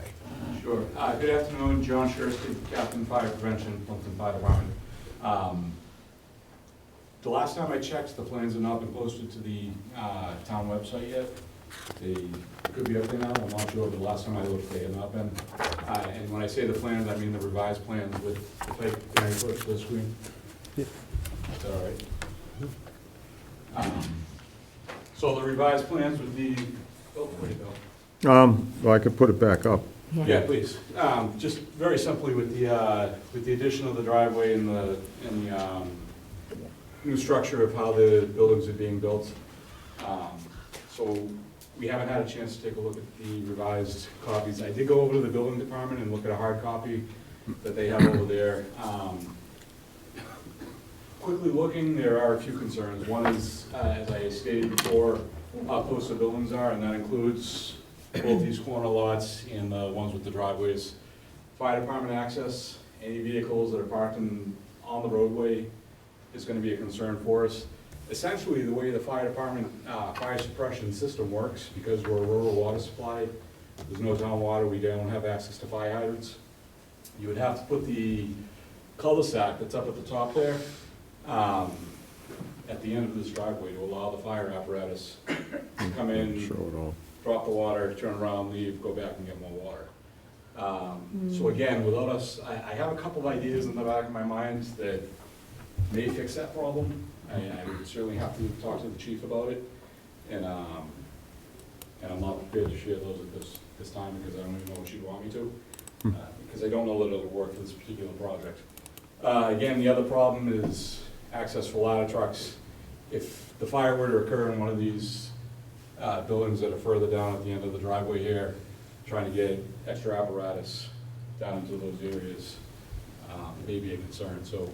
Sure. Good afternoon, John Schursty, Captain Fire Prevention, Plympton Fire Department. The last time I checked, the plans have not been posted to the town website yet. They could be up there now, I'm not sure, but the last time I looked, they had not been. And when I say the plans, I mean the revised plans with, can I put it to the screen? Yeah. Is that all right? So the revised plans with the, oh, where'd it go? Well, I could put it back up. Yeah, please. Just very simply with the addition of the driveway and the new structure of how the buildings are being built. So we haven't had a chance to take a look at the revised copies. I did go over to the building department and look at a hard copy that they have over there. Quickly looking, there are a few concerns. One is, as I stated before, how close the buildings are, and that includes both these corner lots and the ones with the driveways. Fire department access, any vehicles that are parked on the roadway is gonna be a concern for us. Essentially, the way the fire department, fire suppression system works, because we're a rural water supply, there's no town water, we don't have access to fire hydrants. You would have to put the cul-de-sac that's up at the top there, at the end of this driveway to allow the fire apparatus to come in, Show it all. drop the water, turn around, leave, go back and get more water. So again, without us, I have a couple of ideas in the back of my mind that may fix that problem. I would certainly have to talk to the chief about it, and I'm not prepared to share those at this time because I don't even know what she'd want me to, because I don't know that it'll work for this particular project. Again, the other problem is access for ladder trucks. If the fire were to occur in one of these buildings that are further down at the end of the driveway here, trying to get extra apparatus down into those areas may be a concern. So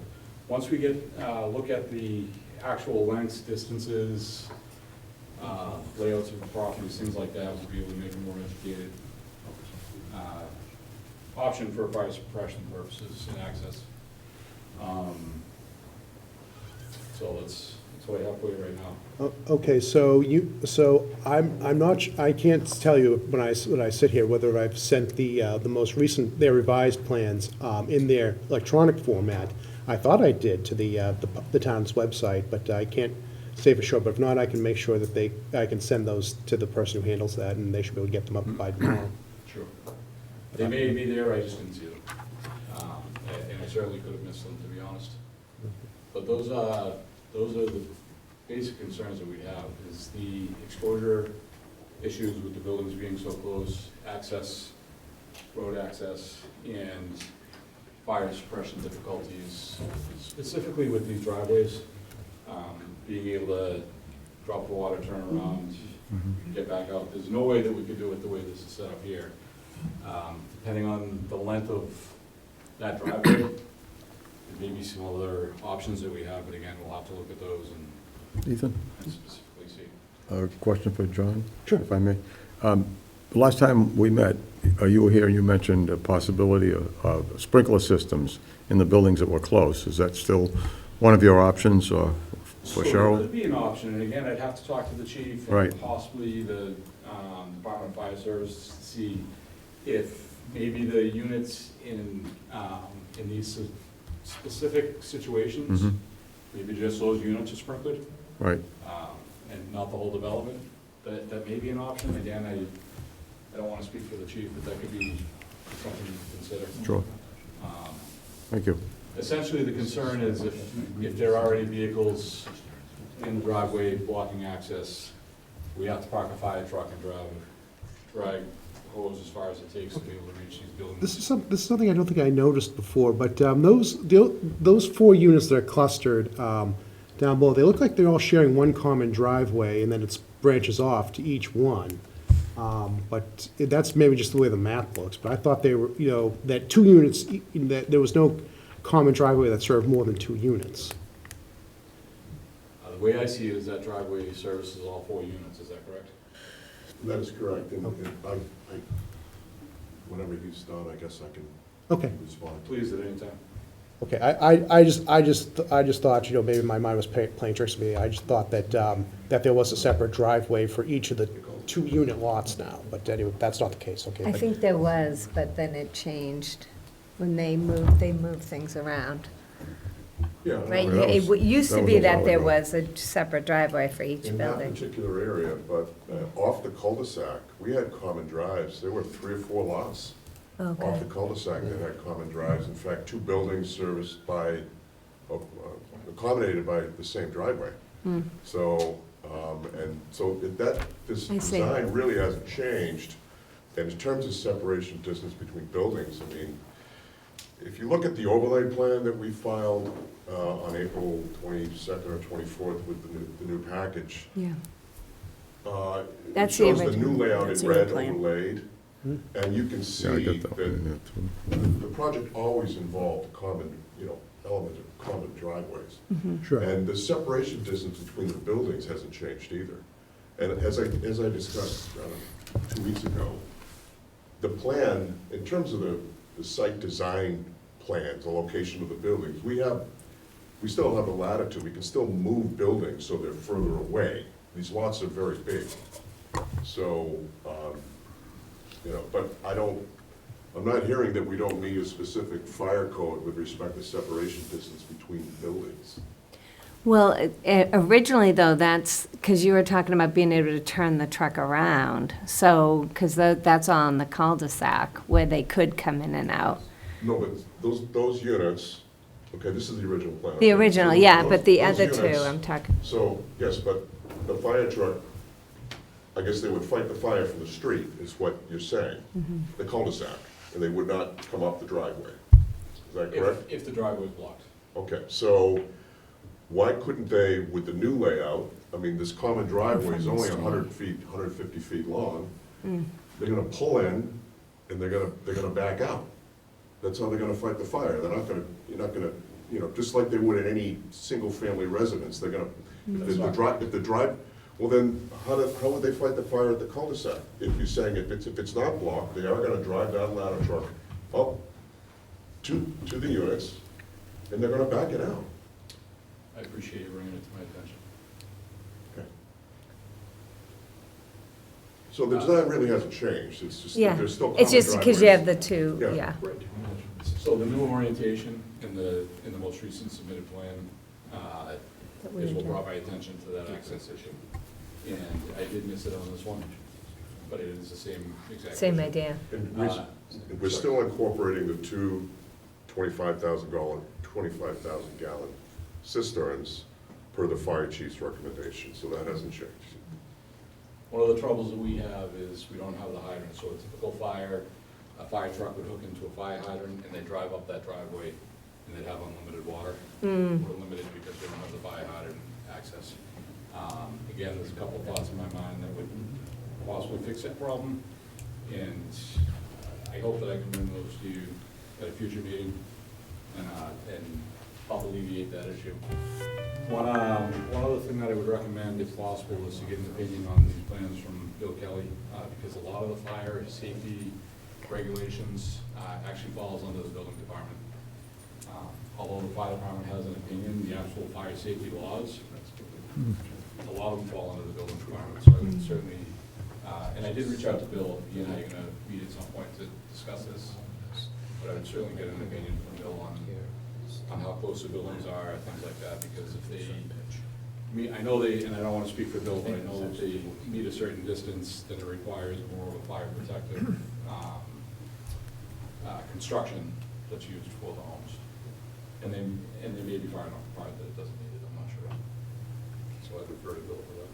once we get look at the actual lengths, distances, layouts of the properties, things like that, we'll be able to make a more educated option for fire suppression purposes and access. So that's what I have for you right now. Okay, so I'm not, I can't tell you when I sit here whether I've sent the most recent, their revised plans in their electronic format. I thought I did to the town's website, but I can't say for sure. But if not, I can make sure that I can send those to the person who handles that, and they should be able to get them up by tomorrow. Sure. They may be there, I just didn't see them. And I certainly could have missed them, to be honest. But those are the basic concerns that we have, is the exposure issues with the buildings being so close, access, road access, and fire suppression difficulties, specifically with these driveways, being able to drop the water, turn around, get back out. There's no way that we could do it the way this is set up here. Depending on the length of that driveway, there may be some other options that we have, but again, we'll have to look at those and Ethan, specifically see. a question for John? Sure. If I may. The last time we met, you were here and you mentioned a possibility of sprinkler systems in the buildings that were close. Is that still one of your options, or for So it Cheryl? could be an option, and again, I'd have to talk to the chief Right. and possibly the Department of Fire Service to see if maybe the units in these specific situations, Mhm. maybe just those units are sprinkled, Right, and not the whole development, that may be an option. Again, I don't want to speak for the chief, but that could be something to consider. sure. Thank you. Essentially, the concern is if there are any vehicles in the driveway blocking access, we have to park a fire truck and drag hose as far as it takes to be able to reach these buildings. This is something I don't think I noticed before, but those 4 units that are clustered down below, they look like they're all sharing one common driveway, and then it branches off to each one. But that's maybe just the way the map looks, but I thought they were, that 2 units, that there was no common driveway that served more than 2 units. The way I see it is that driveway services all 4 units, is that correct? That is correct, and whenever he's done, I guess I can Okay. respond. Please, at any time. Okay, I just thought, maybe my mind was playing tricks with me. I just thought that, that there was a separate driveway for each of the 2-unit lots now, but anyway, that's not the case, okay. I but- think there was, but then it changed when they moved things around. Yeah. Right, that it was- used that to was be a that while there ago. was a separate driveway for each In that building. particular area, but off the cul-de-sac, we had common drives. There were 3 or 4 lots Okay. off the cul-de-sac that had common drives. In fact, 2 buildings serviced by, accommodated by the same driveway. So, this I see. design really hasn't changed. And in terms of separation distance between buildings, I mean, if you look at the overlay plan that we filed on April 22nd or 24th with the new package, Yeah. it That's the shows the original. new layout That's in the old red plan. overlaid, and you can see Yeah, I got that that one, yeah, too. the project always involved common, element of common driveways. Sure. And the separation distance between the buildings hasn't changed either. And as I discussed 2 weeks ago, the plan, in terms of the site design plans, the location of the buildings, we still have the latitude, we can still move buildings so they're further away. These lots are very big. So, but I'm not hearing that we don't need a specific fire code with respect to separation distance between buildings. Well, originally though, that's, because you were talking about being able to turn the truck around. So, because that's on the cul-de-sac where they could come in and out. No, but those units, okay, this is the original plan. The okay? original, So yeah, those- but the those other two, units- I'm talking, So, yes, but the fire truck, I guess they would fight the fire from the street, is what you're saying, the cul-de-sac, and they would not come up the driveway. Is that correct? If the driveway is blocked. Okay, so why couldn't they, with the new layout, I mean, this common driveway is only 100 feet, 150 feet long. They're gonna pull in, and they're gonna back out. That's how they're gonna fight the fire. You're not gonna, just like they would in any single-family residence, they're gonna, if the drive, well then, how would they fight the fire at the cul-de-sac? If you're saying if it's not blocked, they are gonna drive that ladder truck up to the units, and they're gonna back it out. I appreciate you bringing it to my attention. Okay. So the design really hasn't changed, it's just yeah. that there's still common It's just because you have driveways. the two, Yeah. yeah. Right. So the new orientation in the most recent submitted plan That we is what did. brought my attention to that access issue. And I did miss it on this one, but it is the same exact. Same issue. idea. And we're Sorry. still incorporating the 2 25,000 gallon cisterns per the fire chief's recommendation, so that hasn't changed. One of the troubles that we have is we don't have the hydrant, so a typical a fire truck would hook into a fire hydrant and they drive up that driveway and they'd have unlimited water. We're limited because we don't have the fire hydrant access. Again, there's a couple of thoughts in my mind that would possibly fix that problem. And I hope that I can bring those to you at a future meeting and help alleviate that issue. One other thing that I would recommend, if possible, is to get an opinion on these plans from Bill Kelly, because a lot of the fire safety regulations actually falls under the building department. Although the fire department has an opinion, the actual fire safety laws, a lot of them fall under the building department, so I would certainly, and I did reach out to Bill, he and I are gonna meet at some point to discuss this, but I would certainly get an opinion from Bill on how close the buildings are, things like that, because if they, I know they, and I don't wanna speak for Bill, but I know that they meet a certain distance, then it requires more of a fire protective, construction that's used for the homes. And they may be far enough apart that it doesn't need it, I'm not sure. So I'd refer to Bill for that.